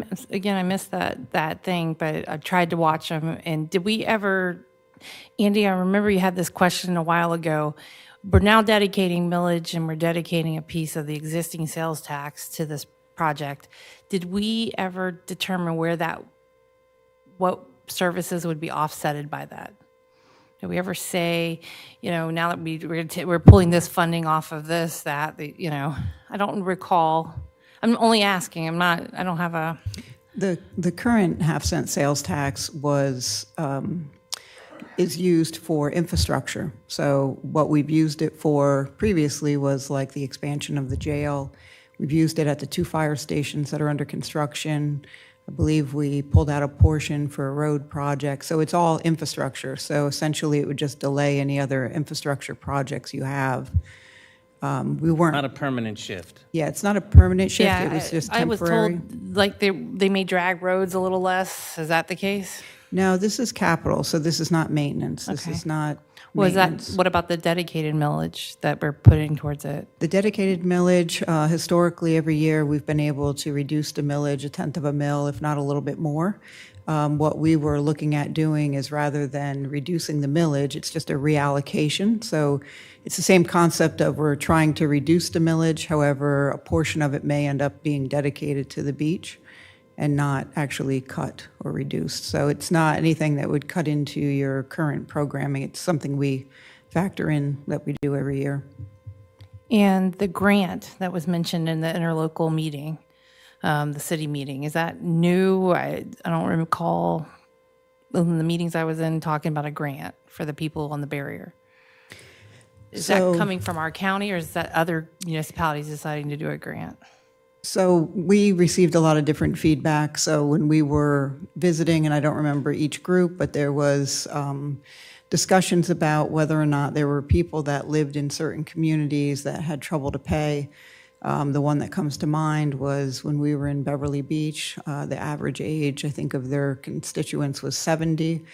missed that thing, but I tried to watch them, and did we ever Andy, I remember you had this question a while ago. We're now dedicating millage and we're dedicating a piece of the existing sales tax to this project. Did we ever determine what services would be offsetted by that? Did we ever say, now that we're pulling this funding off of this, that, I don't recall. I'm only asking. I don't have a. The current half-cent sales tax is used for infrastructure. So what we've used it for previously was like the expansion of the jail. We've used it at the 2 fire stations that are under construction. I believe we pulled out a portion for a road project. So it's all infrastructure. So essentially it would just delay any other infrastructure projects you have. We weren't. Not a permanent shift. Yeah, it's not a permanent shift. Yeah, It was just I was temporary. told like they may drag roads a little less. Is that the case? No, this is capital, so this is not maintenance. This is not maintenance. What about the dedicated millage that we're putting towards it? The dedicated millage, historically, every year, we've been able to reduce the millage 1/10 of a mil, if not a little bit more. What we were looking at doing is rather than reducing the millage, it's just a reallocation. So it's the same concept of we're trying to reduce the millage, however, a portion of it may end up being dedicated to the beach and not actually cut or reduced. So it's not anything that would cut into your current programming. It's something we factor in that we do every year. And the grant that was mentioned in the interlocal meeting, the city meeting, is that new? I don't recall in the meetings I was in talking about a grant for the people on the barrier. Is that coming from our county, or is that other municipalities deciding to do a grant? So we received a lot of different feedback. So when we were visiting, and I don't remember each group, but there was discussions about whether or not there were people that lived in certain communities that had trouble to pay. The one that comes to mind was when we were in Beverly Beach. The average age, I think, of their constituents was 70.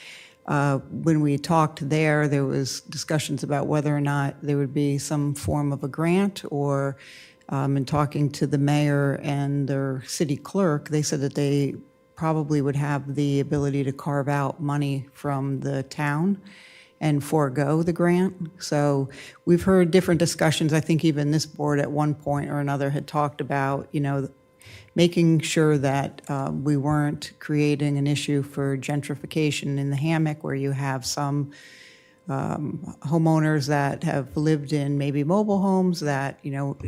When we talked there was discussions about whether or not there would be some form of a grant, or in talking to the mayor and their city clerk, they said that they probably would have the ability to carve out money from the town and forego the grant. So we've heard different discussions. I think even this board at one point or another had talked about, making sure that we weren't creating an issue for gentrification in the hammock, where you have some homeowners that have lived in maybe mobile homes that,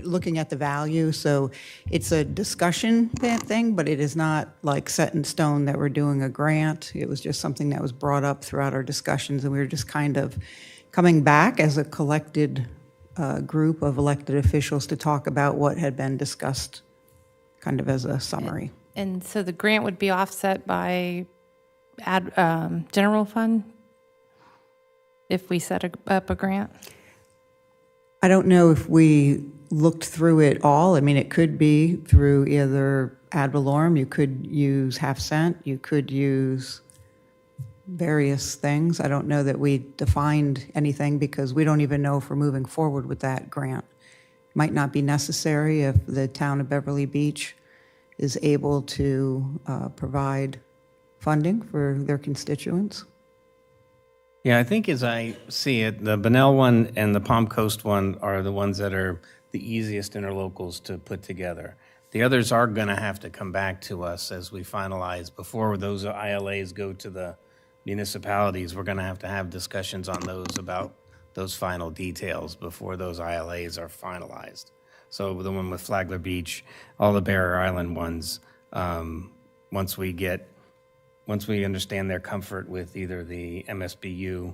looking at the value. So it's a discussion thing, but it is not like set in stone that we're doing a grant. It was just something that was brought up throughout our discussions, and we were just kind of coming back as a collected group of elected officials to talk about what had been discussed, kind of as a summary. And so the grant would be offset by general fund if we set up a grant? I don't know if we looked through it all. I mean, it could be through either ad valorem, you could use half-cent, you could use various things. I don't know that we defined anything because we don't even know if we're moving forward with that grant. Might not be necessary if the town of Beverly Beach is able to provide funding for their constituents. Yeah, I think as I see it, the Bunnell one and the Palm Coast one are the ones that are the easiest interlocals to put together. The others are going to have to come back to us as we finalize. Before those ILAs go to the municipalities, we're going to have discussions on those about those final details before those ILAs are finalized. So the one with Flagler Beach, all the Barrier Island ones, once we understand their comfort with either the MSBU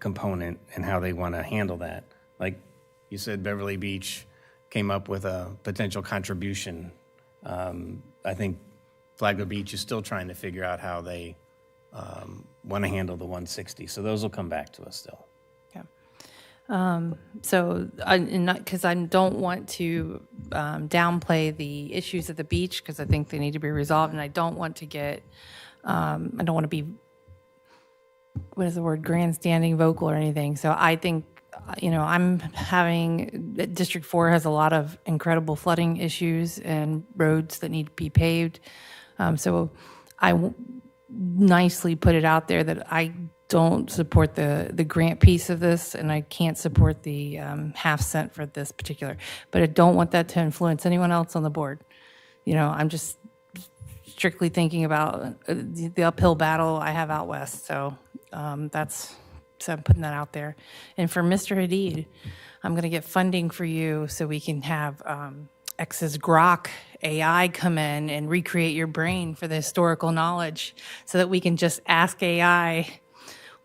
component and how they want to handle that. Like you said, Beverly Beach came up with a potential contribution. I think Flagler Beach is still trying to figure out how they want to handle the 160. So those will come back to us still. So, because I don't want to downplay the issues at the beach, because I think they need to be resolved, and I don't want to get, I don't want to be, what is the word, grandstanding vocal or anything. So I think, I'm having, District 4 has a lot of incredible flooding issues and roads that need to be paved. So I nicely put it out there that I don't support the grant piece of this, and I can't support the half cent for this particular. But I don't want that to influence anyone else on the board. You know, I'm just strictly thinking about the uphill battle I have out west. So so I'm putting that out there. And for Mr. Hadid, I'm going to get funding for you so we can have X's Grok AI come in and recreate your brain for the historical knowledge so that we can just ask AI,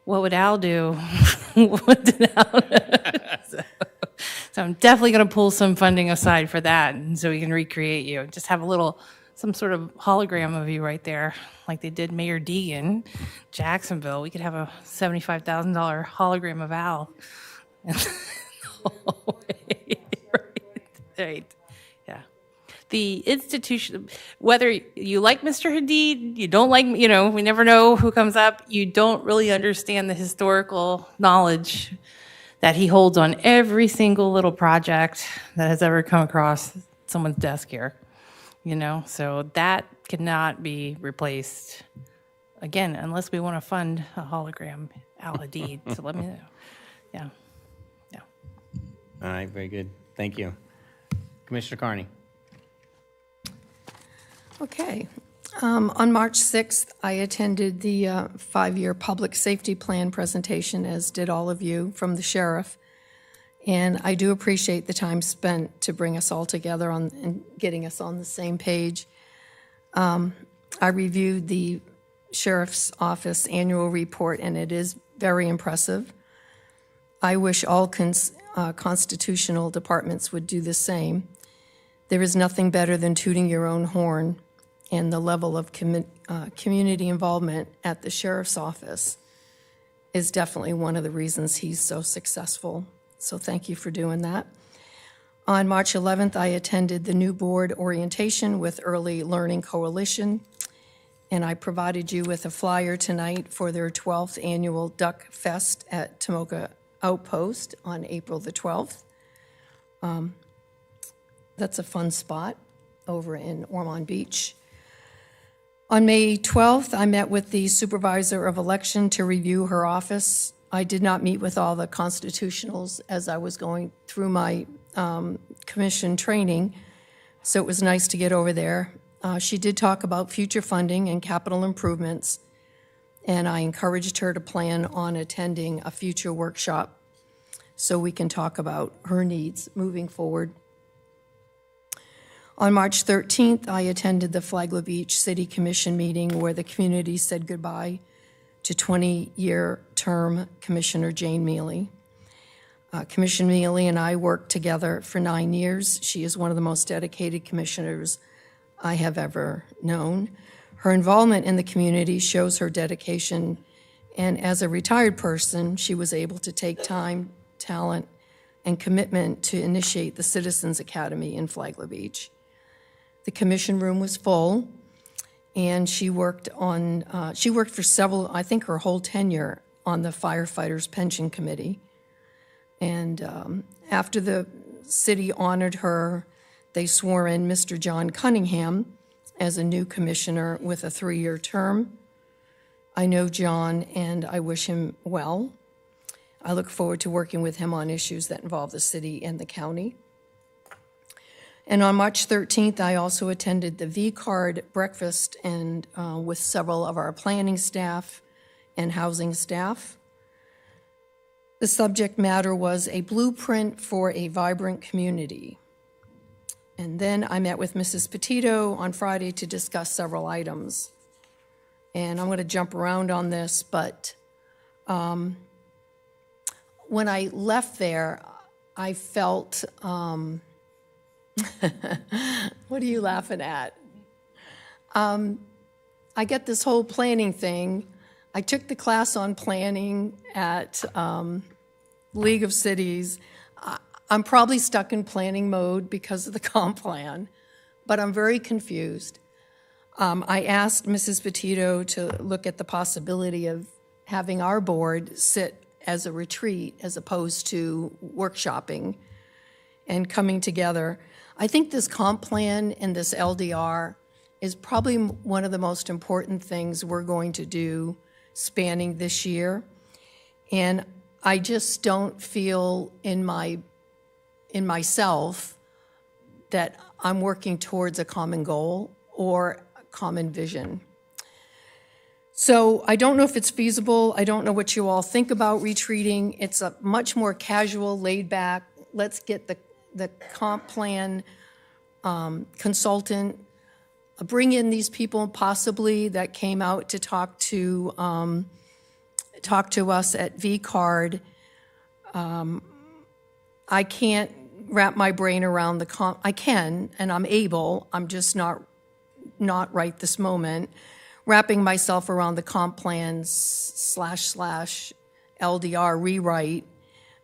what would Al do? What did Al do? So I'm definitely going to pull some funding aside for that, and so we can recreate you. Just have some sort of hologram of you right there, like they did Mayor Deegan, Jacksonville. We could have a $75,000 hologram of Al. Right. Yeah. The institution, whether you like Mr. Hadid, you don't like, you know, we never know who comes up, you don't really understand the historical knowledge that he holds on every single little project that has ever come across someone's desk here. You know, so that cannot be replaced, again, unless we want to fund a hologram Al Hadid. So let me know. Yeah. Yeah. All right, very good. Thank you. Commissioner Carney. Okay. On March 6th, I attended the 5-year public safety plan presentation, as did all of you, from the sheriff. And I do appreciate the time spent to bring us all together and getting us on the same page. I reviewed the Sheriff's Office annual report, and it is very impressive. I wish all constitutional departments would do the same. There is nothing better than tooting your own horn, and the level of community involvement at the Sheriff's Office is definitely one of the reasons he's so successful. So thank you for doing that. On March 11th, I attended the new board orientation with Early Learning Coalition, and I provided you with a flyer tonight for their 12th annual Duck Fest at Tomoka Outpost on April the 12th. That's a fun spot over in Ormond Beach. On May 12th, I met with the supervisor of election to review her office. I did not meet with all the constitutionals as I was going through my commission training, so it was nice to get over there. She did talk about future funding and capital improvements, and I encouraged her to plan on attending a future workshop so we can talk about her needs moving forward. On March 13th, I attended the Flagler Beach City Commission meeting where the community said goodbye to 20-year term Commissioner Jane Mealy. Commissioner Mealy and I worked together for 9 years. She is one of the most dedicated commissioners I have ever known. Her involvement in the community shows her dedication, and as a retired person, she was able to take time, talent, and commitment to initiate the Citizens Academy in Flagler Beach. The commission room was full, and she worked for several, I think her whole tenure, on the firefighters pension committee. And after the city honored her, they swore in Mr. John Cunningham as a new commissioner with a 3-year term. I know John, and I wish him well. I look forward to working with him on issues that involve the city and the county. And on March 13th, I also attended the V-Card breakfast and with several of our planning staff and housing staff. The subject matter was a blueprint for a vibrant community. And then I met with Mrs. Petito on Friday to discuss several items. And I'm going to jump around on this, but when I left there, I felt, what are you laughing at? I get this whole planning thing. I took the class on planning at League of Cities. I'm probably stuck in planning mode because of the comp plan, but I'm very confused. I asked Mrs. Petito to look at the possibility of having our board sit as a retreat as opposed to workshopping and coming together. I think this comp plan and this LDR is probably one of the most important things we're going to do spanning this year. And I just don't feel in myself that I'm working towards a common goal or a common vision. So I don't know if it's feasible. I don't know what you all think about retreating. It's a much more casual, laid back, let's get the comp plan consultant, bring in these people possibly that came out to talk to us at VCARD. I can't wrap my brain around the comp. I can, and I'm able. I'm just not right this moment. Wrapping myself around the comp plans / LDR rewrite.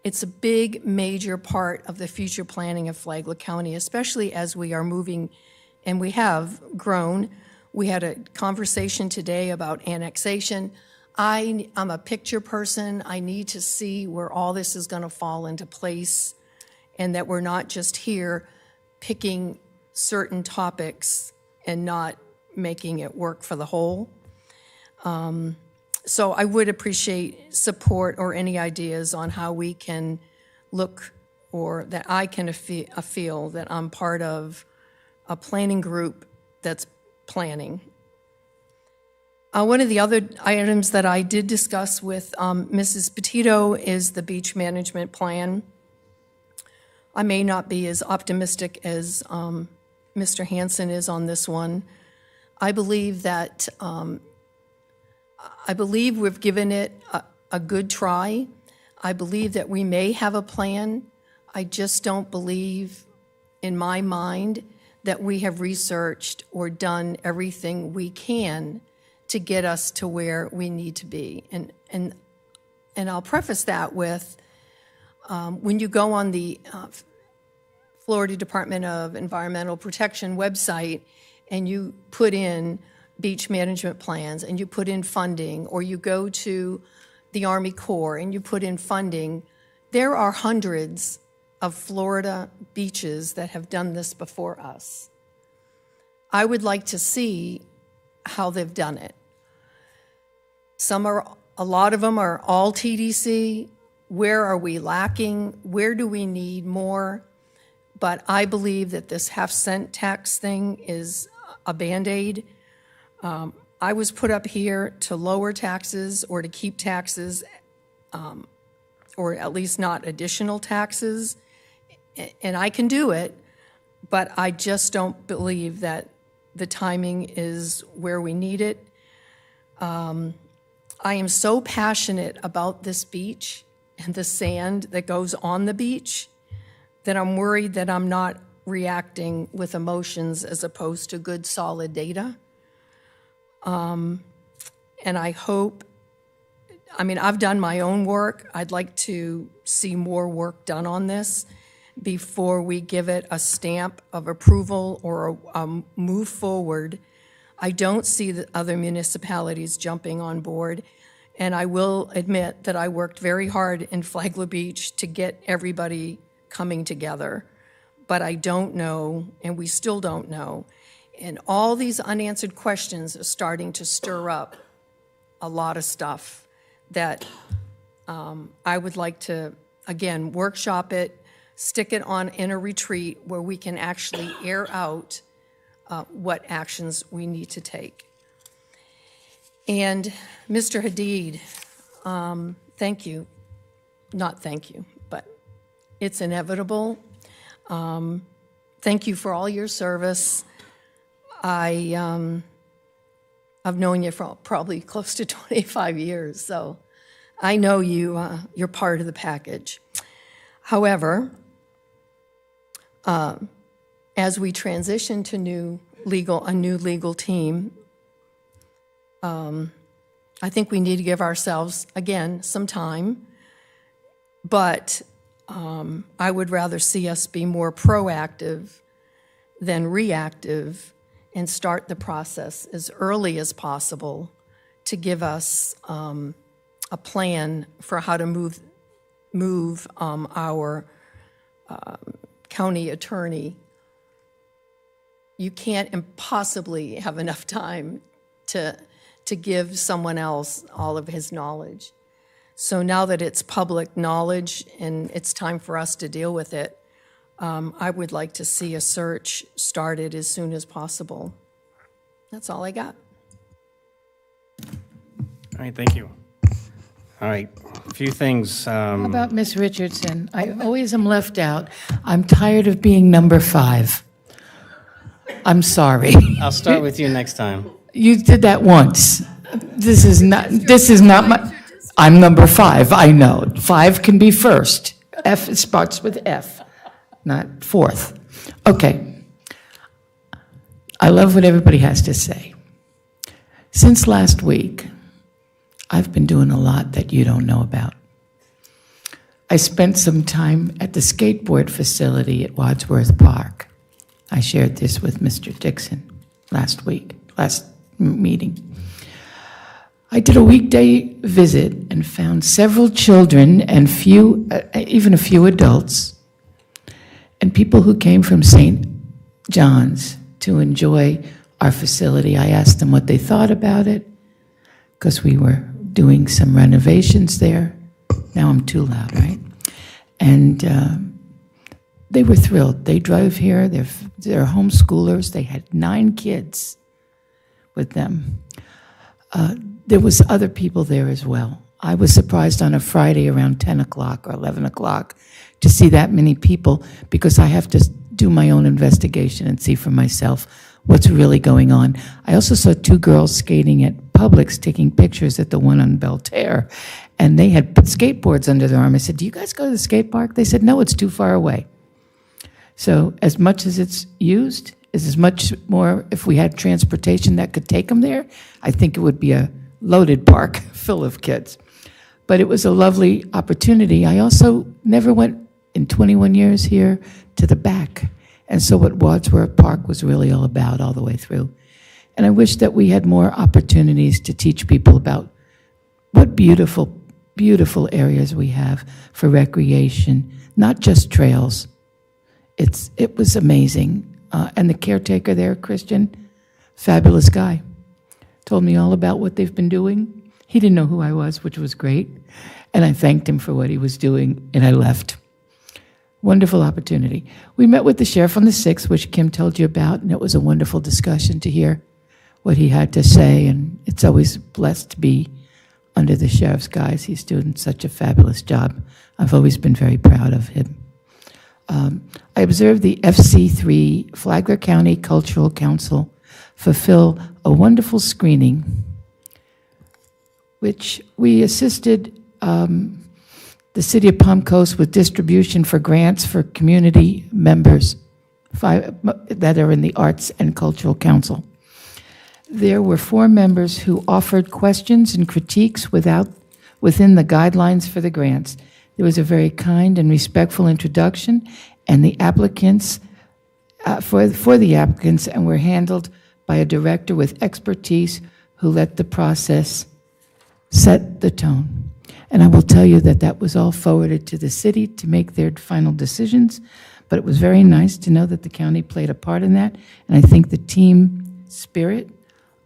It's a big, major part of the future planning of Flagler County, especially as we are moving, and we have grown. We had a conversation today about annexation. I'm a picture person. I need to see where all this is going to fall into place, and that we're not just here picking certain topics and not making it work for the whole. So I would appreciate support or any ideas on how we can look, or that I can feel that I'm part of a planning group that's planning. One of the other items that I did discuss with Mrs. Petito is the beach management plan. I may not be as optimistic as Mr. Hansen is on this one. I believe that we've given it a good try. I believe that we may have a plan. I just don't believe, in my mind, that we have researched or done everything we can to get us to where we need to be. And I'll preface that with, when you go on the Florida Department of Environmental Protection website and you put in beach management plans and you put in funding, or you go to the Army Corps and you put in funding, there are hundreds of Florida beaches that have done this before us. I would like to see how they've done it. A lot of them are all TDC. Where are we lacking? Where do we need more? But I believe that this half-cent tax thing is a Band-Aid. I was put up here to lower taxes or to keep taxes, or at least not additional taxes, and I can do it, but I just don't believe that the timing is where we need it. I am so passionate about this beach and the sand that goes on the beach that I'm worried that I'm not reacting with emotions as opposed to good, solid data. And I hope, I've done my own work. I'd like to see more work done on this before we give it a stamp of approval or a move forward. I don't see the other municipalities jumping on board. And I will admit that I worked very hard in Flagler Beach to get everybody coming together. But I don't know, and we still don't know. And all these unanswered questions are starting to stir up a lot of stuff that I would like to, again, workshop it, stick it on in a retreat where we can actually air out what actions we need to take. And Mr. Hadid, thank you. Not thank you, but it's inevitable. Thank you for all your service. I've known you for probably close to 25 years, so I know you're part of the package. However, as we transition to a new legal team, I think we need to give ourselves, again, some time, but I would rather see us be more proactive than reactive and start the process as early as possible to give us a plan for how to move our county attorney. You can't impossibly have enough time to give someone else all of his knowledge. So now that it's public knowledge and it's time for us to deal with it, I would like to see a search started as soon as possible. That's all I got. All right, thank you. All right, a few things. How about Miss Richardson? I always am left out. I'm tired of being number 5. I'm sorry. I'll start with you next time. You did that once. This is not my, I'm number 5, I know. 5 can be first. F starts with F, not fourth. Okay. I love what everybody has to say. Since last week, I've been doing a lot that you don't know about. I spent some time at the skateboard facility at Wadsworth Park. I shared this with Mr. Dixon last meeting. I did a weekday visit and found several children and even a few adults, and people who came from St. John's to enjoy our facility. I asked them what they thought about it, because we were doing some renovations there. Now I'm too loud, right? And they were thrilled. They drove here. They're homeschoolers. They had 9 kids with them. There was other people there as well. I was surprised on a Friday around 10 o'clock or 11 o'clock to see that many people, because I have to do my own investigation and see for myself what's really going on. I also saw 2 girls skating at Publix taking pictures at the one on Belterre, and they had skateboards under their arm. I said, "Do you guys go to the skate park?" They said, "No, it's too far away." So as much as it's used, is as much more, if we had transportation that could take them there, I think it would be a loaded park full of kids. But it was a lovely opportunity. I also never went in 21 years here to the back. And so what Wadsworth Park was really all about all the way through. And I wish that we had more opportunities to teach people about what beautiful, beautiful areas we have for recreation, not just trails. It was amazing. And the caretaker there, Christian, fabulous guy, told me all about what they've been doing. He didn't know who I was, which was great. And I thanked him for what he was doing, and I left. Wonderful opportunity. We met with the sheriff on the 6th, which Kim told you about, and it was a wonderful discussion to hear what he had to say, and it's always blessed to be under the sheriff's guise. He's doing such a fabulous job. I've always been very proud of him. I observed the FC3 Flagler County Cultural Council fulfill a wonderful screening, which we assisted the City of Palm Coast with distribution for grants for community members that are in the Arts and Cultural Council. There were 4 members who offered questions and critiques within the guidelines for the grants. There was a very kind and respectful introduction, and the applicants, for the applicants, and were handled by a director with expertise who let the process set the tone. And I will tell you that that was all forwarded to the city to make their final decisions, but it was very nice to know that the county played a part in that, and I think the team spirit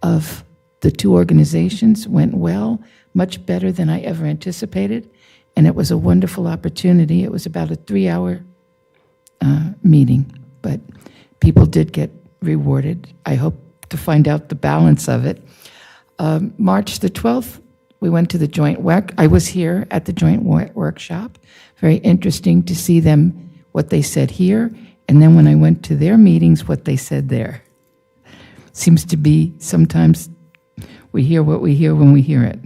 of the 2 organizations went well, much better than I ever anticipated, and it was a wonderful opportunity. It was about a 3-hour meeting, but people did get rewarded. I hope to find out the balance of it. March the 12th, we went to the joint work. I was here at the joint workshop. Very interesting to see them, what they said here, and then when I went to their meetings, what they said there. Seems to be sometimes we hear what we hear when we hear it.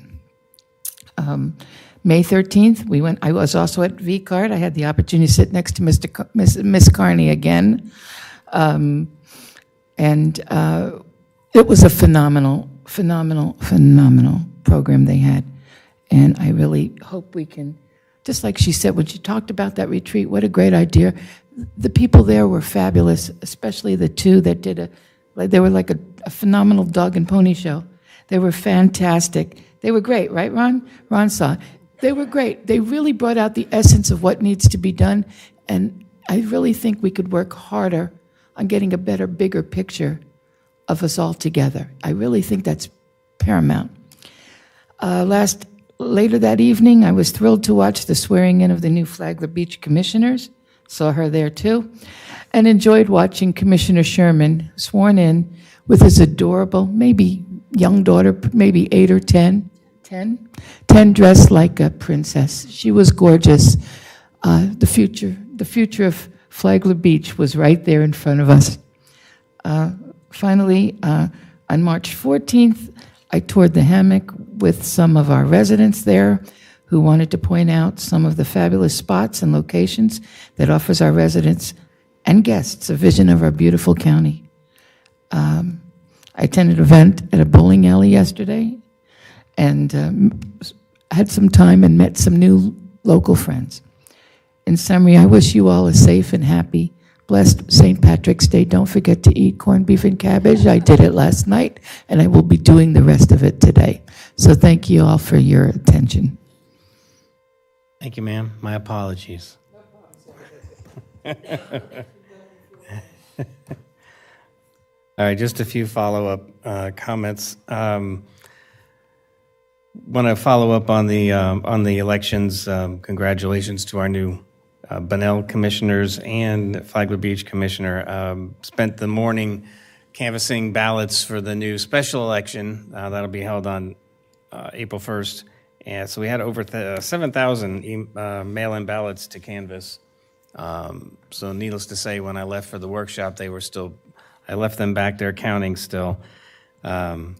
May 13th, I was also at VCART. I had the opportunity to sit next to Miss Carney again. It was a phenomenal program they had. And I really hope we can, just like she said, when she talked about that retreat, what a great idea. The people there were fabulous, especially the 2 that did they were like a phenomenal dog and pony show. They were fantastic. They were great, right, Ron? Ron saw. They were great. They really brought out the essence of what needs to be done, and I really think we could work harder on getting a better, bigger picture of us all together. I really think that's paramount. Last later that evening, I was thrilled to watch the swearing in of the new Flagler Beach commissioners. Saw her there too, and enjoyed watching Commissioner Sherman sworn in with his adorable, maybe young daughter, maybe 8 or 10, 10 dressed like a princess. She was gorgeous. The future of Flagler Beach was right there in front of us. Finally, on March 14th, I toured the hammock with some of our residents there who wanted to point out some of the fabulous spots and locations that offers our residents and guests a vision of our beautiful county. I attended an event at a bowling alley yesterday and had some time and met some new local friends. In summary, I wish you all a safe and happy, blessed St. Patrick's Day. Don't forget to eat corned beef and cabbage. I did it last night, and I will be doing the rest of it today. So thank you all for your attention. Thank you, ma'am. My apologies. All right, just a few follow-up comments. Want to follow up on the elections. Congratulations to our new Bunnell commissioners and Flagler Beach commissioner. Spent the morning canvassing ballots for the new special election that'll be held on April 1st. And so we had over 7,000 mail-in ballots to canvass. So needless to say, when I left for the workshop, I left them back there counting still. Let's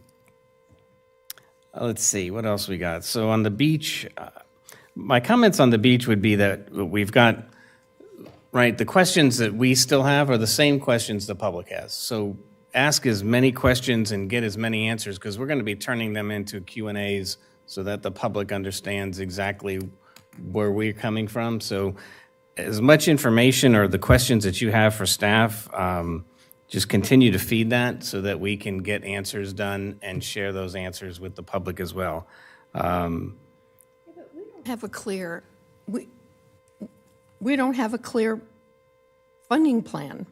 see, what else we got? So on the beach, my comments on the beach would be that we've got, right, the questions that we still have are the same questions the public has. So ask as many questions and get as many answers, because we're going to be turning them into Q&As so that the public understands exactly where we're coming from. So as much information or the questions that you have for staff, just continue to feed that so that we can get answers done and share those answers with the public as well. Have a clear, we don't have a clear funding plan.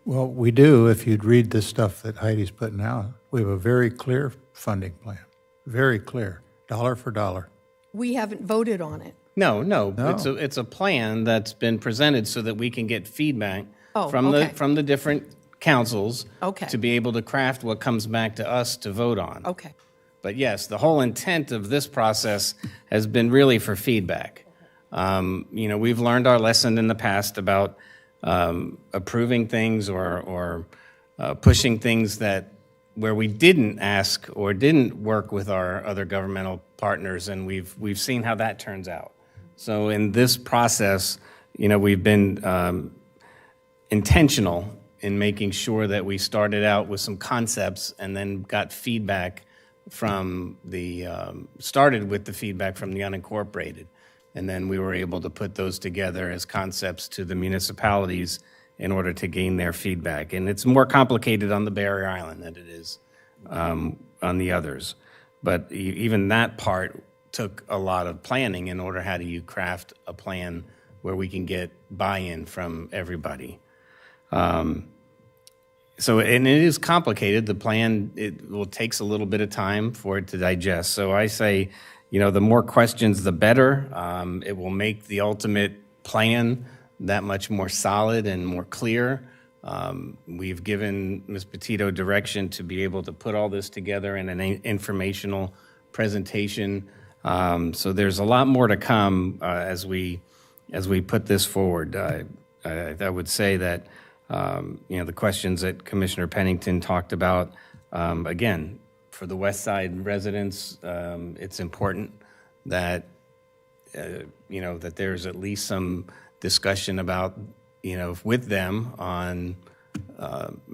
Well, we do if you'd read the stuff that Heidi's putting out. We have a very clear funding plan, very clear, dollar for dollar. We haven't voted on it. No. It's a plan that's been presented so that we can get feedback from the different councils to be able to craft what comes back to us to vote on. Okay. But yes, the whole intent of this process has been really for feedback. We've learned our lesson in the past about approving things or pushing things where we didn't ask or didn't work with our other governmental partners, and we've seen how that turns out. So in this process, we've been intentional in making sure that we started out with some concepts and then got feedback started with the feedback from the unincorporated. And then we were able to put those together as concepts to the municipalities in order to gain their feedback. And it's more complicated on the Barrier Island than it is on the others. But even that part took a lot of planning in order how do you craft a plan where we can get buy-in from everybody. And it is complicated. The plan, takes a little bit of time for it to digest. So I say, the more questions, the better. It will make the ultimate plan that much more solid and more clear. We've given Ms. Petito direction to be able to put all this together in an informational presentation. So there's a lot more to come as we put this forward. I would say that the questions that Commissioner Pennington talked about, again, for the West Side residents, it's important that that there's at least some discussion about with them on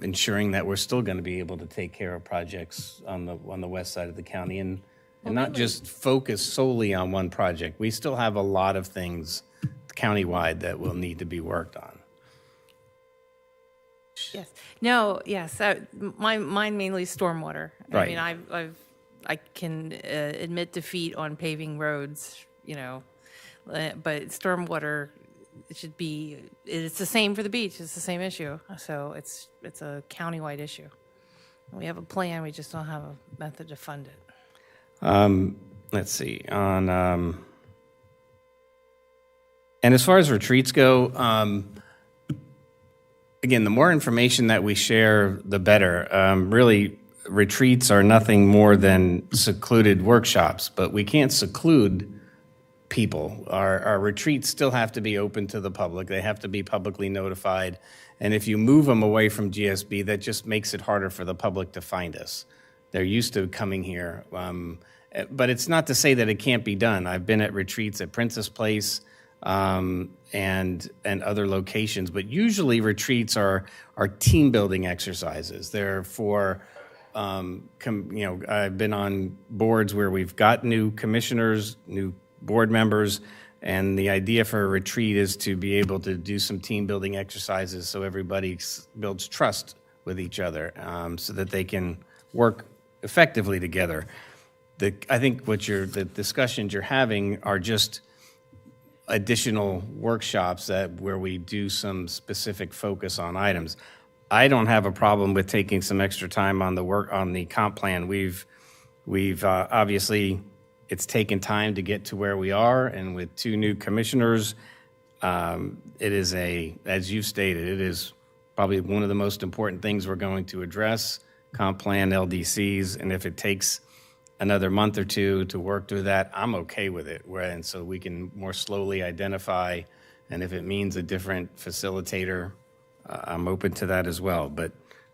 ensuring that we're still going to be able to take care of projects on the west side of the county and not just focus solely on one project. We still have a lot of things countywide that will need to be worked on. Yes. No. Yes. Mine mainly stormwater. Right. I mean, I can admit defeat on paving roads, but stormwater should be. It's the same for the beach. It's the same issue. So it's a countywide issue. We have a plan, we just don't have a method to fund it. Let's see, and as far as retreats go, again, the more information that we share, the better. Really, retreats are nothing more than secluded workshops, but we can't seclude people. Our retreats still have to be open to the public. They have to be publicly notified. And if you move them away from GSB, that just makes it harder for the public to find us. They're used to coming here. But it's not to say that it can't be done. I've been at retreats at Princess Place and other locations, but usually retreats are team building exercises. They're for, I've been on boards where we've got new commissioners, new board members, and the idea for a retreat is to be able to do some team building exercises so everybody builds trust with each other, so that they can work effectively together. I think the discussions you're having are just additional workshops where we do some specific focus on items. I don't have a problem with taking some extra time on the comp plan. We've obviously, it's taken time to get to where we are, and with 2 new commissioners, it is as you stated, it is probably one of the most important things we're going to address, comp plan, LDCs, and if it takes another month or 2 to work through that, I'm okay with it. And so we can more slowly identify, and if it means a different facilitator, I'm open to that as well. But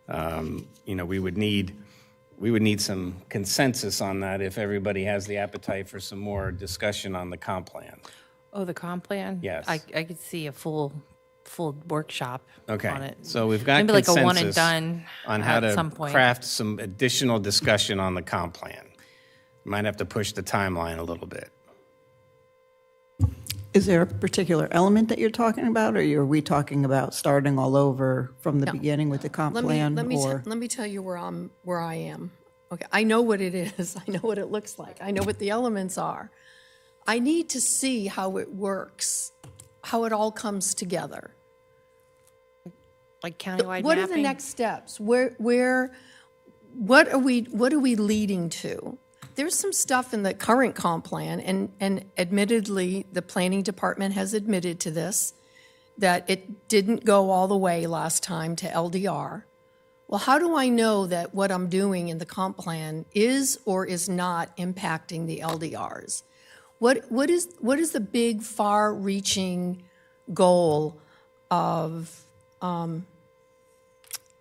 we would need some consensus on that if everybody has the appetite for some more discussion on the comp plan. Oh, the comp plan? Yes. I could see a full workshop Okay. on it. So we've got Maybe like a consensus one and done on how at to some point. craft some additional discussion on the comp plan. Might have to push the timeline a little bit. Is there a particular element that you're talking about, or are we talking about starting all over from the beginning with the comp plan? Let me tell you where I am. Okay, I know what it is. I know what it looks like. I know what the elements are. I need to see how it works, how it all comes together. Like countywide What are mapping? the next steps? What are we leading to? There's some stuff in the current comp plan, and admittedly, the planning department has admitted to this, that it didn't go all the way last time to LDR. Well, how do I know that what I'm doing in the comp plan is or is not impacting the LDRs? What is the big, far-reaching goal of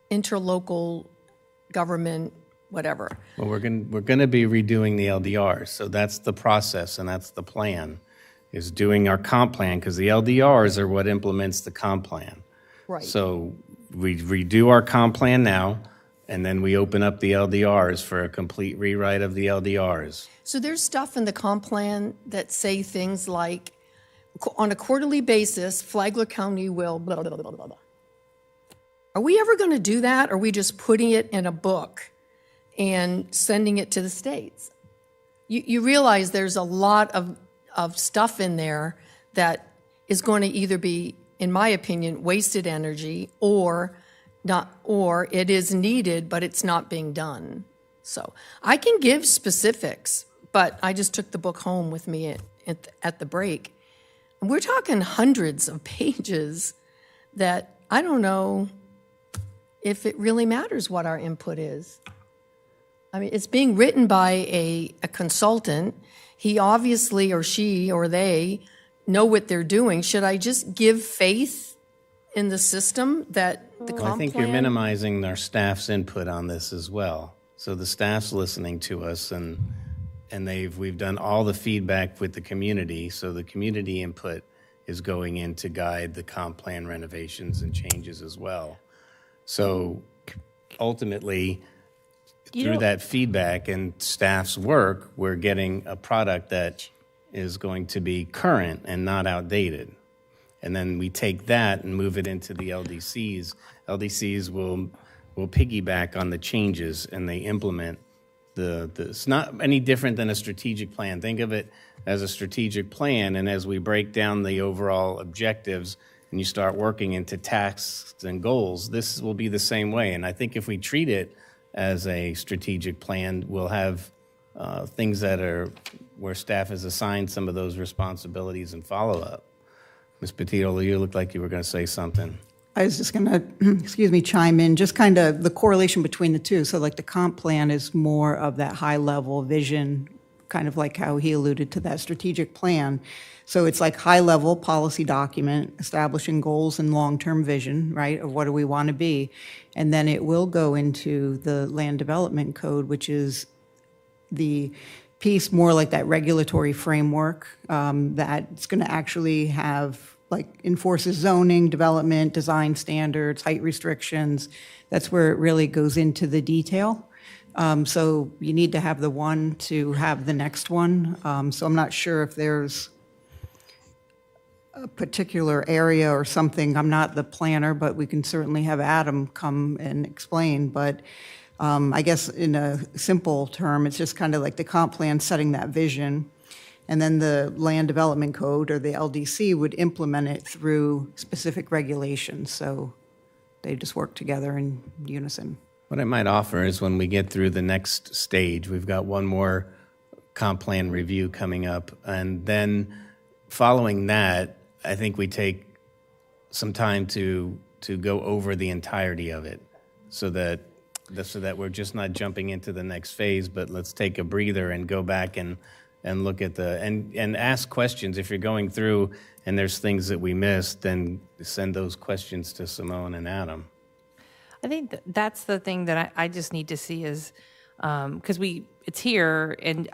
interlocal government, whatever? Well, we're going to be redoing the LDRs, so that's the process and that's the plan, is doing our comp plan, because the LDRs are what implements the comp plan. Right. So we redo our comp plan now, and then we open up the LDRs for a complete rewrite of the LDRs. So there's stuff in the comp plan that say things like, on a quarterly basis, Flagler County will blah, blah, blah, blah, blah. Are we ever going to do that, or are we just putting it in a book and sending it to the states? You realize there's a lot of stuff in there that is going to either be, in my opinion, wasted energy, or not, or it is needed, but it's not being done. So I can give specifics, but I just took the book home with me at the break. We're talking hundreds of pages that I don't know if it really matters what our input is. I mean, it's being written by a consultant. He obviously, or she, or they know what they're doing. Should I just give faith in the system that the comp plan? I think you're minimizing our staff's input on this as well. So the staff's listening to us, and we've done all the feedback with the community, so the community input is going in to guide the comp plan renovations and changes as well. So ultimately, through that feedback and staff's work, we're getting a product that is going to be current and not outdated. And then we take that and move it into the LDCs. LDCs will piggyback on the changes, and they implement it's not any different than a strategic plan. Think of it as a strategic plan, and as we break down the overall objectives and you start working into tasks and goals, this will be the same way. And I think if we treat it as a strategic plan. We'll have things that are where staff is assigned some of those responsibilities and follow-up. Ms. Petito, you looked like you were going to say something. I was just going to, chime in, just kind of the correlation between the two. So like the comp plan is more of that high-level vision, kind of like how he alluded to that strategic plan. So it's like high-level policy document, establishing goals and long-term vision, right, of what do we want to be. And then it will go into the land development code, which is the piece more like that regulatory framework that's going to actually have, like, enforces zoning, development, design standards, height restrictions. That's where it really goes into the detail. So you need to have the one to have the next one. So I'm not sure if there's a particular area or something. I'm not the planner, but we can certainly have Adam come and explain. But I guess in a simple term, it's just kind of like the comp plan setting that vision, and then the land development code or the LDC would implement it through specific regulations. So they just work together in unison. What I might offer is when we get through the next stage, we've got one more comp plan review coming up, and then following that, I think we take some time to go over the entirety of it, so that we're just not jumping into the next phase, but let's take a breather and go back and look at and ask questions. If you're going through and there's things that we missed, then send those questions to Simone and Adam. I think that's the thing that I just need to see is, because it's here, and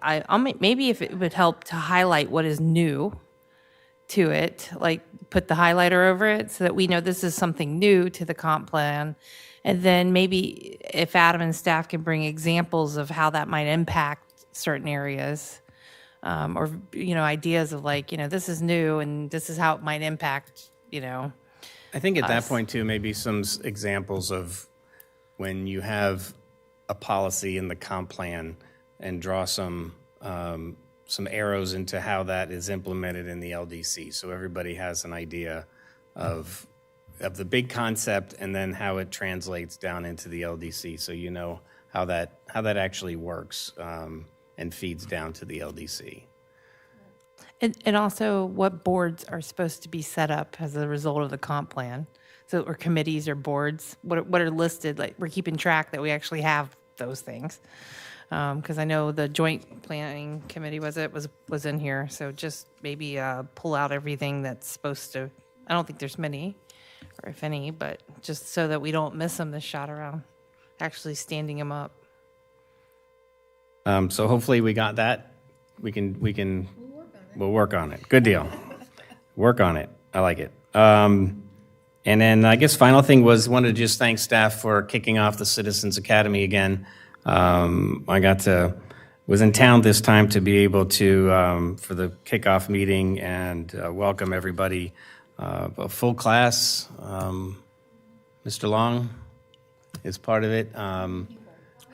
maybe if it would help to highlight what is new to it, like put the highlighter over it so that we know this is something new to the comp plan. And then maybe if Adam and staff can bring examples of how that might impact certain areas, or, ideas of like, this is new and this is how it might impact, I think at that point too, maybe some examples of when you have a policy in the comp plan and draw some arrows into how that is implemented in the LDC, so everybody has an idea of the big concept and then how it translates down into the LDC, so you know how that actually works and feeds down to the LDC. And also what boards are supposed to be set up as a result of the comp plan. So, or committees or boards, what are listed, like we're keeping track that we actually have those things. Because I know the joint planning committee was in here, so just maybe pull out everything that's supposed to, I don't think there's many, or if any, but just so that we don't miss them this shot around, actually standing them up. So hopefully we got that. We'll work on it. Good deal. Work on it. I like it. And then I guess final thing was wanted to just thank staff for kicking off the Citizens Academy again. I was in town this time to be able to, for the kickoff meeting and welcome everybody. A full class. Mr. Long is part of it. How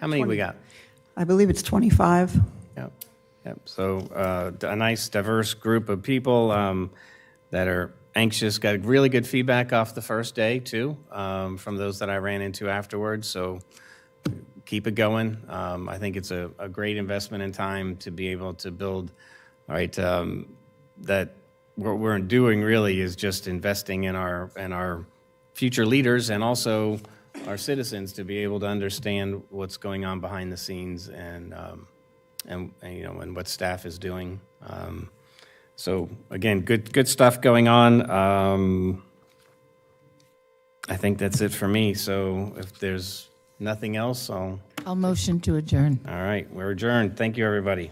many we got? I believe it's 25. Yep. So a nice, diverse group of people that are anxious. Got really good feedback off the first day, too, from those that I ran into afterwards. So keep it going. I think it's a great investment in time to be able to build, that what we're doing really is just investing in our future leaders and also our citizens to be able to understand what's going on behind the scenes and what staff is doing. So again, good stuff going on. I think that's it for me. So if there's nothing else, I'll motion to adjourn. All right, we're adjourned. Thank you, everybody.